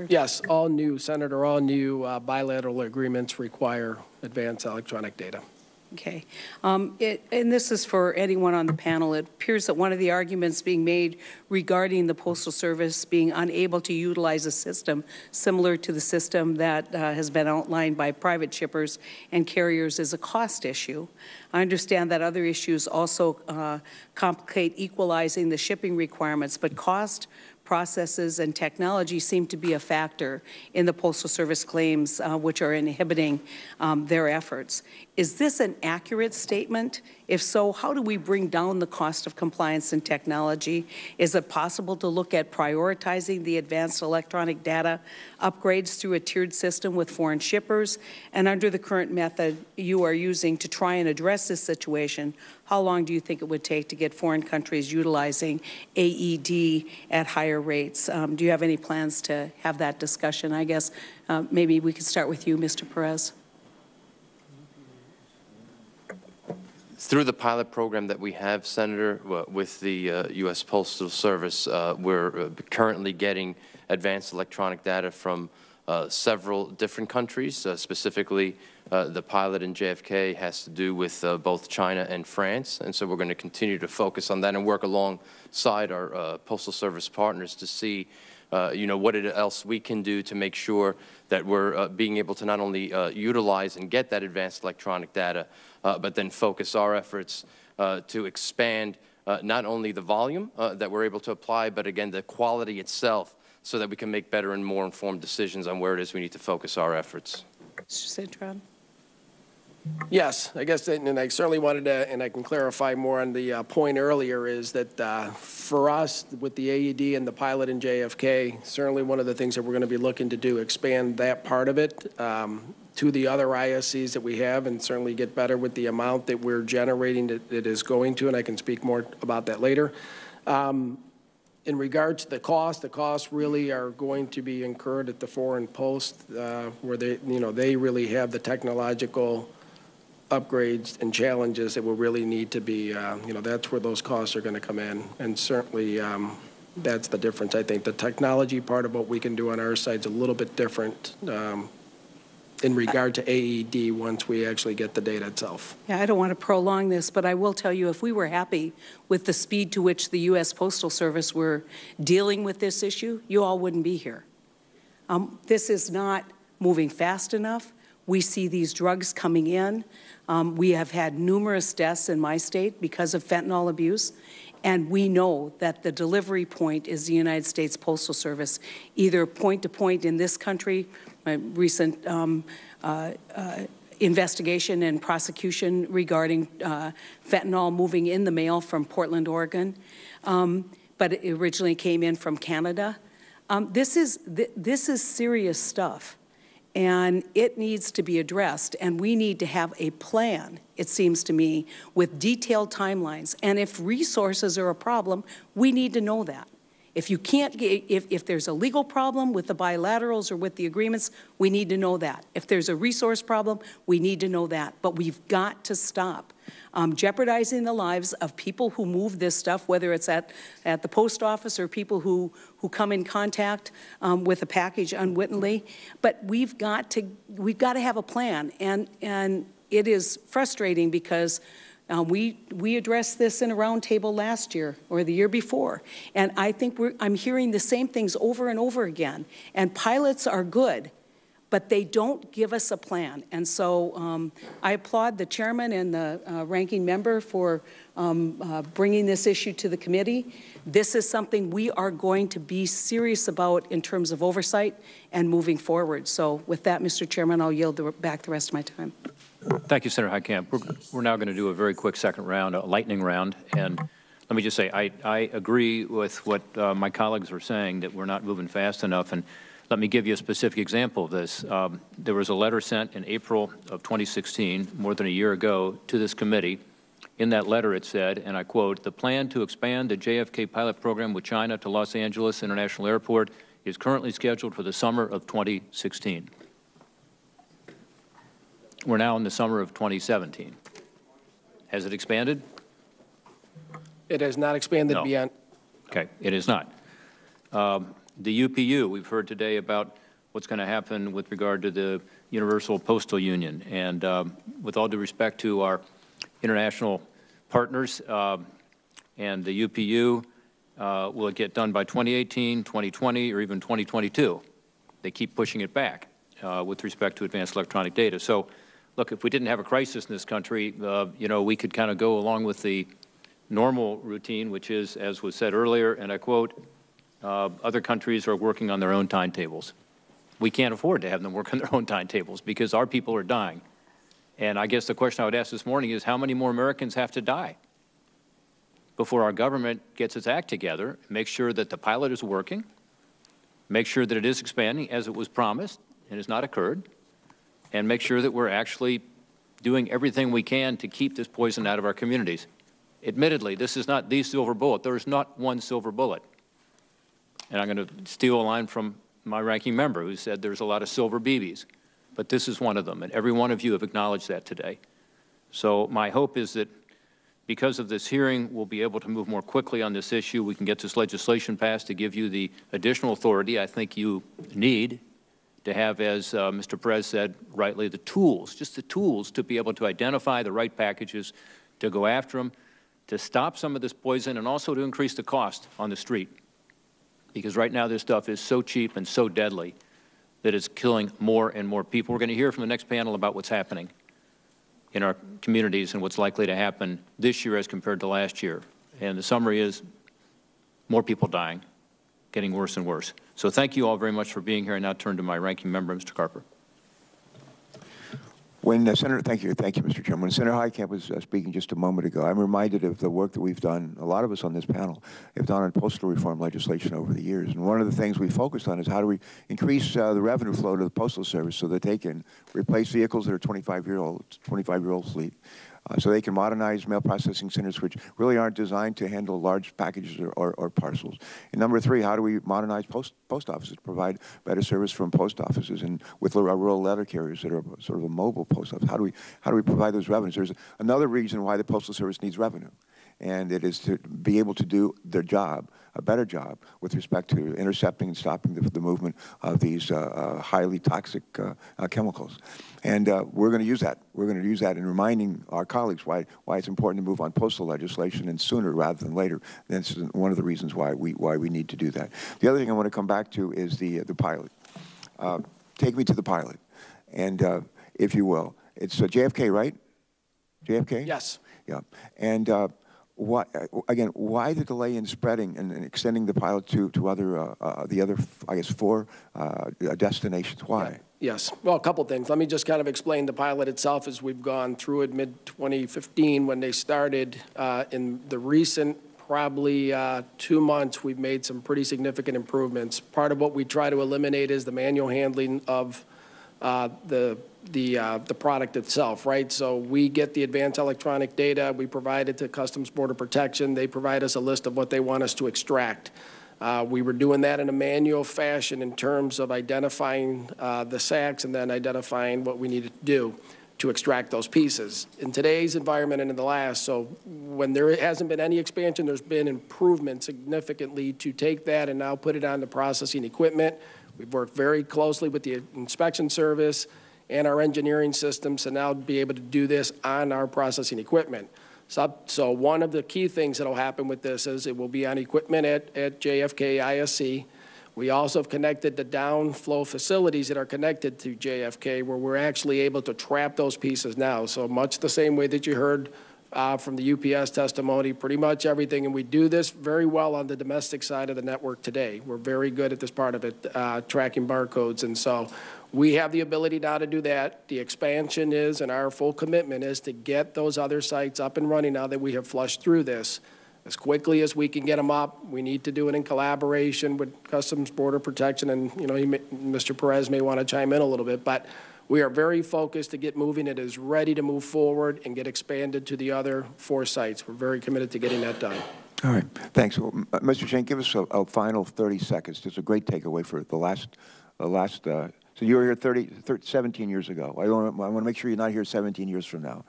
Yes, all new, Senator, all new bilateral agreements require advanced electronic data. Okay. And this is for anyone on the panel. It appears that one of the arguments being made regarding the Postal Service being unable to utilize a system similar to the system that has been outlined by private shippers and carriers is a cost issue. I understand that other issues also complicate equalizing the shipping requirements, but cost, processes, and technology seem to be a factor in the Postal Service claims, which are inhibiting their efforts. Is this an accurate statement? If so, how do we bring down the cost of compliance and technology? Is it possible to look at prioritizing the advanced electronic data upgrades through a tiered system with foreign shippers? And under the current method you are using to try and address this situation, how long do you think it would take to get foreign countries utilizing AED at higher rates? Do you have any plans to have that discussion? I guess maybe we could start with you, Mr. Perez. Through the pilot program that we have, Senator, with the U.S. Postal Service, we're currently getting advanced electronic data from several different countries. Specifically, the pilot in JFK has to do with both China and France, and so we're going to continue to focus on that and work alongside our Postal Service partners to see what else we can do to make sure that we're being able to not only utilize and get that advanced electronic data, but then focus our efforts to expand not only the volume that we're able to apply, but again, the quality itself, so that we can make better and more informed decisions on where it is we need to focus our efforts. Mr. Cintron. Yes, I guess, and I certainly wanted to, and I can clarify more on the point earlier, is that for us, with the AED and the pilot in JFK, certainly one of the things that we're going to be looking to do, expand that part of it to the other ISCs that we have, and certainly get better with the amount that we're generating that it is going to, and I can speak more about that later. In regard to the costs really are going to be incurred at the foreign post, where they really have the technological upgrades and challenges that will really need to be, that's where those costs are going to come in. And certainly that's the difference. I think the technology part of what we can do on our side is a little bit different in regard to AED once we actually get the data itself. Yeah, I don't want to prolong this, but I will tell you, if we were happy with the speed to which the U.S. Postal Service were dealing with this issue, you all wouldn't be here. This is not moving fast enough. We see these drugs coming in. We have had numerous deaths in my state because of fentanyl abuse, and we know that the delivery point is the United States Postal Service, either point to point in this country. My recent investigation and prosecution regarding fentanyl moving in the mail from Portland, Oregon, but it originally came in from Canada. This is serious stuff, and it needs to be addressed, and we need to have a plan, it seems to me, with detailed timelines. And if resources are a problem, we need to know that. If you can't, if there's a legal problem with the bilaterals or with the agreements, we need to know that. If there's a resource problem, we need to know that. But we've got to stop jeopardizing the lives of people who move this stuff, whether it's at the post office or people who come in contact with a package unwittingly. But we've got to have a plan, and it is frustrating because we addressed this in a roundtable last year or the year before, and I think I'm hearing the same things over and over again. And pilots are good, but they don't give us a plan. And so I applaud the chairman and the ranking member for bringing this issue to the committee. This is something we are going to be serious about in terms of oversight and moving forward. So with that, Mr. Chairman, I'll yield back the rest of my time. Thank you, Senator Heitkamp. We're now going to do a very quick second round, a lightning round. And let me just say, I agree with what my colleagues were saying, that we're not moving fast enough. And let me give you a specific example of this. There was a letter sent in April of 2016, more than a year ago, to this committee. In that letter it said, and I quote, "The plan to expand the JFK pilot program with China to Los Angeles International Airport is currently scheduled for the summer of 2016. We're now in the summer of 2017. Has it expanded? It has not expanded beyond. Okay, it is not. The UPU, we've heard today about what's going to happen with regard to the Universal Postal Union. And with all due respect to our international partners and the UPU, will it get done by 2018, 2020, or even 2022? They keep pushing it back with respect to advanced electronic data. So, look, if we didn't have a crisis in this country, we could kind of go along with the normal routine, which is, as was said earlier, and I quote, other countries are working on their own timetables. We can't afford to have them work on their own timetables because our people are dying. And I guess the question I would ask this morning is how many more Americans have to die before our government gets its act together, makes sure that the pilot is working, make sure that it is expanding as it was promised and has not occurred, and make sure that we're actually doing everything we can to keep this poison out of our communities. Admittedly, this is not the silver bullet. There is not one silver bullet. And I'm going to steal a line from my ranking member who said there's a lot of silver BBs, but this is one of them, and every one of you have acknowledged that today. So my hope is that because of this hearing, we'll be able to move more quickly on this issue. We can get this legislation passed to give you the additional authority I think you need to have, as Mr. Perez said rightly, the tools, just the tools to be able to identify the right packages, to go after them, to stop some of this poison, and also to increase the cost on the street. Because right now this stuff is so cheap and so deadly that it's killing more and more people. We're going to hear from the next panel about what's happening in our communities and what's likely to happen this year as compared to last year. And the summary is more people dying, getting worse and worse. So thank you all very much for being here. I now turn to my ranking member, Mr. Carper. When Senator, thank you, Mr. Chairman. When Senator Heitkamp was speaking just a moment ago, I'm reminded of the work that we've done, a lot of us on this panel have done on postal reform legislation over the years. And one of the things we focused on is how do we increase the revenue flow to the Postal Service so that they can replace vehicles that are 25-year-old fleet. so they can modernize mail processing centers, which really aren't designed to handle large packages or parcels. And number three, how do we modernize post offices, provide better service from post offices, and with our rural letter carriers that are sort of a mobile post office? How do we provide those revenues? There's another reason why the Postal Service needs revenue, and it is to be able to do their job, a better job, with respect to intercepting and stopping the movement of these highly toxic chemicals. And we're going to use that. We're going to use that in reminding our colleagues why it's important to move on postal legislation, and sooner rather than later. That's one of the reasons why we need to do that. The other thing I want to come back to is the pilot. Take me to the pilot, and if you will, it's JFK, right? JFK? Yes. Yeah. And why the delay in spreading and extending the pilot to the other, I guess, 4 destinations? Why? Yeah. Yes. Well, a couple things. Let me just kind of explain the pilot itself as we've gone through it mid-2015 when they started. In the recent probably 2 months, we've made some pretty significant improvements. Part of what we try to eliminate is the manual handling of the product itself, right? So we get the advanced electronic data, we provide it to Customs Border Protection, they provide us a list of what they want us to extract. We were doing that in a manual fashion in terms of identifying the sacks and then identifying what we needed to do to extract those pieces. In today's environment and in the last, so when there hasn't been any expansion, there's been improvement significantly to take that and now put it on the processing equipment. We've worked very closely with the inspection service and our engineering systems to now be able to do this on our processing equipment. So one of the key things that will happen with this is it will be on equipment at JFK ISC. We also have connected the downflow facilities that are connected to JFK where we're actually able to trap those pieces now. So much the same way that you heard from the UPS testimony, pretty much everything. And we do this very well on the domestic side of the network today. We're very good at this part of it, tracking barcodes. And so we have the ability now to do that. The expansion is, and our full commitment is to get those other sites up and running now that we have flushed through this. As quickly as we can get them up, we need to do it in collaboration with Customs Border Protection. And, you know, Mr. Perez may want to chime in a little bit, but we are very focused to get moving. It is ready to move forward and get expanded to the other 4 sites. We're very committed to getting that done. All right. Thanks. Well, Mr. Shane, give us a final 30 seconds. Just a great takeaway for the last so you were here 17 years ago. I want to make sure you're not here 17 years from now.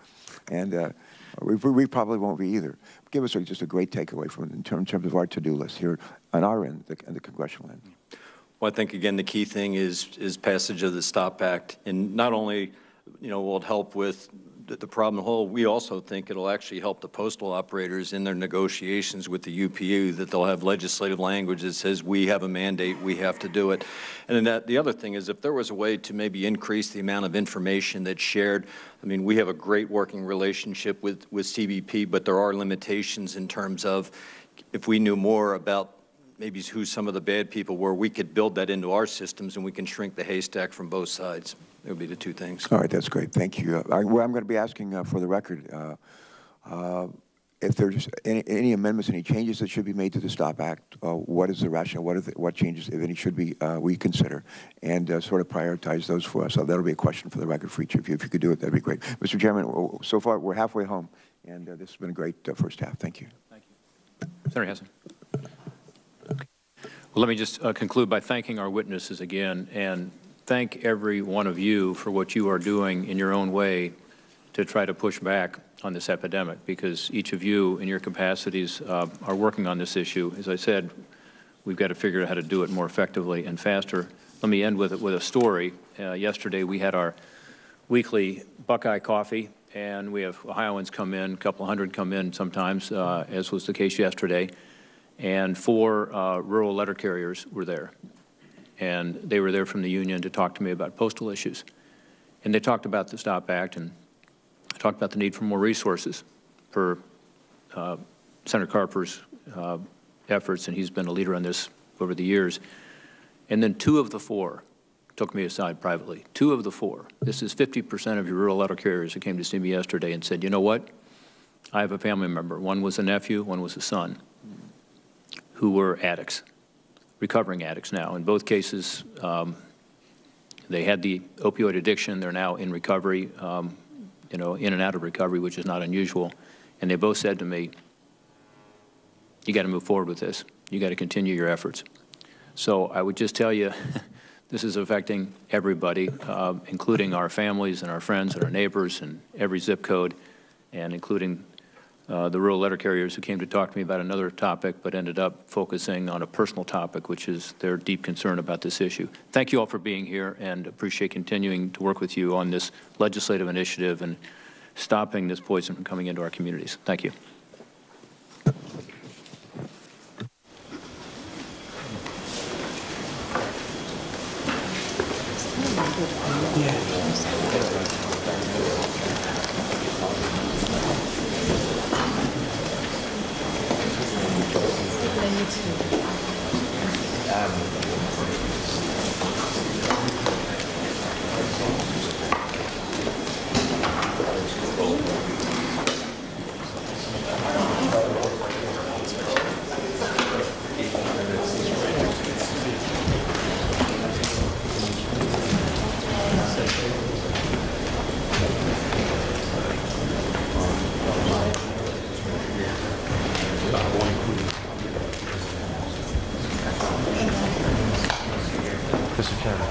And we probably won't be either. Give us just a great takeaway from in terms of our to-do list here on our end, the congressional end. Well, I think, again, the key thing is passage of the STOP Act. And not only, will it help with the problem whole, we also think it'll actually help the postal operators in their negotiations with the UPU, that they'll have legislative language that says we have a mandate, we have to do it. And then the other thing is if there was a way to maybe increase the amount of information that's shared. I mean, we have a great working relationship with CBP, but there are limitations in terms of if we knew more about maybe who some of the bad people were, we could build that into our systems and we can shrink the haystack from both sides. It would be the 2 things. All right, that's great. Thank you. I'm going to be asking for the record if there's any amendments, any changes that should be made to the STOP Act. What is the rationale? What changes, if any, should be we consider, and sort of prioritize those for us. So that'll be a question for the record for each of you. If you could do it, that'd be great. Mr. Chairman, so far we're halfway home, and this has been a great first half. Thank you. Thank you. Senator Hassan. Well, let me just conclude by thanking our witnesses again and thank every one of you for what you are doing in your own way to try to push back on this epidemic, because each of you in your capacities are working on this issue. As I said, we've got to figure out how to do it more effectively and faster. Let me end with a story. Yesterday we had our weekly Buckeye coffee, and we have Ohioans come in, a couple hundred come in sometimes, as was the case yesterday. And 4 rural letter carriers were there. And they were there from the union to talk to me about postal issues. And they talked about the STOP Act and talked about the need for more resources per Senator Carper's efforts, and he's been a leader on this over the years. And then 2 of the 4 took me aside privately. 2 of the 4. This is 50% of your rural letter carriers who came to see me yesterday and said, you know what? I have a family member. One was a nephew, one was a son, who were addicts, recovering addicts now. In both cases, they had the opioid addiction. They're now in recovery. you know, in and out of recovery, which is not unusual. And they both said to me, you got to move forward with this. You got to continue your efforts. So I would just tell you, this is affecting everybody, including our families and our friends and our neighbors and every zip code, and including the rural letter carriers who came to talk to me about another topic but ended up focusing on a personal topic, which is their deep concern about this issue. Thank you all for being here, and appreciate continuing to work with you on this legislative initiative and stopping this poison from coming into our communities. Thank you. Mr. Chairman.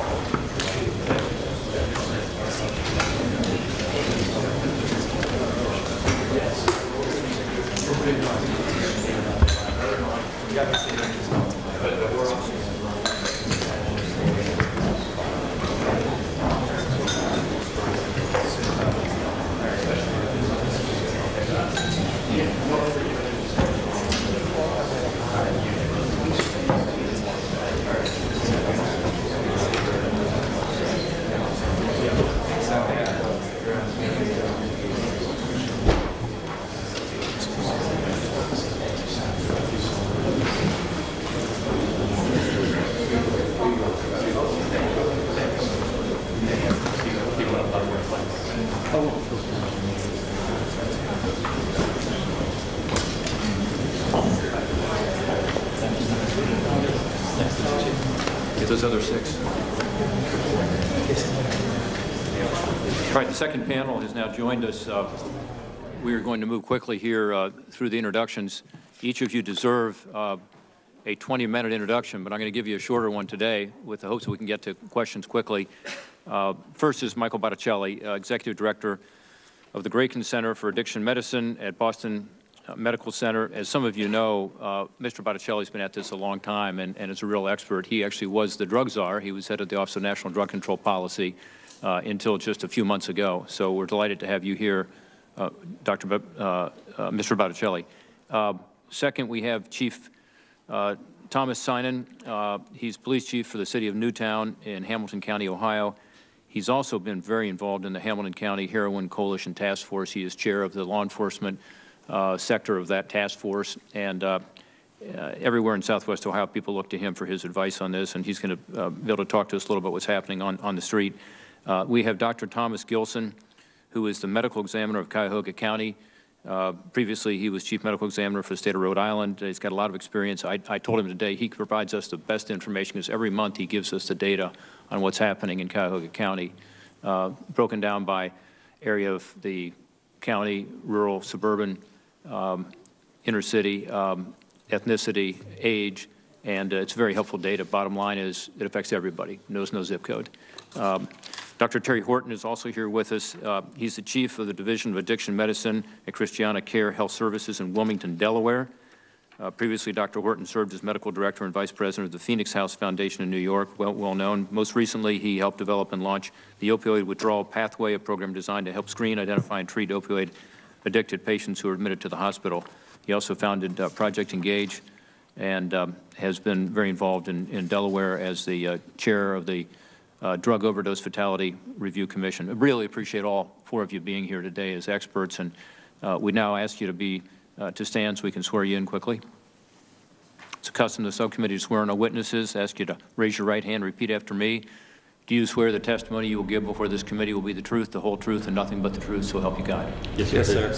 Get those other 6. All right, the second panel has now joined us. We are going to move quickly here through the introductions. Each of you deserve a 20-minute introduction, but I'm going to give you a shorter one today with the hopes that we can get to questions quickly. First is Michael Botticelli, Executive Director of the Grayken Center for Addiction Medicine at Boston Medical Center. As some of you know, Mr. Botticelli's been at this a long time and is a real expert. He actually was the drug czar. He was head of the Office of National Drug Control Policy until just a few months ago. So we're delighted to have you here, Mr. Botticelli. Second, we have Chief Thomas Sinan. He's police chief for the city of Newtown in Hamilton County, Ohio. He's also been very involved in the Hamilton County Heroin Coalition Task Force. He is chair of the law enforcement sector of that task force, and everywhere in Southwest Ohio, people look to him for his advice on this, and he's going to be able to talk to us a little about what's happening on the street. We have Dr. Thomas Gilson, who is the medical examiner of Cuyahoga County. Previously, he was chief medical examiner for the state of Rhode Island. He's got a lot of experience. I told him today he provides us the best information because every month he gives us the data on what's happening in Cuyahoga County, broken down by area of the county, rural, suburban, inner city, ethnicity, age, and it's very helpful data. Bottom line is it affects everybody, knows no zip code. Dr. Terry Horton is also here with us. He's the chief of the Division of Addiction Medicine at Christiana Care Health Services in Wilmington, Delaware. Previously, Dr. Horton served as medical director and vice president of the Phoenix House Foundation in New York, well known. Most recently, he helped develop and launch the Opioid Withdrawal Pathway, a program designed to help screen, identify, and treat opioid-addicted patients who are admitted to the hospital. He also founded Project Engage and has been very involved in Delaware as the chair of the Drug Overdose Fatality Review Commission. I really appreciate all 4 of you being here today as experts, and we now ask you to stand so we can swear you in quickly. It's a custom of the subcommittee to swear no witnesses. I ask you to raise your right hand, repeat after me. Do you swear the testimony you will give before this committee will be the truth, the whole truth, and nothing but the truth, so help you God? Yes, sir.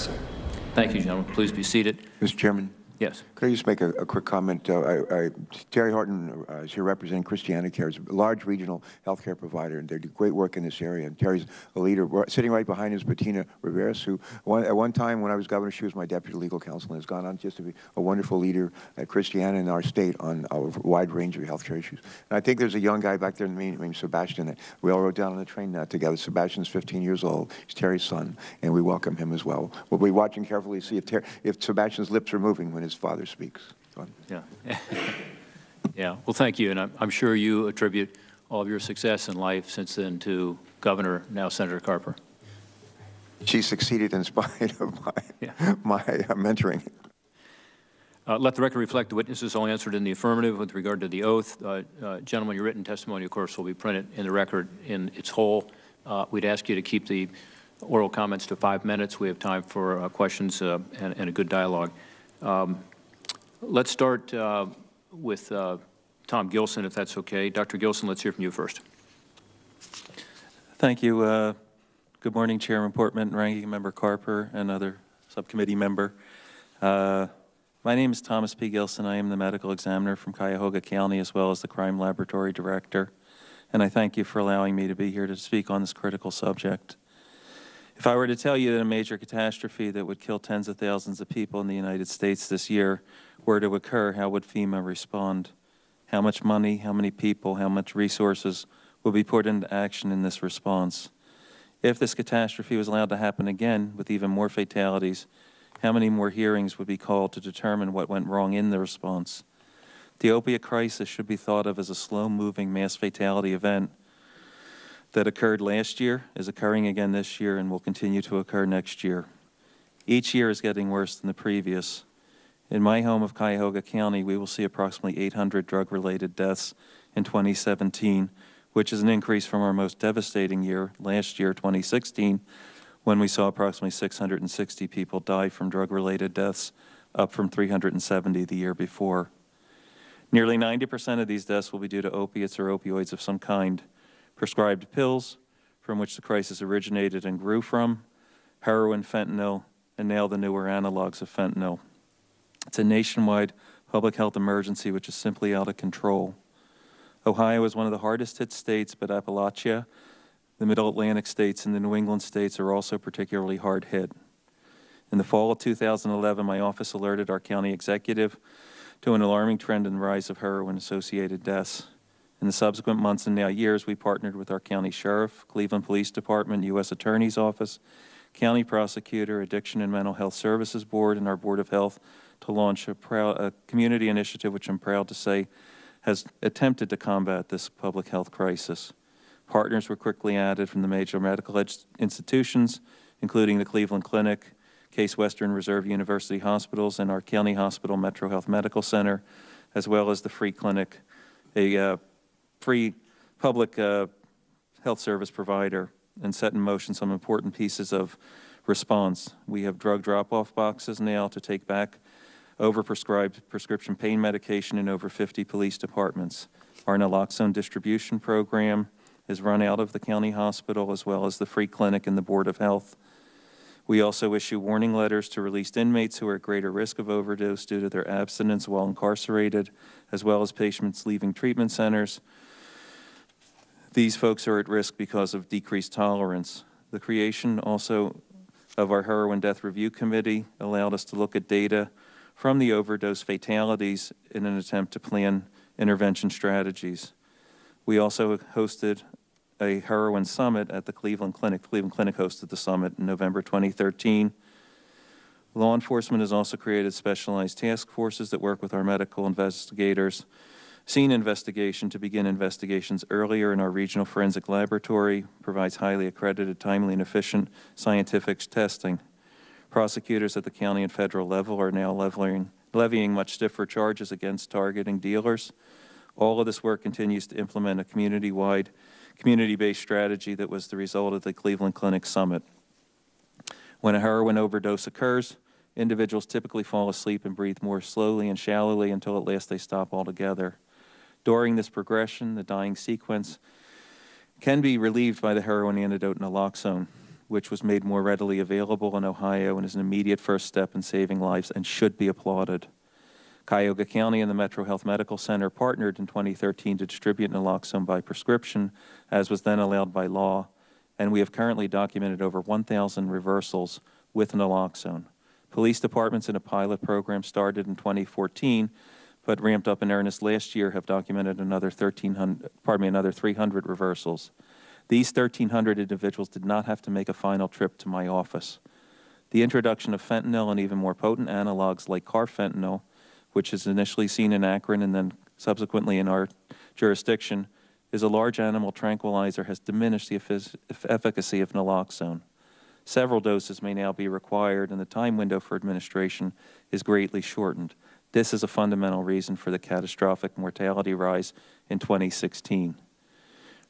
Thank you, gentlemen. Please be seated. Mr. Chairman? Yes. Could I just make a quick comment? Terry Horton is here representing Christiana Care. It's a large regional healthcare provider, and they do great work in this area. And Terry's a leader. Sitting right behind is Bettina Rivera, who at one time when I was governor, she was my deputy legal counsel and has gone on just to be a wonderful leader at Christiana in our state on a wide range of healthcare issues. And I think there's a young guy back there named Sebastian that we all rode down on the train together. Sebastian's 15 years old. He's Terry's son, and we welcome him as well. We'll be watching carefully to see if Sebastian's lips are moving when his father speaks. Yeah. Yeah. Well, thank you. And I'm sure you attribute all of your success in life since then to Governor, now Senator Carper. She succeeded in spite of my mentoring. Let the record reflect the witnesses all answered in the affirmative with regard to the oath. Gentlemen, your written testimony, of course, will be printed in the record in its whole. We'd ask you to keep the oral comments to 5 minutes. We have time for questions and a good dialogue. Let's start with Tom Gilson, if that's okay. Dr. Gilson, let's hear from you first. Thank you. Good morning, Chairman Portman, Ranking Member Carper, and other subcommittee member. My name is Thomas P. Gilson. I am the medical examiner from Cuyahoga County as well as the crime laboratory director. And I thank you for allowing me to be here to speak on this critical subject. If I were to tell you that a major catastrophe that would kill tens of thousands of people in the United States this year were to occur, how would FEMA respond? How much money, how many people, how much resources will be put into action in this response? If this catastrophe was allowed to happen again with even more fatalities, how many more hearings would be called to determine what went wrong in the response? The opiate crisis should be thought of as a slow-moving mass fatality event that occurred last year, is occurring again this year, and will continue to occur next year. Each year is getting worse than the previous. In my home of Cuyahoga County, we will see approximately 800 drug-related deaths in 2017, which is an increase from our most devastating year, last year, 2016, when we saw approximately 660 people die from drug-related deaths, up from 370 the year before. Nearly 90% of these deaths will be due to opiates or opioids of some kind. Prescribed pills, from which the crisis originated and grew from, heroin, fentanyl, and now the newer analogs of fentanyl. It's a nationwide public health emergency which is simply out of control. Ohio is one of the hardest hit states, but Appalachia, the Middle Atlantic states, and the New England states are also particularly hard hit. In the fall of 2011, my office alerted our county executive to an alarming trend in the rise of heroin-associated deaths. In the subsequent months and now years, we partnered with our county sheriff, Cleveland Police Department, U.S. Attorney's Office, county prosecutor, Addiction and Mental Health Services Board, and our Board of Health to launch a community initiative, which I'm proud to say has attempted to combat this public health crisis. Partners were quickly added from the major medical institutions, including the Cleveland Clinic, Case Western Reserve University Hospitals, and our County Hospital Metro Health Medical Center, as well as the Free Clinic, a free public health service provider, and set in motion some important pieces of response. We have drug drop-off boxes now to take back overprescribed prescription pain medication in over 50 police departments. Our naloxone distribution program is run out of the county hospital as well as the Free Clinic and the Board of Health. We also issue warning letters to released inmates who are at greater risk of overdose due to their abstinence while incarcerated, as well as patients leaving treatment centers. These folks are at risk because of decreased tolerance. The creation also of our Heroin Death Review Committee allowed us to look at data from the overdose fatalities in an attempt to plan intervention strategies. We also hosted a heroin summit at the Cleveland Clinic. Cleveland Clinic hosted the summit in November 2013. Law enforcement has also created specialized task forces that work with our medical investigators, scene investigation to begin investigations earlier in our regional forensic laboratory, provides highly accredited, timely, and efficient scientific testing. Prosecutors at the county and federal level are now levying much stiffer charges against targeting dealers. All of this work continues to implement a community-wide, community-based strategy that was the result of the Cleveland Clinic Summit. When a heroin overdose occurs, individuals typically fall asleep and breathe more slowly and shallowly until at last they stop altogether. During this progression, the dying sequence can be relieved by the heroin antidote naloxone, which was made more readily available in Ohio and is an immediate first step in saving lives and should be applauded. Cuyahoga County and the Metro Health Medical Center partnered in 2013 to distribute naloxone by prescription, as was then allowed by law, and we have currently documented over 1,000 reversals with naloxone. Police departments in a pilot program started in 2014, but ramped up in earnest last year, have documented another 300 reversals. These 1,300 individuals did not have to make a final trip to my office. The introduction of fentanyl and even more potent analogs like carfentanil, which is initially seen in Akron and then subsequently in our jurisdiction, is a large animal tranquilizer, has diminished the efficacy of naloxone. Several doses may now be required, and the time window for administration is greatly shortened. This is a fundamental reason for the catastrophic mortality rise in 2016.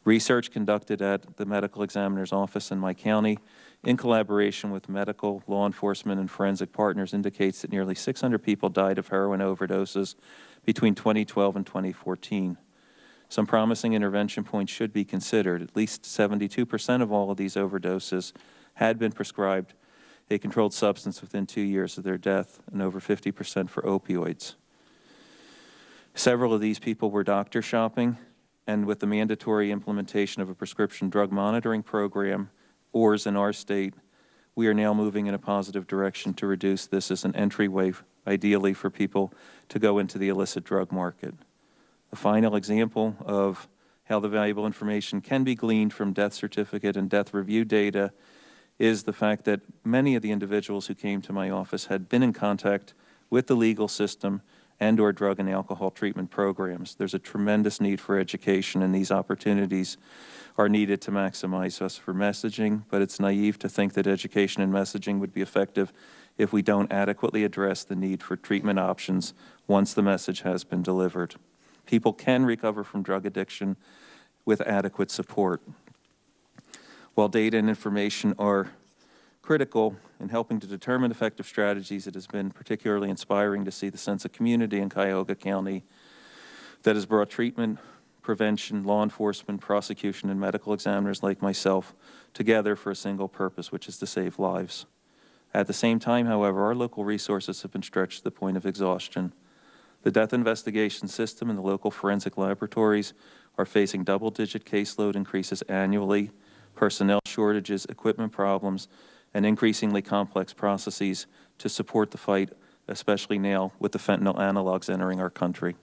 Research conducted at the medical examiner's office in my county, in collaboration with medical, law enforcement, and forensic partners, indicates that nearly 600 people died of heroin overdoses between 2012 and 2014. Some promising intervention points should be considered. At least 72% of all of these overdoses had been prescribed a controlled substance within 2 years of their death, and over 50% for opioids. Several of these people were doctor shopping, and with the mandatory implementation of a prescription drug monitoring program, ORS in our state, we are now moving in a positive direction to reduce this as an entryway, ideally for people to go into the illicit drug market. A final example of how the valuable information can be gleaned from death certificate and death review data is the fact that many of the individuals who came to my office had been in contact with the legal system and or drug and alcohol treatment programs. There's a tremendous need for education, and these opportunities are needed to maximize us for messaging, but it's naive to think that education and messaging would be effective if we don't adequately address the need for treatment options once the message has been delivered. People can recover from drug addiction with adequate support. While data and information are critical in helping to determine effective strategies, it has been particularly inspiring to see the sense of community in Cuyahoga County that has brought treatment, prevention, law enforcement, prosecution, and medical examiners like myself together for a single purpose, which is to save lives. At the same time, however, our local resources have been stretched to the point of exhaustion. The death investigation system and the local forensic laboratories are facing double-digit caseload increases annually, personnel shortages, equipment problems, and increasingly complex processes to support the fight, especially now with the fentanyl analogs entering our country.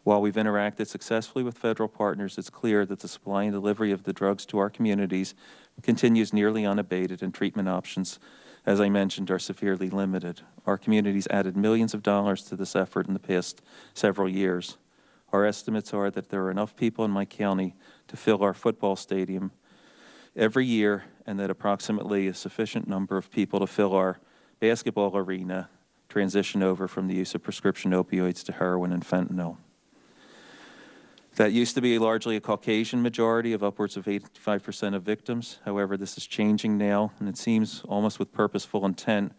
While we've interacted successfully with federal partners, it's clear that the supply and delivery of the drugs to our communities continues nearly unabated, and treatment options, as I mentioned, are severely limited. Our communities added millions of dollars to this effort in the past several years. Our estimates are that there are enough people in my county to fill our football stadium every year, and that approximately a sufficient number of people to fill our basketball arena transition over from the use of prescription opioids to heroin and fentanyl. That used to be largely a Caucasian majority of upwards of 85% of victims. However, this is changing now, and it seems almost with purposeful intent.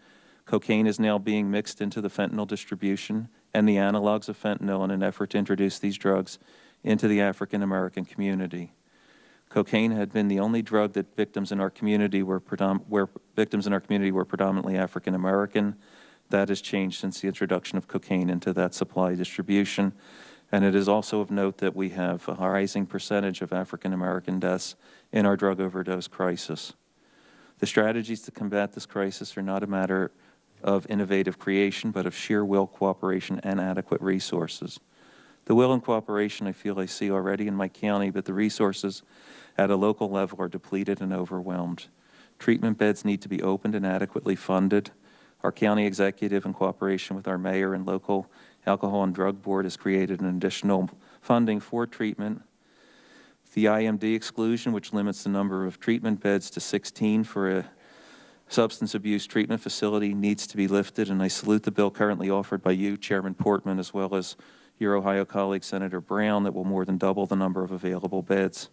Cocaine is now being mixed into the fentanyl distribution and the analogs of fentanyl in an effort to introduce these drugs into the African American community. Cocaine had been the only drug that victims in our community were predominantly African American. That has changed since the introduction of cocaine into that supply distribution. And it is also of note that we have a rising percentage of African American deaths in our drug overdose crisis. The strategies to combat this crisis are not a matter of innovative creation, but of sheer will, cooperation, and adequate resources. The will and cooperation I feel I see already in my county, but the resources at a local level are depleted and overwhelmed. Treatment beds need to be opened and adequately funded. Our county executive, in cooperation with our mayor and local alcohol and drug board, has created an additional funding for treatment. The IMD exclusion, which limits the number of treatment beds to 16 for a substance abuse treatment facility, needs to be lifted, and I salute the bill currently offered by you, Chairman Portman, as well as your Ohio colleague, Senator Brown, that will more than double the number of available beds.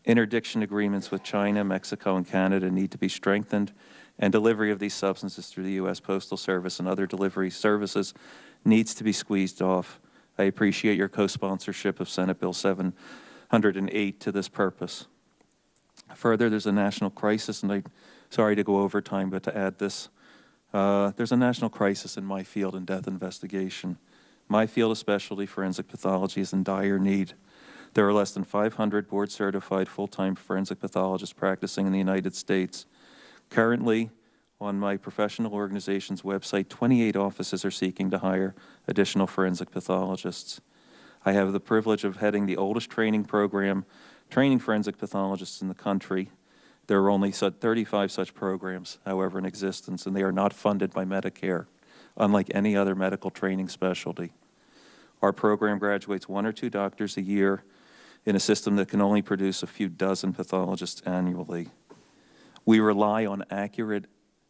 Interdiction agreements with China, Mexico, and Canada need to be strengthened, and delivery of these substances through the U.S. Postal Service and other delivery services needs to be squeezed off. I appreciate your co-sponsorship of Senate Bill 708 to this purpose. Further, there's a national crisis, and I'm sorry to go over time, but to add this, There's a national crisis in my field in death investigation. My field of specialty, forensic pathology, is in dire need. There are less than 500 board-certified full-time forensic pathologists practicing in the United States. Currently, on my professional organization's website, 28 offices are seeking to hire additional forensic pathologists. I have the privilege of heading the oldest training program, training forensic pathologists in the country. There are only 35 such programs, however, in existence, and they are not funded by Medicare, unlike any other medical training specialty. Our program graduates 1 or 2 doctors a year in a system that can only produce a few dozen pathologists annually. We rely on accurate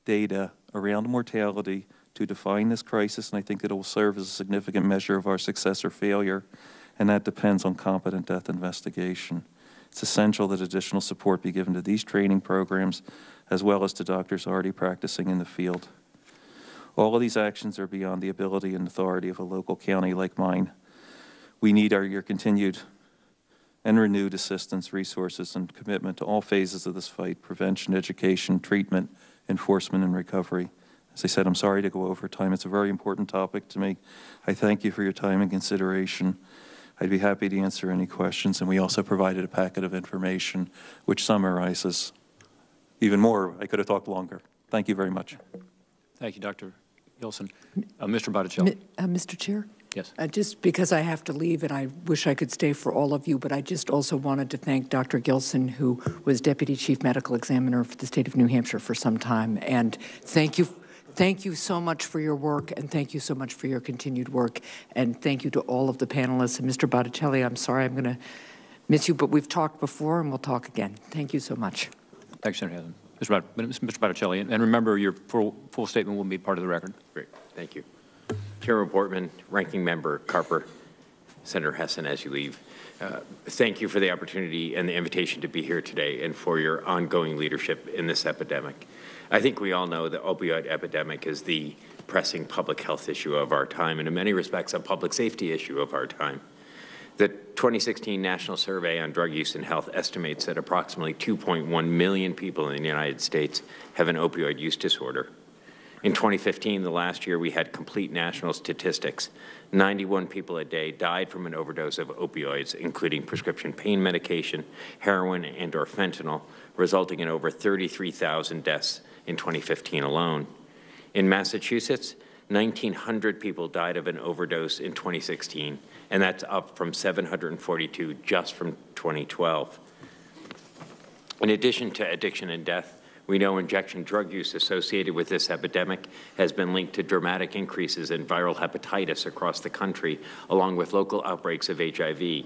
data around mortality to define this crisis, and I think that it will serve as a significant measure of our success or failure, and that depends on competent death investigation. It's essential that additional support be given to these training programs as well as to doctors already practicing in the field. All of these actions are beyond the ability and authority of a local county like mine. We need your continued and renewed assistance, resources, and commitment to all phases of this fight: prevention, education, treatment, enforcement, and recovery. As I said, I'm sorry to go over time. It's a very important topic to me. I thank you for your time and consideration. I'd be happy to answer any questions, and we also provided a packet of information which summarizes even more. I could have talked longer. Thank you very much. Thank you, Dr. Gilson. Mr. Botticelli. Mr. Chair? Yes. Just because I have to leave, and I wish I could stay for all of you, but I just also wanted to thank Dr. Gilson, who was Deputy Chief Medical Examiner for the state of New Hampshire for some time. And thank you so much for your work, and thank you so much for your continued work. And thank you to all of the panelists. And Mr. Botticelli, I'm sorry I'm going to miss you, but we've talked before and we'll talk again. Thank you so much. Thanks, Senator Hazen. Mr. Botticelli, and remember, your full statement will be part of the record. Great. Thank you. Chairman Portman, Ranking Member Carper, Senator Hessen, as you leave, thank you for the opportunity and the invitation to be here today and for your ongoing leadership in this epidemic. I think we all know the opioid epidemic is the pressing public health issue of our time, and in many respects a public safety issue of our time. The 2016 National Survey on Drug Use and Health estimates that approximately 2.1 million people in the United States have an opioid use disorder. In 2015, the last year we had complete national statistics, 91 people a day died from an overdose of opioids, including prescription pain medication, heroin, and/or fentanyl, resulting in over 33,000 deaths in 2015 alone. In Massachusetts, 1,900 people died of an overdose in 2016, and that's up from 742 just from 2012. In addition to addiction and death, we know injection drug use associated with this epidemic has been linked to dramatic increases in viral hepatitis across the country, along with local outbreaks of HIV.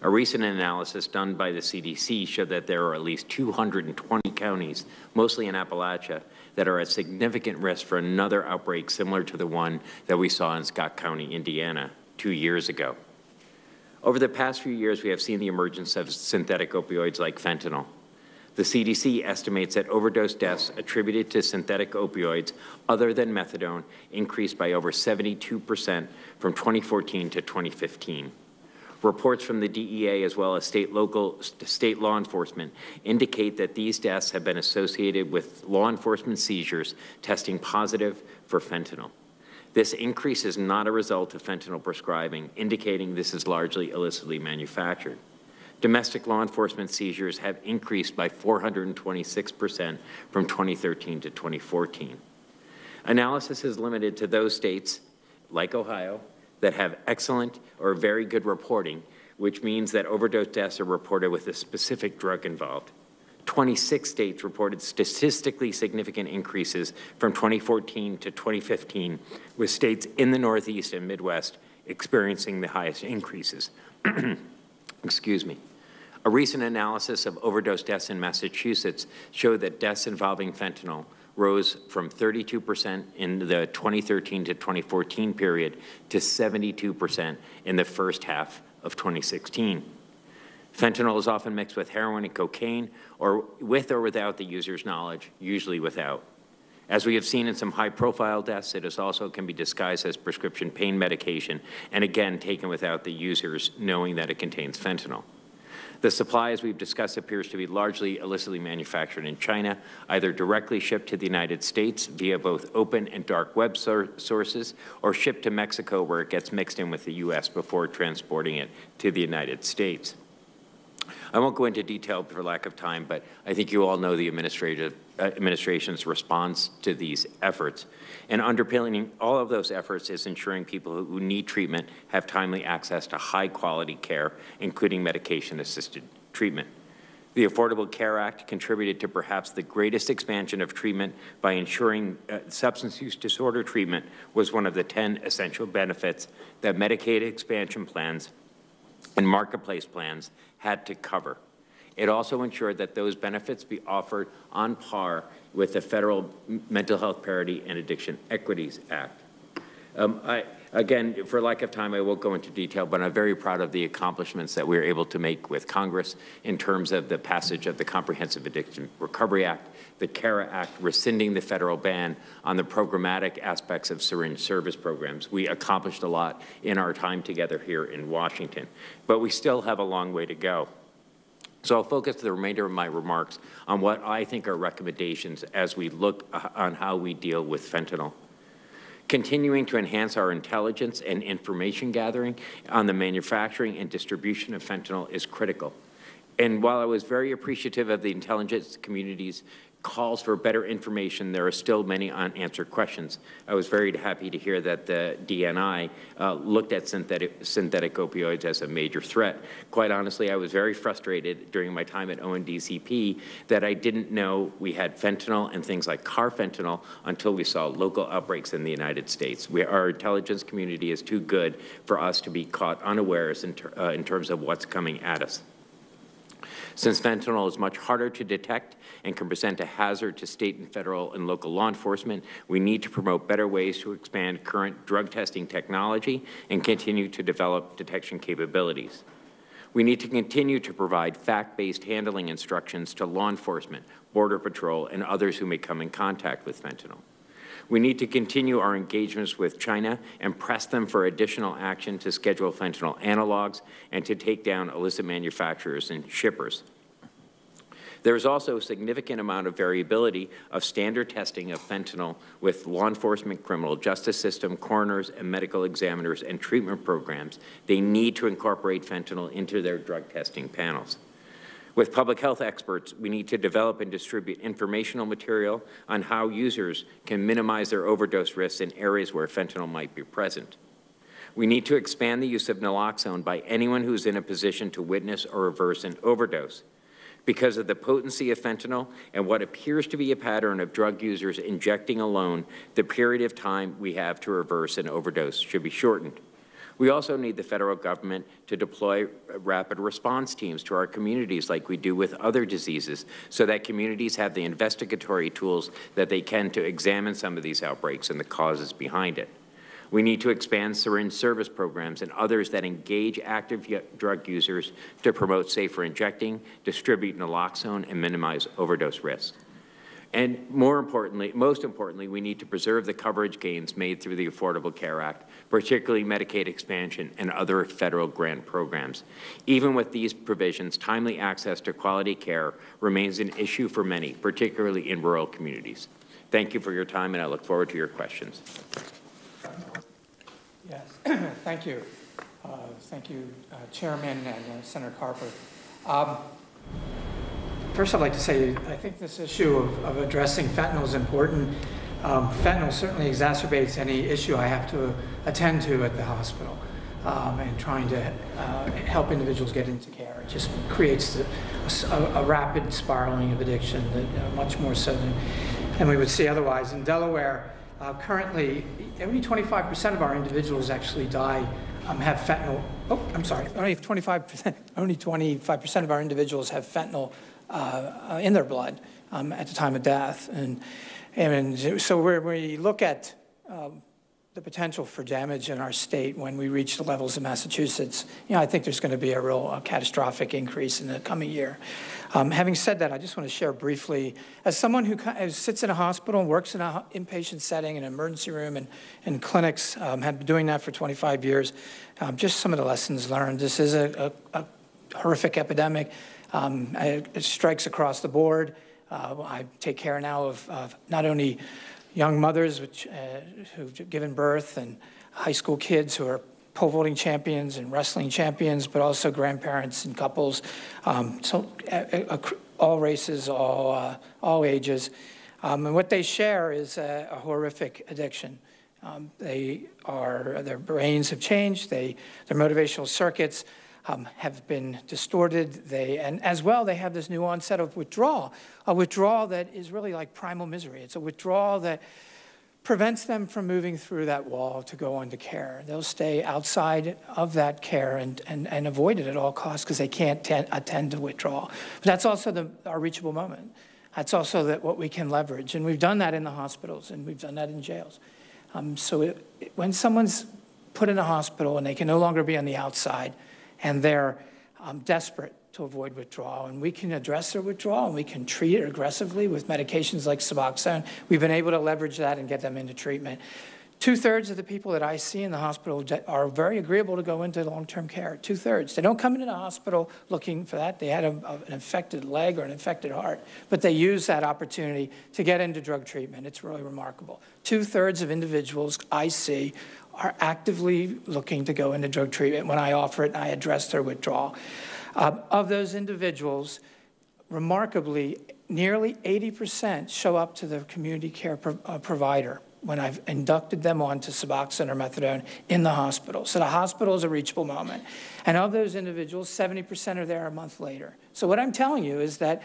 A recent analysis done by the CDC showed that there are at least 220 counties, mostly in Appalachia, that are at significant risk for another outbreak similar to the one that we saw in Scott County, Indiana, 2 years ago. Over the past few years, we have seen the emergence of synthetic opioids like fentanyl. The CDC estimates that overdose deaths attributed to synthetic opioids other than methadone increased by over 72% from 2014 to 2015. Reports from the DEA as well as state law enforcement indicate that these deaths have been associated with law enforcement seizures testing positive for fentanyl. This increase is not a result of fentanyl prescribing, indicating this is largely illicitly manufactured. Domestic law enforcement seizures have increased by 426% from 2013 to 2014. Analysis is limited to those states, like Ohio, that have excellent or very good reporting, which means that overdose deaths are reported with a specific drug involved. 26 states reported statistically significant increases from 2014 to 2015, with states in the Northeast and Midwest experiencing the highest increases. Excuse me. A recent analysis of overdose deaths in Massachusetts showed that deaths involving fentanyl rose from 32% in the 2013 to 2014 period to 72% in the first half of 2016. Fentanyl is often mixed with heroin and cocaine, or with or without the user's knowledge, usually without. As we have seen in some high-profile deaths, it is also can be disguised as prescription pain medication, and again, taken without the users knowing that it contains fentanyl. The supply, as we've discussed, appears to be largely illicitly manufactured in China, either directly shipped to the United States via both open and dark web sources, or shipped to Mexico where it gets mixed in with the U.S. before transporting it to the United States. I won't go into detail for lack of time, but I think you all know the administration's response to these efforts. And underpinning all of those efforts is ensuring people who need treatment have timely access to high-quality care, including medication-assisted treatment. The Affordable Care Act contributed to perhaps the greatest expansion of treatment by ensuring substance use disorder treatment was one of the 10 essential benefits that Medicaid expansion plans and marketplace plans had to cover. It also ensured that those benefits be offered on par with the Federal Mental Health Parity and Addiction Equities Act. Again, for lack of time, I won't go into detail, but I'm very proud of the accomplishments that we were able to make with Congress in terms of the passage of the Comprehensive Addiction Recovery Act, the CARA Act, rescinding the federal ban on the programmatic aspects of syringe service programs. We accomplished a lot in our time together here in Washington, but we still have a long way to go. So I'll focus the remainder of my remarks on what I think are recommendations as we look on how we deal with fentanyl. Continuing to enhance our intelligence and information gathering on the manufacturing and distribution of fentanyl is critical. And while I was very appreciative of the intelligence community's calls for better information, there are still many unanswered questions. I was very happy to hear that the DNI looked at synthetic opioids as a major threat. Quite honestly, I was very frustrated during my time at ONDCP that I didn't know we had fentanyl and things like carfentanil until we saw local outbreaks in the United States. Our intelligence community is too good for us to be caught unawares in terms of what's coming at us. Since fentanyl is much harder to detect and can present a hazard to state and federal and local law enforcement, we need to promote better ways to expand current drug testing technology and continue to develop detection capabilities. We need to continue to provide fact-based handling instructions to law enforcement, Border Patrol, and others who may come in contact with fentanyl. We need to continue our engagements with China and press them for additional action to schedule fentanyl analogs and to take down illicit manufacturers and shippers. There is also a significant amount of variability of standard testing of fentanyl with law enforcement, criminal justice system, coroners, and medical examiners and treatment programs. They need to incorporate fentanyl into their drug testing panels. With public health experts, we need to develop and distribute informational material on how users can minimize their overdose risks in areas where fentanyl might be present. We need to expand the use of naloxone by anyone who's in a position to witness or reverse an overdose. Because of the potency of fentanyl and what appears to be a pattern of drug users injecting alone, the period of time we have to reverse an overdose should be shortened. We also need the federal government to deploy rapid response teams to our communities like we do with other diseases so that communities have the investigatory tools that they can to examine some of these outbreaks and the causes behind it. We need to expand syringe service programs and others that engage active drug users to promote safer injecting, distribute naloxone, and minimize overdose risk. And most importantly, we need to preserve the coverage gains made through the Affordable Care Act, particularly Medicaid expansion and other federal grant programs. Even with these provisions, timely access to quality care remains an issue for many, particularly in rural communities. Thank you for your time, and I look forward to your questions. Yes, thank you. Thank you, Chairman and Senator Carper. First, I'd like to say I think this issue of addressing fentanyl is important. Fentanyl certainly exacerbates any issue I have to attend to at the hospital and trying to help individuals get into care. It just creates a rapid spiraling of addiction, that, much more so than we would see otherwise. In Delaware, currently, only 25% of our individuals actually die have fentanyl. Oh, I'm sorry. Only 25% of our individuals have fentanyl in their blood at the time of death, and so we look at the potential for damage in our state when we reach the levels of Massachusetts. I think there's going to be a real catastrophic increase in the coming year. Having said that, I just want to share briefly, as someone who sits in a hospital and works in an inpatient setting, in an emergency room and clinics, have been doing that for 25 years, just some of the lessons learned. This is a horrific epidemic. It strikes across the board. I take care now of not only young mothers who've given birth and high school kids who are pole vaulting champions and wrestling champions, but also grandparents and couples, all races, all ages. And what they share is a horrific addiction. Their brains have changed, their motivational circuits have been distorted, and as well they have this new onset of withdrawal, a withdrawal that is really like primal misery. It's a withdrawal that prevents them from moving through that wall to go into care. They'll stay outside of that care and avoid it at all costs because they can't attend to withdrawal. But that's also our reachable moment. That's also what we can leverage. And we've done that in the hospitals, and we've done that in jails. When someone's put in a hospital and they can no longer be on the outside and they're desperate to avoid withdrawal, and we can address their withdrawal and we can treat it aggressively with medications like Suboxone, we've been able to leverage that and get them into treatment. 2/3 of the people that I see in the hospital are very agreeable to go into long-term care. 2/3. They don't come into the hospital looking for that. They had an infected leg or an infected heart, but they use that opportunity to get into drug treatment. It's really remarkable. 2/3 of individuals I see are actively looking to go into drug treatment when I offer it and I address their withdrawal. Of those individuals, remarkably, nearly 80% show up to the community care provider when I've inducted them onto Suboxone or methadone in the hospital. So the hospital is a reachable moment. And of those individuals, 70% are there a month later. So what I'm telling you is that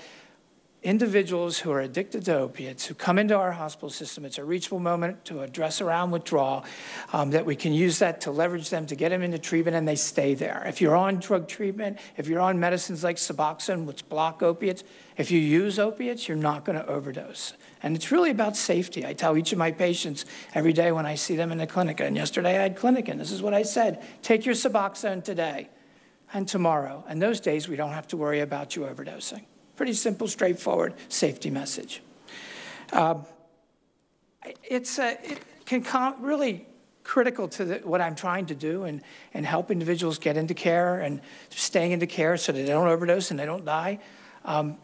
individuals who are addicted to opiates, who come into our hospital system, it's a reachable moment to address around withdrawal, that we can use that to leverage them to get them into treatment, and they stay there. If you're on drug treatment, if you're on medicines like Suboxone, which block opiates, if you use opiates, you're not going to overdose. And it's really about safety. I tell each of my patients every day when I see them in the clinic, and yesterday I had clinic, and this is what I said: take your Suboxone today and tomorrow. And those days we don't have to worry about you overdosing. Pretty simple, straightforward safety message. It can really critical to what I'm trying to do and help individuals get into care and staying into care so that they don't overdose and they don't die,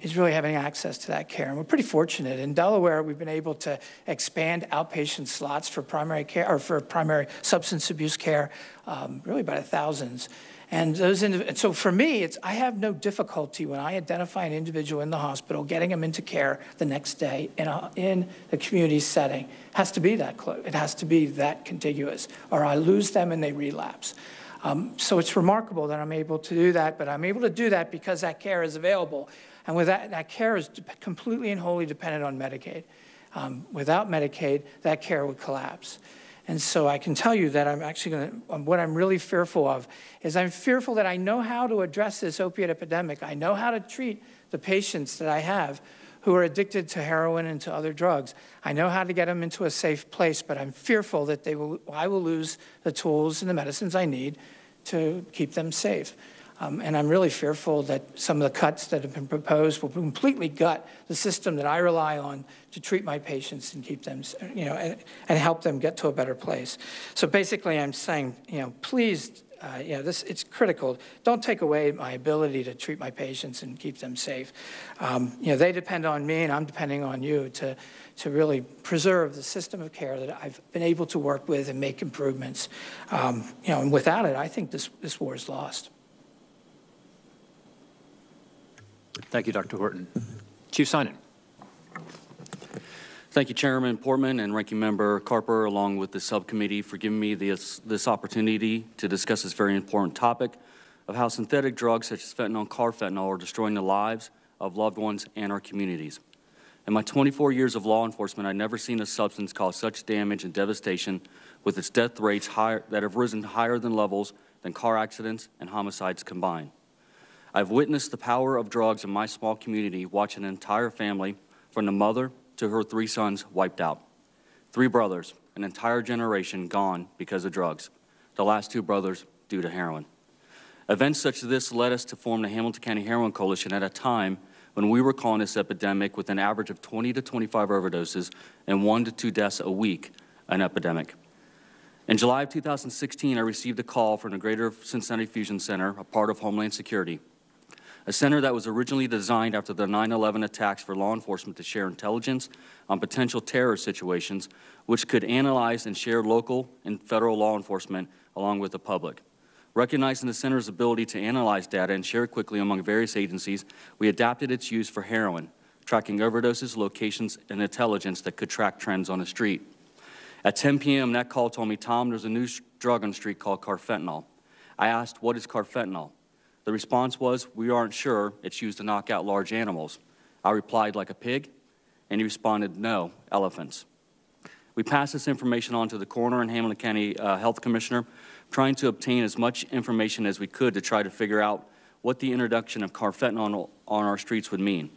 is really having access to that care. And we're pretty fortunate. In Delaware, we've been able to expand outpatient slots for primary care or for primary substance abuse care, really by the thousands. And so for me, I have no difficulty when I identify an individual in the hospital, getting them into care the next day in the community setting. It has to be that close. It has to be that contiguous, or I lose them and they relapse. So it's remarkable that I'm able to do that, but I'm able to do that because that care is available. And with that care is completely and wholly dependent on Medicaid. Without Medicaid, that care would collapse. And so I can tell you that what I'm really fearful of is I'm fearful that I know how to address this opiate epidemic. I know how to treat the patients that I have who are addicted to heroin and to other drugs. I know how to get them into a safe place, but I'm fearful that I will lose the tools and the medicines I need to keep them safe. And I'm really fearful that some of the cuts that have been proposed will completely gut the system that I rely on to treat my patients and keep them, and help them get to a better place. So basically, I'm saying, please, it's critical. Don't take away my ability to treat my patients and keep them safe. They depend on me, and I'm depending on you to really preserve the system of care that I've been able to work with and make improvements. And without it, I think this war is lost. Thank you, Dr. Horton. Chief Synan. Thank you, Chairman Portman and Ranking Member Carper, along with the subcommittee, for giving me this opportunity to discuss this very important topic of how synthetic drugs such as fentanyl and carfentanil are destroying the lives of loved ones and our communities. In my 24 years of law enforcement, I've never seen a substance cause such damage and devastation with its death rates that have risen higher than levels than car accidents and homicides combined. I've witnessed the power of drugs in my small community, watching an entire family, from the mother to her 3 sons, wiped out. 3 brothers, an entire generation gone because of drugs. The last 2 brothers due to heroin. Events such as this led us to form the Hamilton County Heroin Coalition at a time when we were calling this epidemic with an average of 20 to 25 overdoses and 1 to 2 deaths a week, an epidemic. In July of 2016, I received a call from the Greater Cincinnati Fusion Center, a part of Homeland Security. a center that was originally designed after the 9/11 attacks for law enforcement to share intelligence on potential terror situations, which could analyze and share local and federal law enforcement along with the public. Recognizing the center's ability to analyze data and share it quickly among various agencies, we adapted its use for heroin, tracking overdoses, locations, and intelligence that could track trends on the street. At 10 p.m., that call told me, Tom, there's a new drug on the street called carfentanil. I asked, what is carfentanil? The response was, we aren't sure. It's used to knock out large animals. I replied, like a pig? And he responded, no, elephants. We passed this information on to the coroner and Hamilton County Health Commissioner, trying to obtain as much information as we could to try to figure out what the introduction of carfentanil on our streets would mean.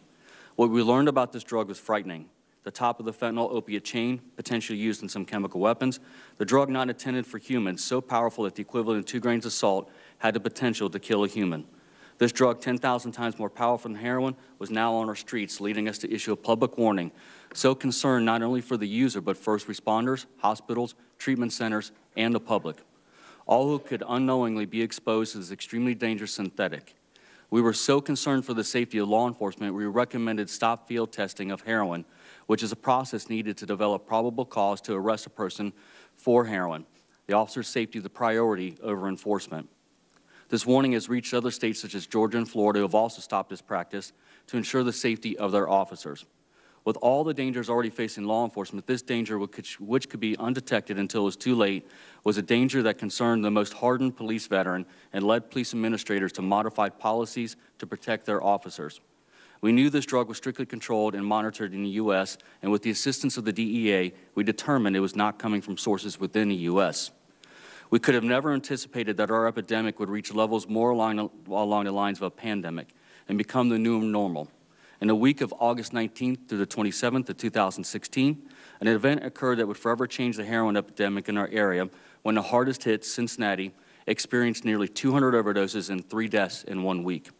What we learned about this drug was frightening. The top of the fentanyl opiate chain, potentially used in some chemical weapons. The drug not intended for humans, so powerful that the equivalent of 2 grains of salt had the potential to kill a human. This drug, 10,000 times more powerful than heroin, was now on our streets, leading us to issue a public warning, so concerned not only for the user, but first responders, hospitals, treatment centers, and the public, all who could unknowingly be exposed to this extremely dangerous synthetic. We were so concerned for the safety of law enforcement, we recommended stop field testing of heroin, which is a process needed to develop probable cause to arrest a person for heroin. The officer's safety is the priority over enforcement. This warning has reached other states such as Georgia and Florida who have also stopped this practice to ensure the safety of their officers. With all the dangers already facing law enforcement, this danger, which could be undetected until it was too late, was a danger that concerned the most hardened police veteran and led police administrators to modify policies to protect their officers. We knew this drug was strictly controlled and monitored in the U.S., and with the assistance of the DEA, we determined it was not coming from sources within the U.S. We could have never anticipated that our epidemic would reach levels more along the lines of a pandemic and become the new normal. In the week of August 19th through the 27th of 2016, an event occurred that would forever change the heroin epidemic in our area when the hardest hit, Cincinnati, experienced nearly 200 overdoses and 3 deaths in 1 week.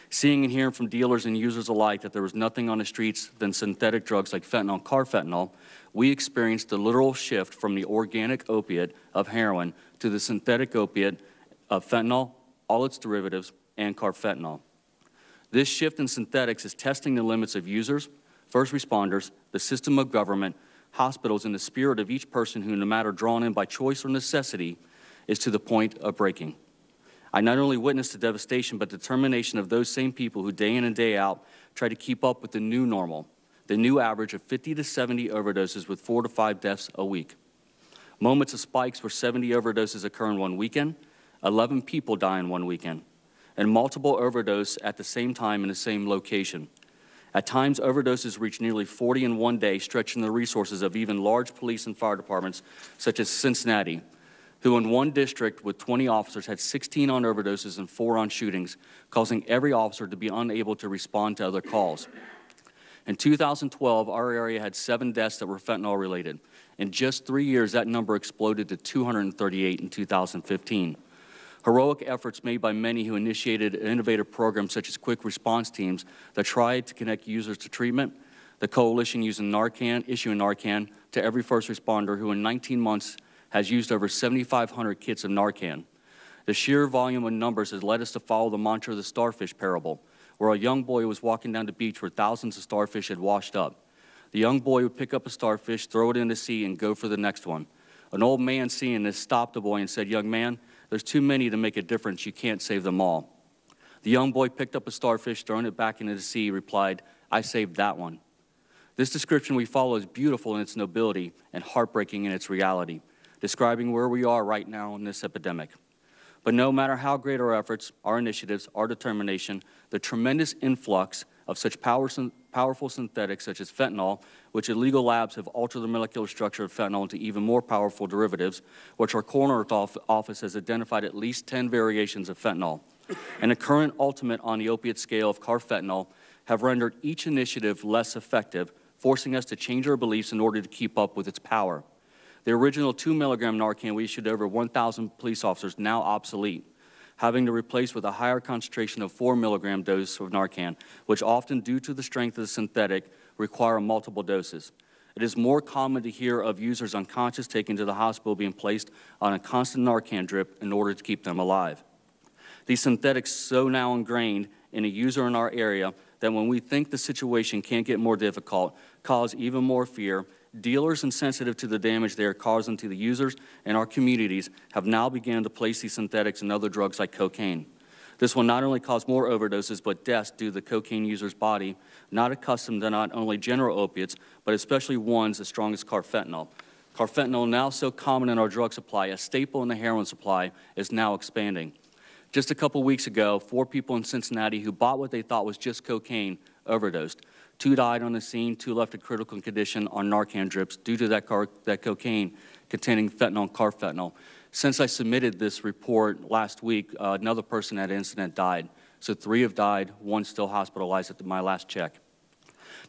Seeing and hearing from dealers and users alike that there was nothing on the streets than synthetic drugs like fentanyl and carfentanil, we experienced the literal shift from the organic opiate of heroin to the synthetic opiate of fentanyl, all its derivatives, and carfentanil. This shift in synthetics is testing the limits of users, first responders, the system of government, hospitals, and the spirit of each person who, no matter drawn in by choice or necessity, is to the point of breaking. I not only witnessed the devastation, but the determination of those same people who day in and day out try to keep up with the new normal, the new average of 50 to 70 overdoses with 4 to 5 deaths a week. Moments of spikes where 70 overdoses occur in 1 weekend, 11 people die in 1 weekend, and multiple overdoses at the same time in the same location. At times, overdoses reach nearly 40 in 1 day, stretching the resources of even large police and fire departments, such as Cincinnati, who in 1 district with 20 officers had 16 on overdoses and 4 on shootings, causing every officer to be unable to respond to other calls. In 2012, our area had 7 deaths that were fentanyl-related. In just 3 years, that number exploded to 238 in 2015. Heroic efforts made by many who initiated innovative programs such as quick response teams that tried to connect users to treatment, the coalition issuing Narcan to every first responder who in 19 months has used over 7,500 kits of Narcan. The sheer volume of numbers has led us to follow the mantra of the starfish parable, where a young boy was walking down the beach where thousands of starfish had washed up. The young boy would pick up a starfish, throw it in the sea, and go for the next one. An old man seeing this stopped the boy and said, "Young man, there's too many to make a difference. You can't save them all." The young boy picked up a starfish, thrown it back into the sea, replied, "I saved that one." This description we follow is beautiful in its nobility and heartbreaking in its reality, describing where we are right now in this epidemic. But no matter how great our efforts, our initiatives, our determination, the tremendous influx of such powerful synthetics such as fentanyl, which illegal labs have altered the molecular structure of fentanyl into even more powerful derivatives, which our coroner's office has identified at least 10 variations of fentanyl, and the current ultimate on the opiate scale of carfentanil have rendered each initiative less effective, forcing us to change our beliefs in order to keep up with its power. The original 2 milligram Narcan we issued to over 1,000 police officers now obsolete, having to replace with a higher concentration of 4 milligram dose of Narcan, which often, due to the strength of the synthetic, require multiple doses. It is more common to hear of users unconscious taken to the hospital being placed on a constant Narcan drip in order to keep them alive. These synthetics so now ingrained in a user in our area that when we think the situation can't get more difficult, cause even more fear, dealers insensitive to the damage they are causing to the users and our communities have now begun to place these synthetics and other drugs like cocaine. This will not only cause more overdoses, but deaths due to the cocaine user's body, not accustomed to not only general opiates, but especially ones as strong as carfentanil. Carfentanil, now so common in our drug supply, a staple in the heroin supply, is now expanding. Just a couple weeks ago, 4 people in Cincinnati who bought what they thought was just cocaine overdosed. 2 died on the scene, 2 left in critical condition on Narcan drips due to that cocaine containing fentanyl and carfentanil. Since I submitted this report last week, another person at incident died. So 3 have died, 1 still hospitalized at my last check.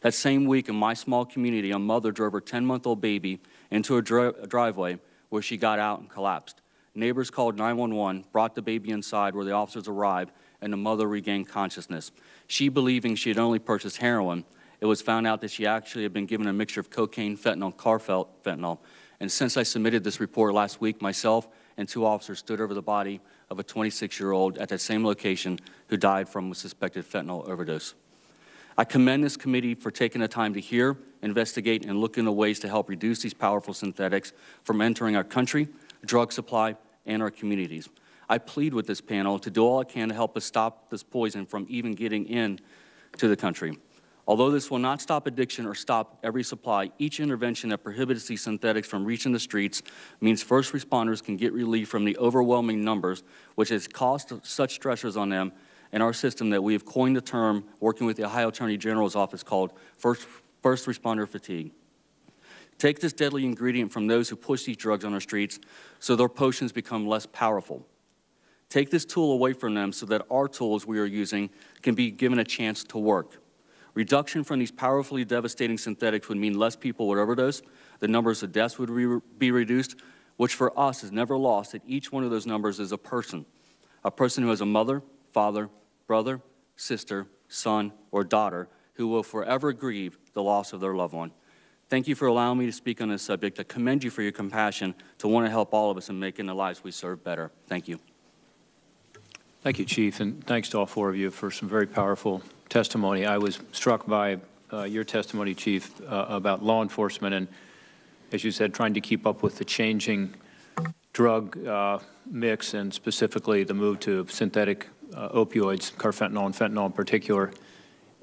That same week in my small community, a mother drove her 10-month-old baby into a driveway where she got out and collapsed. Neighbors called 911, brought the baby inside where the officers arrived, and the mother regained consciousness. She, believing she had only purchased heroin, it was found out that she actually had been given a mixture of cocaine, fentanyl, carfentanil. And since I submitted this report last week, myself and 2 officers stood over the body of a 26-year-old at that same location who died from a suspected fentanyl overdose. I commend this committee for taking the time to hear, investigate, and look into ways to help reduce these powerful synthetics from entering our country, drug supply, and our communities. I plead with this panel to do all I can to help us stop this poison from even getting into the country. Although this will not stop addiction or stop every supply, each intervention that prohibits these synthetics from reaching the streets means first responders can get relief from the overwhelming numbers, which has caused such stressors on them and our system that we have coined the term, working with the Ohio Attorney General's office, called first responder fatigue. Take this deadly ingredient from those who push these drugs on our streets so their potions become less powerful. Take this tool away from them so that our tools we are using can be given a chance to work. Reduction from these powerfully devastating synthetics would mean less people would overdose, the numbers of deaths would be reduced, which for us is never lost, that each one of those numbers is a person who has a mother, father, brother, sister, son, or daughter who will forever grieve the loss of their loved one. Thank you for allowing me to speak on this subject. I commend you for your compassion to want to help all of us in making the lives we serve better. Thank you. Thank you, Chief, and thanks to all 4 of you for some very powerful testimony. I was struck by your testimony, Chief, about law enforcement and, as you said, trying to keep up with the changing drug mix and specifically the move to synthetic opioids, carfentanil and fentanyl in particular.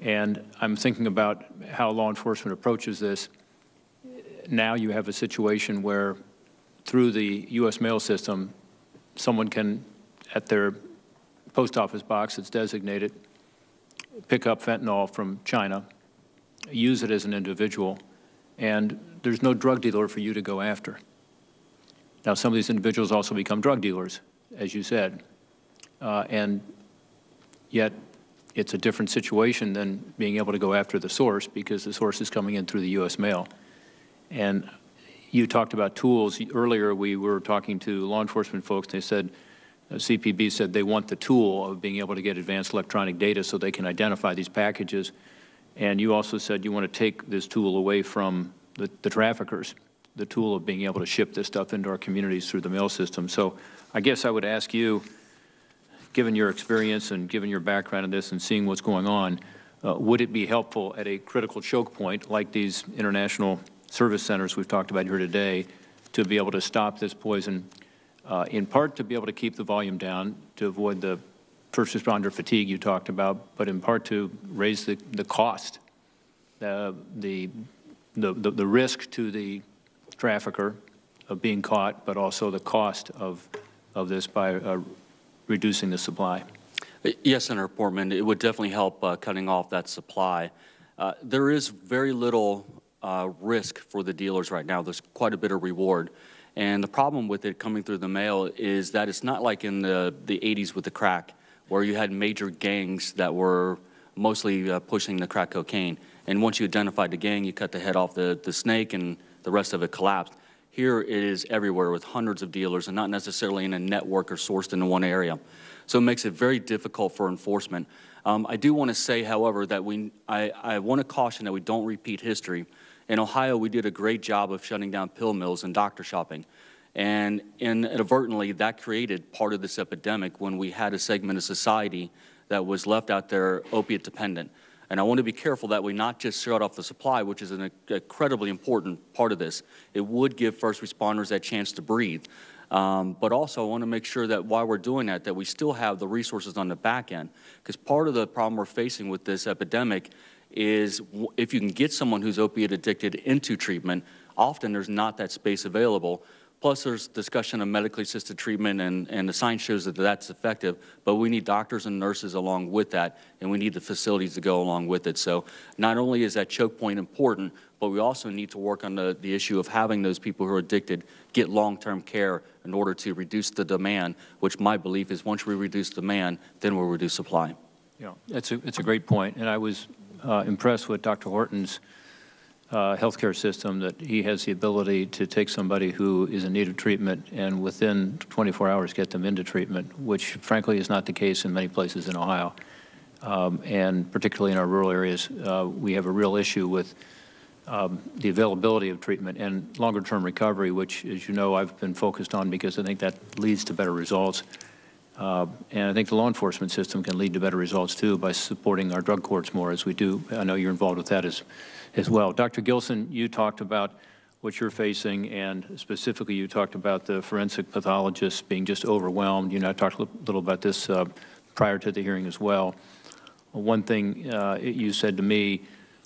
And I'm thinking about how law enforcement approaches this. Now you have a situation where through the U.S. mail system, someone can, at their post office box that's designated, pick up fentanyl from China, use it as an individual, and there's no drug dealer for you to go after. Now, some of these individuals also become drug dealers, as you said, and yet it's a different situation than being able to go after the source because the source is coming in through the U.S. mail. And you talked about tools. Earlier, we were talking to law enforcement folks. They said, CPB said they want the tool of being able to get advanced electronic data so they can identify these packages. And you also said you want to take this tool away from the traffickers, the tool of being able to ship this stuff into our communities through the mail system. So I guess I would ask you, given your experience and given your background in this and seeing what's going on, would it be helpful at a critical choke point like these international service centers we've talked about here today to be able to stop this poison, in part to be able to keep the volume down, to avoid the first responder fatigue you talked about, but in part to raise the cost, the risk to the trafficker of being caught, but also the cost of this by reducing the supply? Yes, Senator Portman, it would definitely help cutting off that supply. There is very little risk for the dealers right now. There's quite a bit of reward. And the problem with it coming through the mail is that it's not like in the 80s with the crack, where you had major gangs that were mostly pushing the crack cocaine. And once you identified the gang, you cut the head off the snake and the rest of it collapsed. Here it is everywhere with hundreds of dealers and not necessarily in a network or sourced into one area. So it makes it very difficult for enforcement. I do want to say, however, that I want to caution that we don't repeat history. In Ohio, we did a great job of shutting down pill mills and doctor shopping. And inadvertently, that created part of this epidemic when we had a segment of society that was left out there opiate dependent. And I want to be careful that we not just shut off the supply, which is an incredibly important part of this. It would give first responders that chance to breathe. But also I want to make sure that while we're doing that we still have the resources on the back end. Because part of the problem we're facing with this epidemic is if you can get someone who's opiate addicted into treatment, often there's not that space available. Plus, there's discussion of medically assisted treatment, and the science shows that that's effective, but we need doctors and nurses along with that, and we need the facilities to go along with it. So not only is that choke point important, but we also need to work on the issue of having those people who are addicted get long-term care in order to reduce the demand, which my belief is once we reduce demand, then we'll reduce supply. Yeah, it's a great point, and I was impressed with Dr. Horton's healthcare system, that he has the ability to take somebody who is in need of treatment and within 24 hours get them into treatment, which frankly is not the case in many places in Ohio. And particularly in our rural areas, we have a real issue with the availability of treatment and longer-term recovery, which, as you know, I've been focused on because I think that leads to better results. And I think the law enforcement system can lead to better results, too, by supporting our drug courts more, as we do. I know you're involved with that as well. Dr. Gilson, you talked about what you're facing, and specifically you talked about the forensic pathologists being just overwhelmed. You know, I talked a little about this prior to the hearing as well. One thing you said to me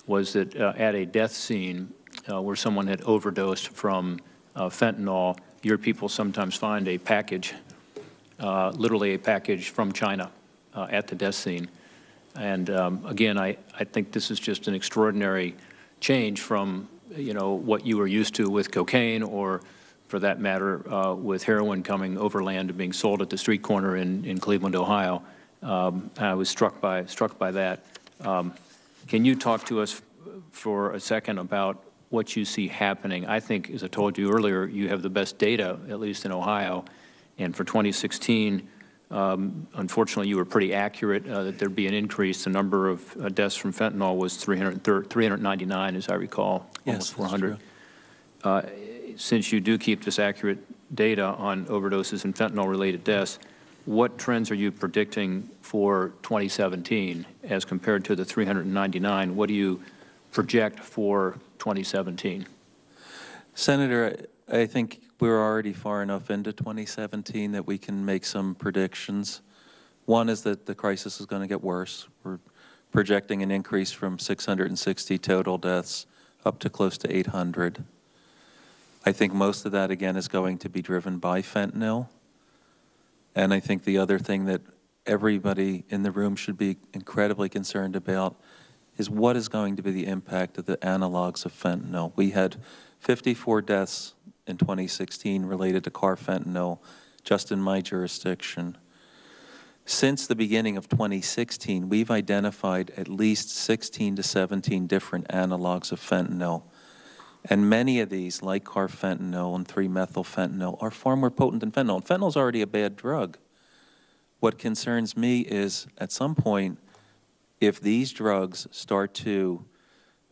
was that at a death scene where someone had overdosed from fentanyl, your people sometimes find a package, literally a package from China at the death scene. And again, I think this is just an extraordinary change from, you know, what you were used to with cocaine, or for that matter, with heroin coming overland and being sold at the street corner in Cleveland, Ohio. I was struck by that. Can you talk to us for a second about what you see happening? I think, as I told you earlier, you have the best data, at least in Ohio. And for 2016, unfortunately, you were pretty accurate that there'd be an increase. The number of deaths from fentanyl was 399, as I recall, almost 400. Since you do keep this accurate data on overdoses and fentanyl-related deaths, what trends are you predicting for 2017 as compared to the 399? What do you project for 2017? Senator, I think we're already far enough into 2017 that we can make some predictions. One is that the crisis is going to get worse. We're projecting an increase from 660 total deaths up to close to 800. I think most of that, again, is going to be driven by fentanyl. And I think the other thing that everybody in the room should be incredibly concerned about is what is going to be the impact of the analogs of fentanyl. We had 54 deaths in 2016 related to carfentanil just in my jurisdiction. Since the beginning of 2016, we've identified at least 16 to 17 different analogs of fentanyl. And many of these, like carfentanil and 3-methylfentanyl, are far more potent than fentanyl. And fentanyl is already a bad drug. What concerns me is, at some point, if these drugs start to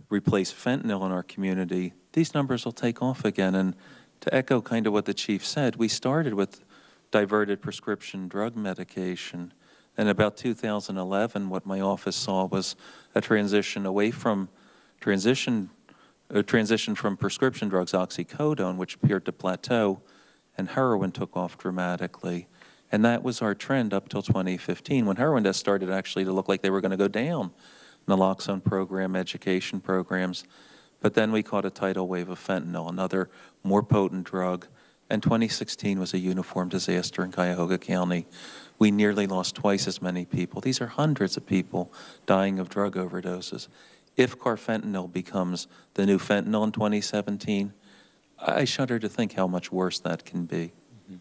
replace fentanyl in our community, these numbers will take off again. And to echo kind of what the chief said, we started with diverted prescription drug medication. And about 2011, what my office saw was a transition away from prescription drugs, oxycodone, which appeared to plateau, and heroin took off dramatically. And that was our trend up till 2015, when heroin deaths started actually to look like they were going to go down. Naloxone program, education programs. But then we caught a tidal wave of fentanyl, another more potent drug. And 2016 was a uniform disaster in Cuyahoga County. We nearly lost twice as many people. These are hundreds of people dying of drug overdoses. If carfentanil becomes the new fentanyl in 2017, I shudder to think how much worse that can be. Mm-hmm.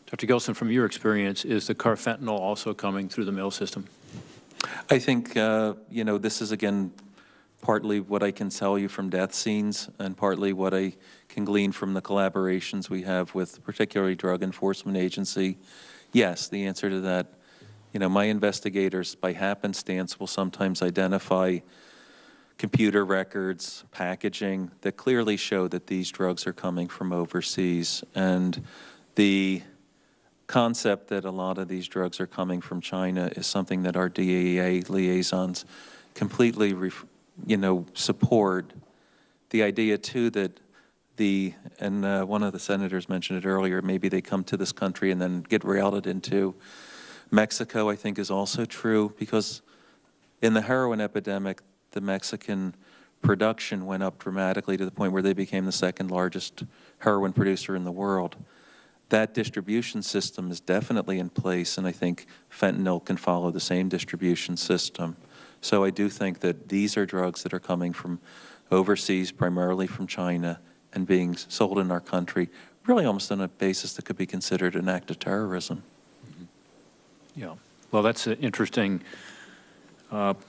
Dr. Gilson, from your experience, is the carfentanil also coming through the mail system? I think, you know, this is, again, partly what I can tell you from death scenes and partly what I can glean from the collaborations we have with particularly Drug Enforcement Agency. Yes, the answer to that, you know, my investigators by happenstance will sometimes identify computer records, packaging that clearly show that these drugs are coming from overseas. And the concept that a lot of these drugs are coming from China is something that our DEA liaisons completely, support. The idea, too, that one of the senators mentioned it earlier, maybe they come to this country and then get routed into Mexico, I think is also true, because in the heroin epidemic, the Mexican production went up dramatically to the point where they became the second largest heroin producer in the world. That distribution system is definitely in place, and I think fentanyl can follow the same distribution system. So I do think that these are drugs that are coming from overseas, primarily from China, and being sold in our country, really almost on a basis that could be considered an act of terrorism. Yeah, well, that's an interesting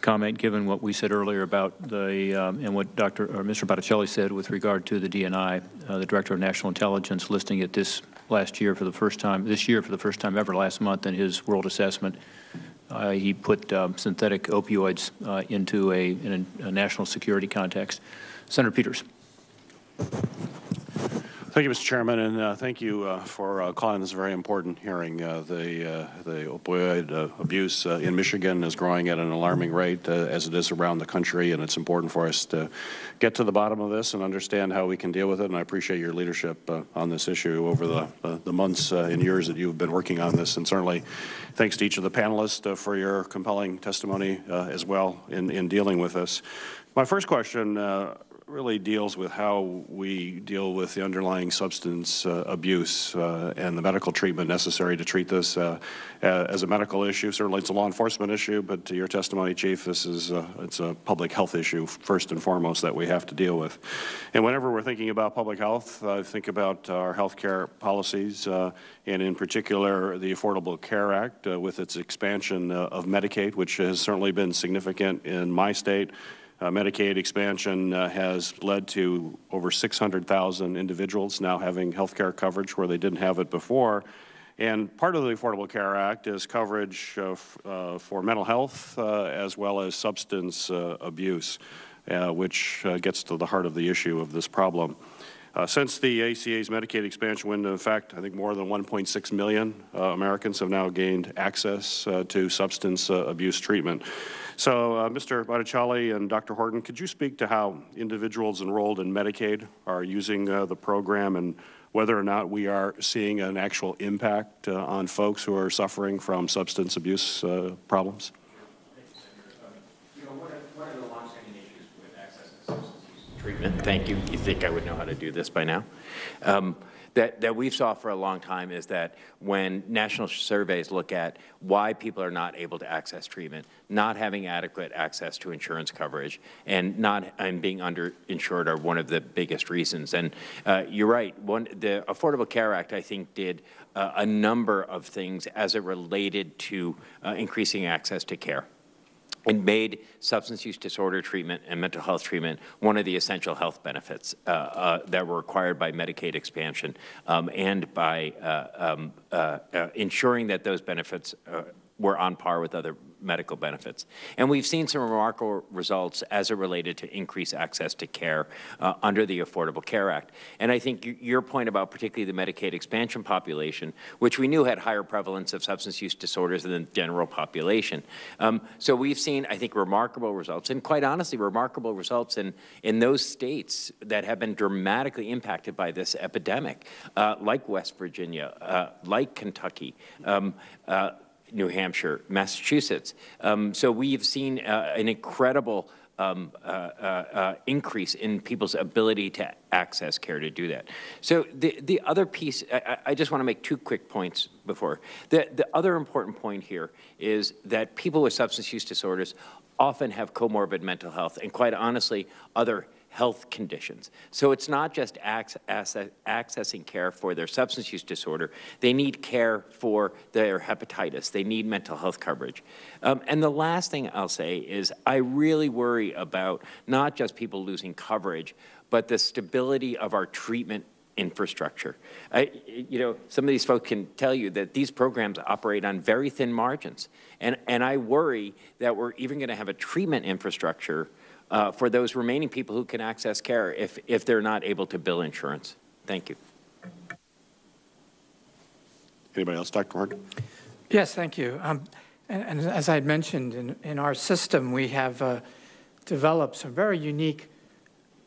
comment, given what we said earlier about the and what Mr. Botticelli said with regard to the DNI, the Director of National Intelligence, listing it this year for the first time ever, last month in his world assessment. He put synthetic opioids into in a national security context. Senator Peters. Thank you, Mr. Chairman, and thank you for calling this a very important hearing. The opioid abuse in Michigan is growing at an alarming rate, as it is around the country, and it's important for us to get to the bottom of this and understand how we can deal with it. And I appreciate your leadership on this issue over the months and years that you've been working on this, and certainly thanks to each of the panelists for your compelling testimony as well in dealing with this. My first question really deals with how we deal with the underlying substance abuse and the medical treatment necessary to treat this as a medical issue. Certainly it's a law enforcement issue, but to your testimony, Chief, this is it's a public health issue first and foremost that we have to deal with. And whenever we're thinking about public health, I think about our health care policies and in particular the Affordable Care Act with its expansion of Medicaid, which has certainly been significant in my state. Medicaid expansion has led to over 600,000 individuals now having health care coverage where they didn't have it before. And part of the Affordable Care Act is coverage for mental health as well as substance abuse, which gets to the heart of the issue of this problem. Since the ACA's Medicaid expansion went into effect, I think more than 1.6 million Americans have now gained access to substance abuse treatment. So, Mr. Botticelli and Dr. Horton, could you speak to how individuals enrolled in Medicaid are using the program and whether or not we are seeing an actual impact on folks who are suffering from substance abuse problems? One of the long-standing issues with access to substance use treatment, thank you, you think I would know how to do this by now, that we've saw for a long time is that when national surveys look at why people are not able to access treatment, not having adequate access to insurance coverage, and being underinsured are one of the biggest reasons. And you're right. The Affordable Care Act, I think, did a number of things as it related to increasing access to care. and made substance use disorder treatment and mental health treatment one of the essential health benefits that were required by Medicaid expansion, and by ensuring that those benefits were on par with other medical benefits. And we've seen some remarkable results as it related to increased access to care under the Affordable Care Act. And I think your point about particularly the Medicaid expansion population, which we knew had higher prevalence of substance use disorders than the general population. So we've seen, I think, remarkable results, and quite honestly, remarkable results in those states that have been dramatically impacted by this epidemic, like West Virginia, like Kentucky, New Hampshire, Massachusetts. So we've seen an incredible increase in people's ability to access care to do that. So the other piece, I just want to make two quick points before. The other important point here is that people with substance use disorders often have comorbid mental health and, quite honestly, other health conditions. So it's not just accessing care for their substance use disorder. They need care for their hepatitis. They need mental health coverage. And the last thing I'll say is I really worry about not just people losing coverage, but the stability of our treatment infrastructure. Some of these folks can tell you that these programs operate on very thin margins. And I worry that we're even going to have a treatment infrastructure for those remaining people who can access care if they're not able to bill insurance. Thank you. Anybody else? Dr. Horton? Yes, thank you. And as I had mentioned, in our system, we have developed some very unique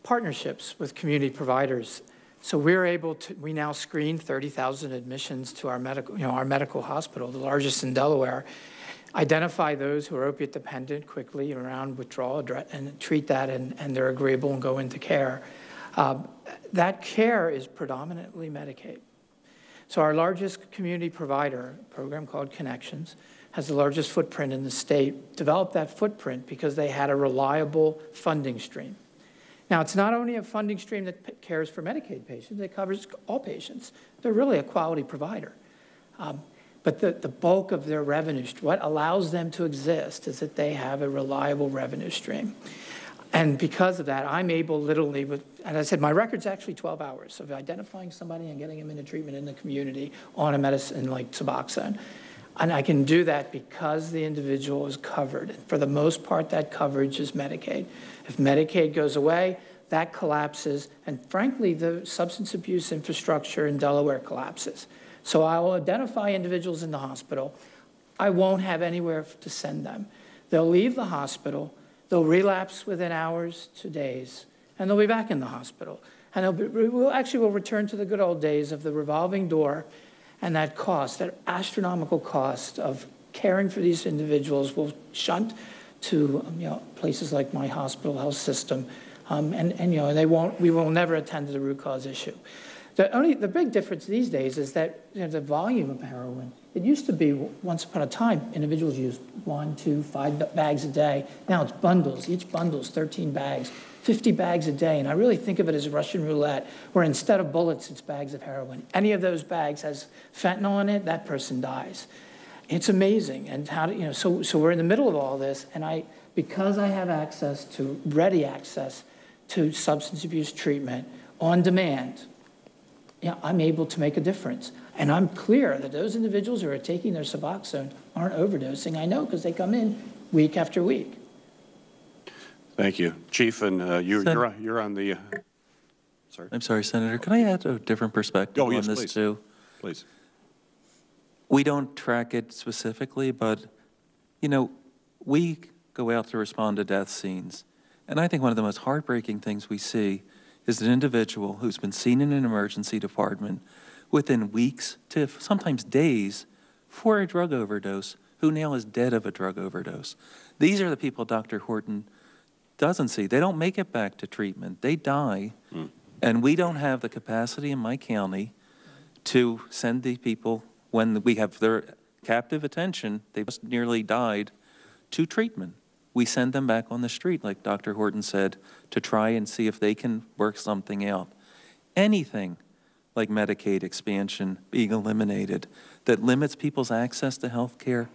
partnerships with community providers. So we're able to, we now screen 30,000 admissions to our medical hospital, the largest in Delaware, identify those who are opiate dependent quickly around withdrawal and treat that, and they're agreeable and go into care. That care is predominantly Medicaid. So our largest community provider, a program called Connections, has the largest footprint in the state, developed that footprint because they had a reliable funding stream. Now, it's not only a funding stream that cares for Medicaid patients, it covers all patients. They're really a quality provider. But the bulk of their revenue, what allows them to exist is that they have a reliable revenue stream. And because of that, I'm able literally, and I said, my record's actually 12 hours of identifying somebody and getting them into treatment in the community on a medicine like Suboxone. And I can do that because the individual is covered. For the most part, that coverage is Medicaid. If Medicaid goes away, that collapses. And frankly, the substance abuse infrastructure in Delaware collapses. So I will identify individuals in the hospital. I won't have anywhere to send them. They'll leave the hospital. They'll relapse within hours to days, and they'll be back in the hospital. And we'll return to the good old days of the revolving door, and that cost, that astronomical cost of caring for these individuals will shunt to places like my hospital health system, we will never attend to the root cause issue. The big difference these days is that the volume of heroin. It used to be, once upon a time, individuals used 1, 2, 5 bags a day. Now it's bundles. Each bundle is 13 bags, 50 bags a day. And I really think of it as Russian roulette, where instead of bullets, it's bags of heroin. Any of those bags has fentanyl in it, that person dies. It's amazing. And so we're in the middle of all this, and because I have ready access to substance abuse treatment on demand, I'm able to make a difference. And I'm clear that those individuals who are taking their Suboxone aren't overdosing. I know because they come in week after week. Thank you. Chief, and you're on the... sorry. I'm sorry, Senator. Can I add a different perspective on this, please. too? Please. We don't track it specifically, but, we go out to respond to death scenes. And I think one of the most heartbreaking things we see is an individual who's been seen in an emergency department within weeks to sometimes days for a drug overdose, who now is dead of a drug overdose. These are the people Dr. Horton doesn't see. They don't make it back to treatment. They die, and we don't have the capacity in my county to send these people, when we have their captive attention, they've just nearly died, to treatment. We send them back on the street, like Dr. Horton said, to try and see if they can work something out. Anything like Medicaid expansion being eliminated that limits people's access to health care,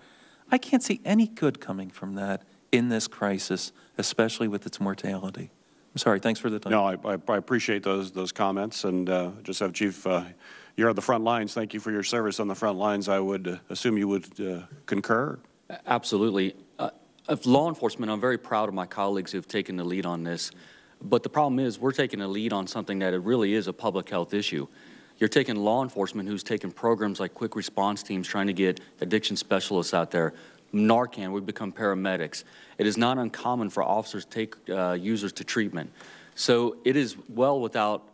I can't see any good coming from that in this crisis, especially with its mortality. I'm sorry, thanks for the time. No, I appreciate those comments, and just have Chief, you're on the front lines. Thank you for your service on the front lines. I would assume you would concur. Absolutely. Of law enforcement, I'm very proud of my colleagues who have taken the lead on this. But the problem is we're taking a lead on something that it really is a public health issue. You're taking law enforcement who's taken programs like quick response teams trying to get addiction specialists out there. Narcan, we've become paramedics. It is not uncommon for officers to take users to treatment. So it is well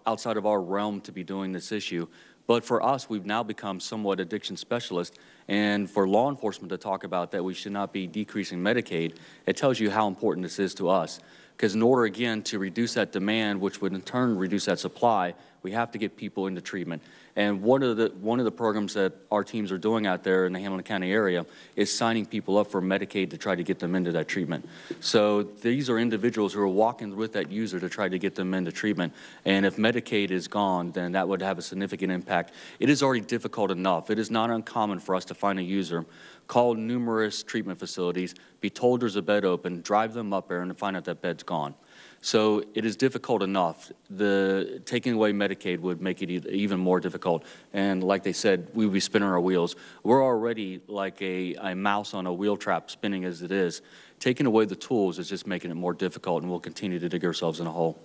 outside of our realm to be doing this issue. But for us, we've now become somewhat addiction specialists. And for law enforcement to talk about that we should not be decreasing Medicaid, it tells you how important this is to us. Because in order, again, to reduce that demand, which would in turn reduce that supply, we have to get people into treatment. And one of the programs that our teams are doing out there in the Hamilton County area is signing people up for Medicaid to try to get them into that treatment. So these are individuals who are walking with that user to try to get them into treatment. And if Medicaid is gone, then that would have a significant impact. It is already difficult enough. It is not uncommon for us to find a user, call numerous treatment facilities, be told there's a bed open, drive them up there, and find out that bed's gone. So it is difficult enough. Taking away Medicaid would make it even more difficult. And like they said, we would be spinning our wheels. We're already like a mouse on a wheel trap spinning as it is. Taking away the tools is just making it more difficult, and we'll continue to dig ourselves in a hole.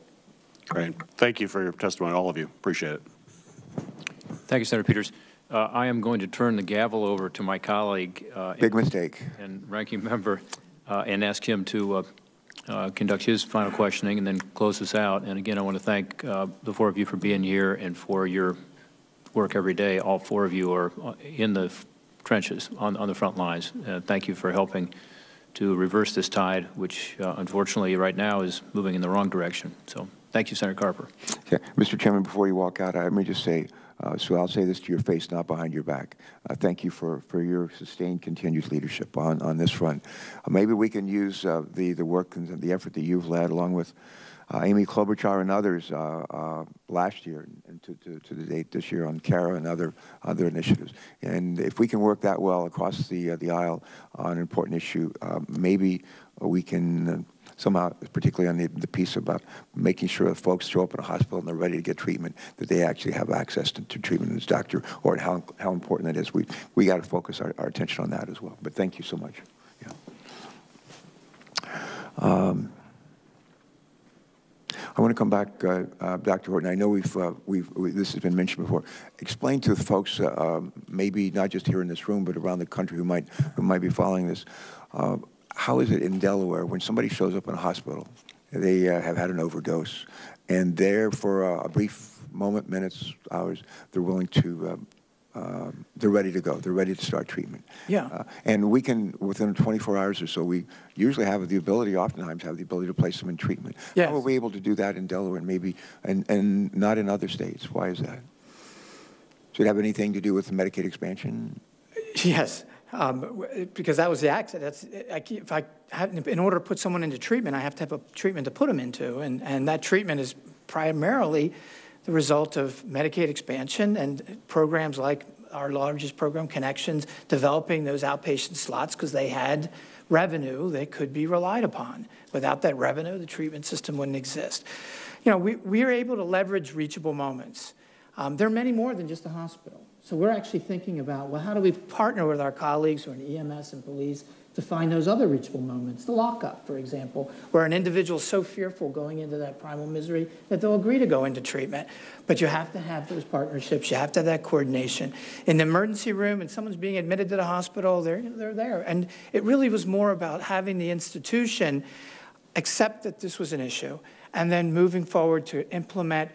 Great. Thank you for your testimony, all of you. Appreciate it. Thank you, Senator Peters. I am going to turn the gavel over to my colleague. Big mistake. And ranking member, and ask him to conduct his final questioning and then close us out. And again, I want to thank the 4 of you for being here and for your work every day. All 4 of you are in the trenches, on the front lines. Thank you for helping to reverse this tide, which unfortunately right now is moving in the wrong direction. So thank you, Senator Carper. Yeah. Mr. Chairman, before you walk out, let me just say, so I'll say this to your face, not behind your back. Thank you for your sustained, continued leadership on this front. Maybe we can use the work and the effort that you've led, along with Amy Klobuchar and others last year and to the date this year on CARA and other initiatives. And if we can work that well across the aisle on an important issue, maybe we can somehow, particularly on the piece about making sure that folks show up in a hospital and they're ready to get treatment, that they actually have access to treatment in this doctor, or how important that is. We got to focus our attention on that as well. But thank you so much. Yeah. I want to come back, Dr. Horton. I know this has been mentioned before. Explain to the folks, maybe not just here in this room, but around the country who might be following this. How is it in Delaware when somebody shows up in a hospital, they have had an overdose, and there for a brief moment, minutes, hours, they're willing to, they're ready to go. They're ready to start treatment. Yeah. And we can, within 24 hours or so, we usually have the ability, oftentimes have the ability to place them in treatment. Yes. How are we able to do that in Delaware and maybe, and not in other states? Why is that? Does it have anything to do with the Medicaid expansion? Yes. Because that was the accident. In order to put someone into treatment, I have to have a treatment to put them into, and that treatment is primarily the result of Medicaid expansion and programs like our largest program, Connections, developing those outpatient slots because they had revenue that could be relied upon. Without that revenue, the treatment system wouldn't exist. You know, we are able to leverage reachable moments. There are many more than just a hospital. So we're actually thinking about, well, how do we partner with our colleagues who are in EMS and police to find those other reachable moments? The lockup, for example, where an individual is so fearful going into that primal misery that they'll agree to go into treatment. But you have to have those partnerships. You have to have that coordination. In the emergency room and someone's being admitted to the hospital, they're there. And it really was more about having the institution accept that this was an issue and then moving forward to implement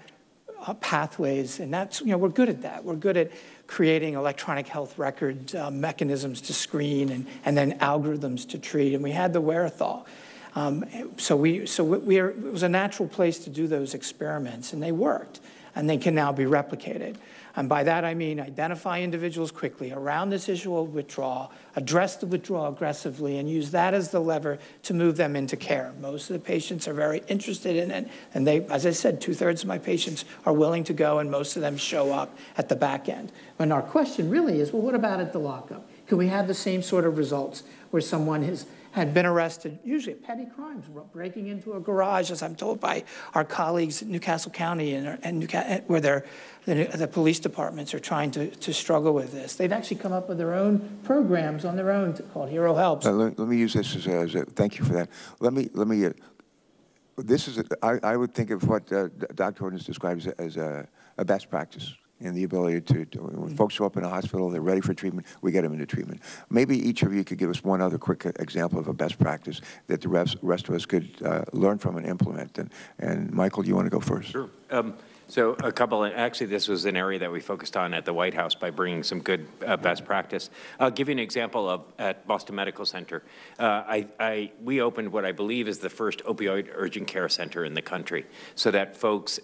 pathways. And that's, we're good at that. We're good at creating electronic health record mechanisms to screen and then algorithms to treat. And we had the wherewithal. So it was a natural place to do those experiments, and they worked, and they can now be replicated. And by that I mean identify individuals quickly around this issue of withdrawal, address the withdrawal aggressively, and use that as the lever to move them into care. Most of the patients are very interested in it, and they, as I said, 2/3 of my patients are willing to go, and most of them show up at the back end. And our question really is, well, what about at the lockup? Can we have the same sort of results where someone had been arrested, usually petty crimes, breaking into a garage, as I'm told by our colleagues in Newcastle County, where the police departments are trying to struggle with this. They've actually come up with their own programs on their own called Hero Helps. Let me use this as a thank you for that. This is I would think of what Dr. Horton has described as a best practice. And the ability to when folks show up in a hospital, they're ready for treatment, we get them into treatment. Maybe each of you could give us one other quick example of a best practice that the rest of us could learn from and implement. And Michael, do you want to go first? Sure. So a couple, actually this was an area that we focused on at the White House by bringing some good best practice. I'll give you an example at Boston Medical Center. We opened what I believe is the first opioid urgent care center in the country, so that folks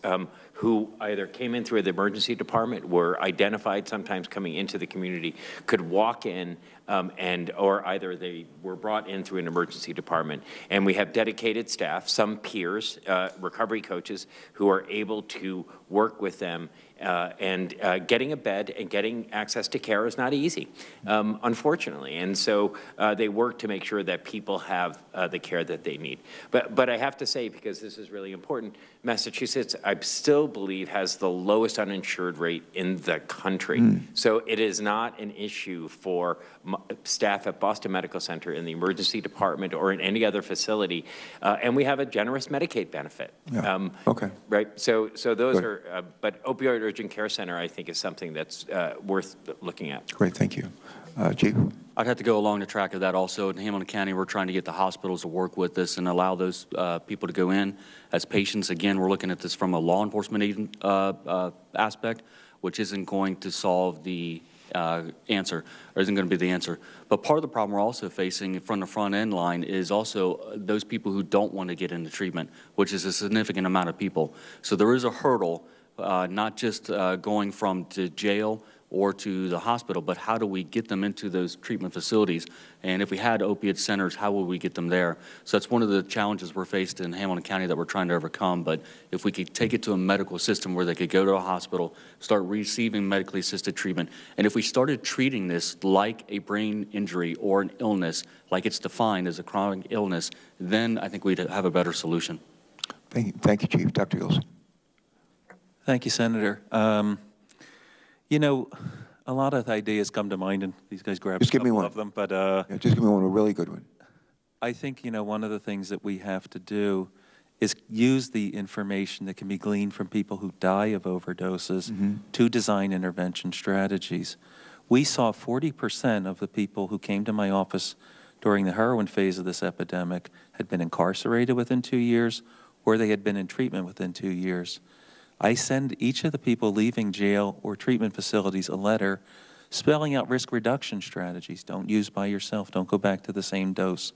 who either came in through the emergency department, were identified sometimes coming into the community, could walk in or either they were brought in through an emergency department. And we have dedicated staff, some peers, recovery coaches, who are able to work with them. And getting a bed and getting access to care is not easy, unfortunately. And so they work to make sure that people have the care that they need. But I have to say, because this is really important, Massachusetts, I still believe, has the lowest uninsured rate in the country. So it is not an issue for staff at Boston Medical Center in the emergency department or in any other facility. And we have a generous Medicaid benefit. Yeah. Okay. Right. So those are, but opioid urgent care center, I think, is something that's worth looking at. Great, thank you. Chief? I'd have to go along the track of that also. In Hamilton County, we're trying to get the hospitals to work with this and allow those people to go in as patients. Again, we're looking at this from a law enforcement aspect, which isn't going to solve the answer, or isn't going to be the answer. But part of the problem we're also facing from the front end line is also those people who don't want to get into treatment, which is a significant amount of people. So there is a hurdle, not just going from to jail or to the hospital, but how do we get them into those treatment facilities? And if we had opiate centers, how would we get them there? So that's one of the challenges we're faced in Hamilton County that we're trying to overcome. But if we could take it to a medical system where they could go to a hospital, start receiving medically assisted treatment, and if we started treating this like a brain injury or an illness, like it's defined as a chronic illness, then I think we'd have a better solution. Thank you, Chief. Dr. Gilson. Thank you, Senator. You know, a lot of ideas come to mind, and these guys grab just a couple of them. But yeah, just give me one, a really good one. I think, you know, one of the things that we have to do is use the information that can be gleaned from people who die of overdoses to design intervention strategies. We saw 40% of the people who came to my office during the heroin phase of this epidemic had been incarcerated within 2 years, or they had been in treatment within 2 years. I send each of the people leaving jail or treatment facilities a letter spelling out risk reduction strategies. Don't use by yourself. Don't go back to the same dose.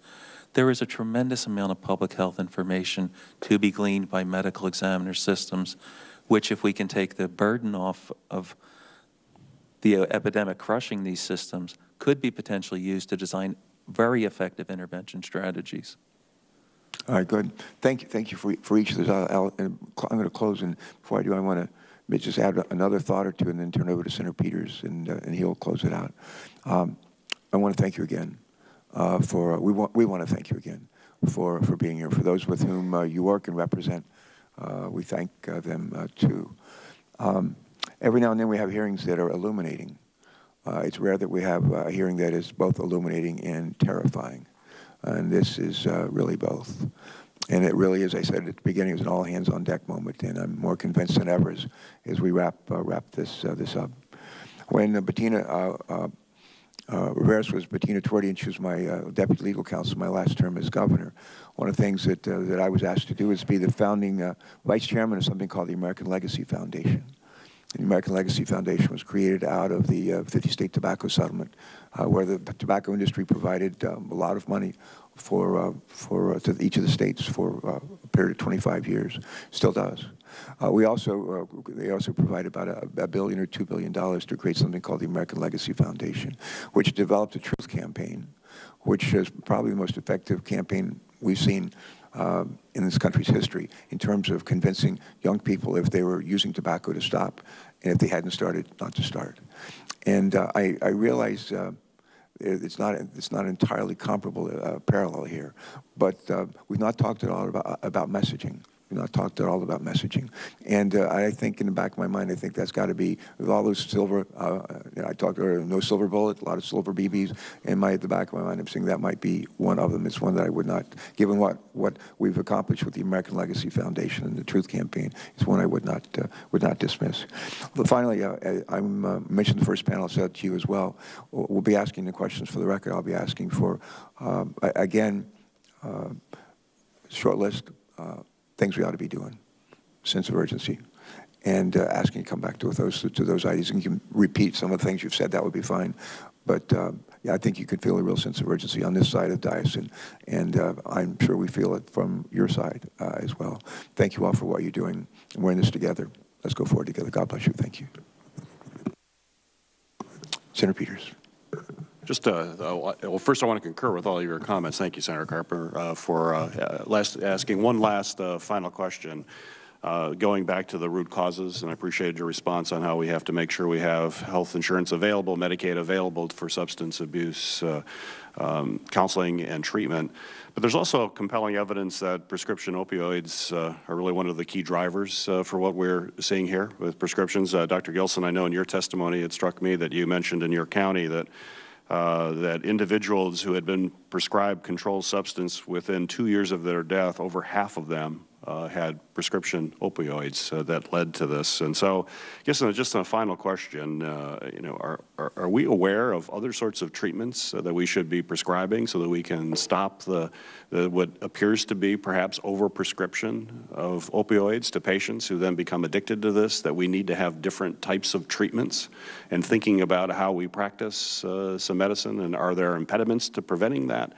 There is a tremendous amount of public health information to be gleaned by medical examiner systems, which, if we can take the burden off of the epidemic crushing these systems, could be potentially used to design very effective intervention strategies. All right, good. Thank you for each of those. I'm going to close, and before I do, I want to just add another thought or two, and then turn it over to Senator Peters, and he'll close it out. I want to thank you again we want to thank you again for being here. For those with whom you work and represent, we thank them too. Every now and then we have hearings that are illuminating. It's rare that we have a hearing that is both illuminating and terrifying. And this is really both. And it really, as I said at the beginning, is an all-hands-on-deck moment, and I'm more convinced than ever as we wrap this up. When Bettina Rivera was Bettina Torti, and she was my deputy legal counsel my last term as governor, one of the things that I was asked to do is be the founding vice chairman of something called the American Legacy Foundation. The American Legacy Foundation was created out of the 50-state tobacco settlement, where the tobacco industry provided a lot of money to each of the states for a period of 25 years. Still does. They also provided about $1 billion or $2 billion to create something called the American Legacy Foundation, which developed a truth campaign, which is probably the most effective campaign we've seen in this country's history in terms of convincing young people, if they were using tobacco, to stop, and if they hadn't started, not to start. And I realize it's not entirely comparable parallel here, but we've not talked at all about messaging. We've not talked at all about messaging. And I think in the back of my mind, I think that's got to be, with all those silver, I talked earlier, no silver bullet, a lot of silver BBs, and at the back of my mind, I'm saying that might be one of them. It's one that I would not, given what we've accomplished with the American Legacy Foundation and the Truth Campaign, it's one I would not dismiss. But finally, I mentioned the first panel, I said to you as well, we'll be asking the questions for the record. I'll be asking for, again, short list, things we ought to be doing, sense of urgency, and asking you to come back to those ideas. And you can repeat some of the things you've said, that would be fine. But yeah, I think you could feel a real sense of urgency on this side of the dais, and I'm sure we feel it from your side as well. Thank you all for what you're doing. We're in this together. Let's go forward together. God bless you. Thank you. Senator Peters. Just, well, first I want to concur with all your comments. Thank you, Senator Carper, for asking one last final question. Going back to the root causes, and I appreciated your response on how we have to make sure we have health insurance available, Medicaid available for substance abuse counseling and treatment. But there's also compelling evidence that prescription opioids are really one of the key drivers for what we're seeing here with prescriptions. Dr. Gilson, I know in your testimony it struck me that you mentioned in your county that that individuals who had been prescribed controlled substance within 2 years of their death, over half of them had prescription opioids that led to this. And so, I guess just a final question, you know, are we aware of other sorts of treatments that we should be prescribing so that we can stop what appears to be perhaps overprescription of opioids to patients who then become addicted to this, that we need to have different types of treatments, and thinking about how we practice some medicine, and are there impediments to preventing that?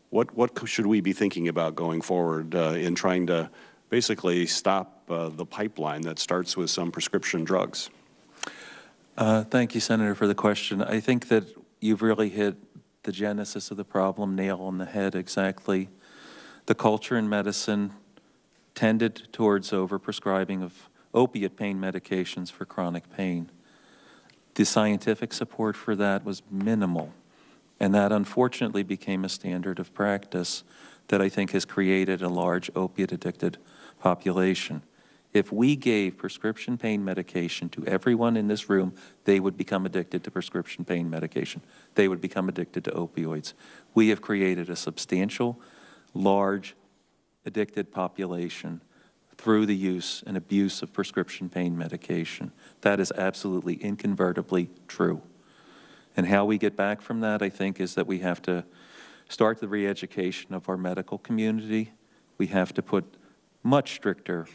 What should we be thinking about going forward in trying to basically stop the pipeline that starts with some prescription drugs? Thank you, Senator, for the question. I think that you've really hit the genesis of the problem, nail on the head exactly. The culture in medicine tended towards overprescribing of opiate pain medications for chronic pain. The scientific support for that was minimal. And that unfortunately became a standard of practice that I think has created a large opiate-addicted population. If we gave prescription pain medication to everyone in this room, they would become addicted to prescription pain medication. They would become addicted to opioids. We have created a substantial, large, addicted population through the use and abuse of prescription pain medication. That is absolutely incontrovertibly true. And how we get back from that, I think, is that we have to start the re-education of our medical community. We have to put much stricter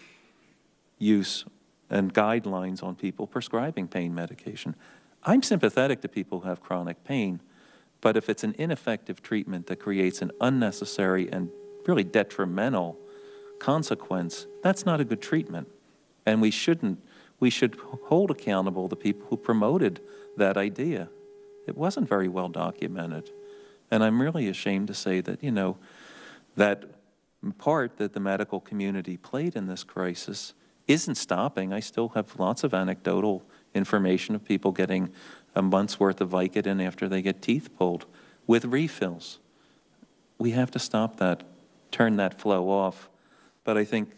use and guidelines on people prescribing pain medication. I'm sympathetic to people who have chronic pain, but if it's an ineffective treatment that creates an unnecessary and really detrimental consequence, that's not a good treatment. And we should hold accountable the people who promoted that idea. It wasn't very well documented. And I'm really ashamed to say that, you know, that part that the medical community played in this crisis isn't stopping. I still have lots of anecdotal information of people getting a month's worth of Vicodin after they get teeth pulled with refills. We have to stop that, turn that flow off. But I think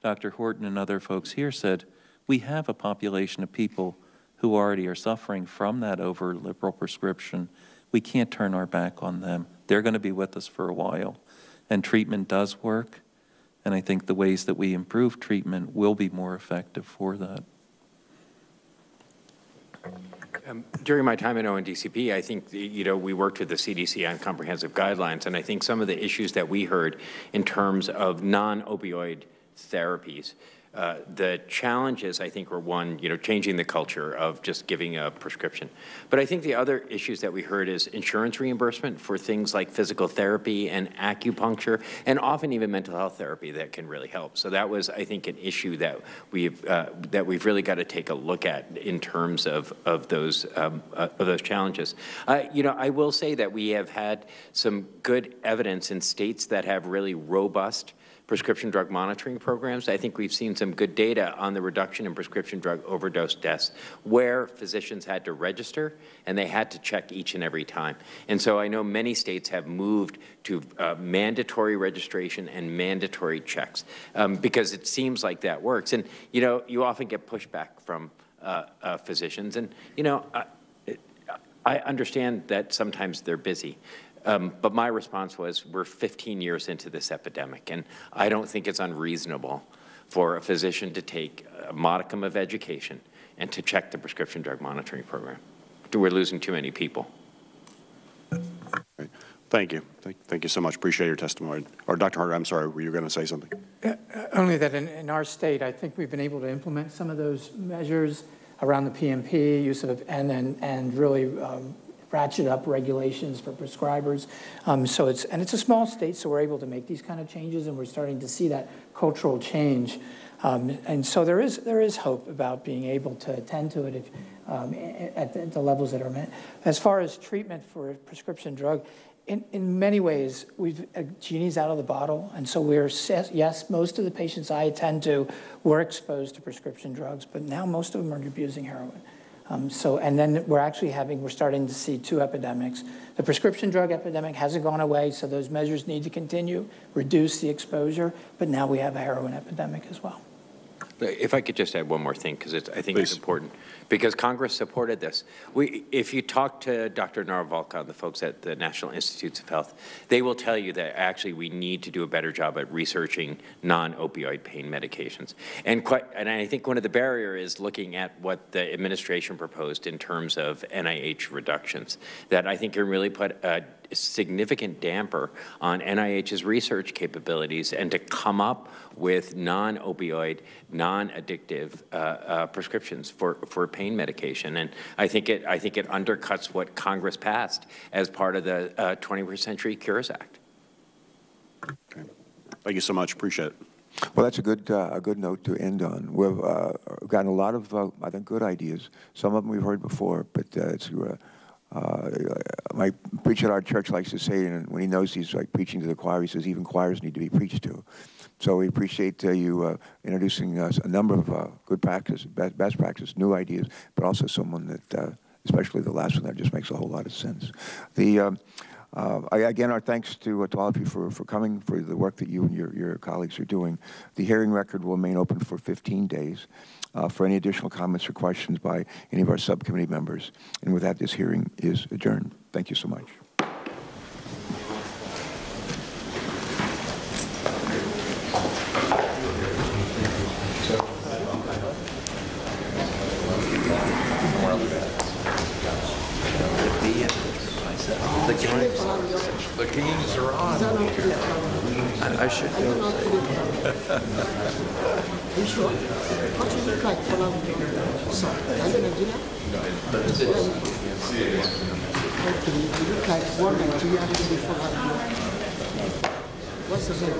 Dr. Horton and other folks here said, we have a population of people who already are suffering from that over-liberal prescription. We can't turn our back on them. They're going to be with us for a while. And treatment does work. And I think the ways that we improve treatment will be more effective for that. During my time at ONDCP, I think, you know, we worked with the CDC on comprehensive guidelines, and I think some of the issues that we heard in terms of non-opioid therapies, the challenges, I think, were one, you know, changing the culture of just giving a prescription. But I think the other issues that we heard is insurance reimbursement for things like physical therapy and acupuncture, and often even mental health therapy that can really help. So that was, I think, an issue that we've really got to take a look at in terms of those challenges. You know, I will say that we have had some good evidence in states that have really robust prescription drug monitoring programs. I think we've seen some good data on the reduction in prescription drug overdose deaths where physicians had to register and they had to check each and every time. And so I know many states have moved to mandatory registration and mandatory checks because it seems like that works. And, you know, you often get pushback from physicians. And, you know, I understand that sometimes they're busy. But my response was, we're 15 years into this epidemic, and I don't think it's unreasonable for a physician to take a modicum of education and to check the prescription drug monitoring program. We're losing too many people. Great. Thank you. Thank you so much. Appreciate your testimony. Or Dr. Harder, I'm sorry, were you going to say something? Only that in our state, I think we've been able to implement some of those measures around the PMP, use of, and really ratchet up regulations for prescribers. It's a small state, so we're able to make these kind of changes, and we're starting to see that cultural change. And so there is hope about being able to attend to it at the levels that are met. As far as treatment for a prescription drug, in many ways, genie's out of the bottle, and so yes, most of the patients I attend to were exposed to prescription drugs, but now most of them are abusing heroin. And then we're starting to see two epidemics. The prescription drug epidemic hasn't gone away, so those measures need to continue, reduce the exposure, but now we have a heroin epidemic as well. If I could just add one more thing, because I think it's important, because Congress supported this. If you talk to Dr. Narvalka and the folks at the National Institutes of Health, they will tell you that actually we need to do a better job at researching non-opioid pain medications. And I think one of the barriers is looking at what the administration proposed in terms of NIH reductions, that I think can really put a significant damper on NIH's research capabilities and to come up with non-opioid, non-addictive prescriptions for pain medication. And I think it undercuts what Congress passed as part of the 21st Century Cures Act. Okay. Thank you so much. Appreciate it. Well, that's a good note to end on. We've gotten a lot of, I think, good ideas. Some of them we've heard before, but it's my preacher at our church likes to say, and when he knows he's like preaching to the choir, he says even choirs need to be preached to. So we appreciate you introducing us a number of good practice, best practice, new ideas, but also someone that, especially the last one, that just makes a whole lot of sense. Again, our thanks to all of you for coming, for the work that you and your colleagues are doing. The hearing record will remain open for 15 days for any additional comments or questions by any of our subcommittee members. And with that, this hearing is adjourned. Thank you so much. The games are on. I should go. You sure? What do you look like for long? So, are you Nigeria? No, okay, you look like one Nigeria before. What's the name?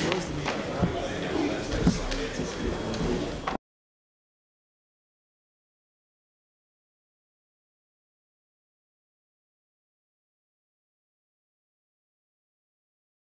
What's the name?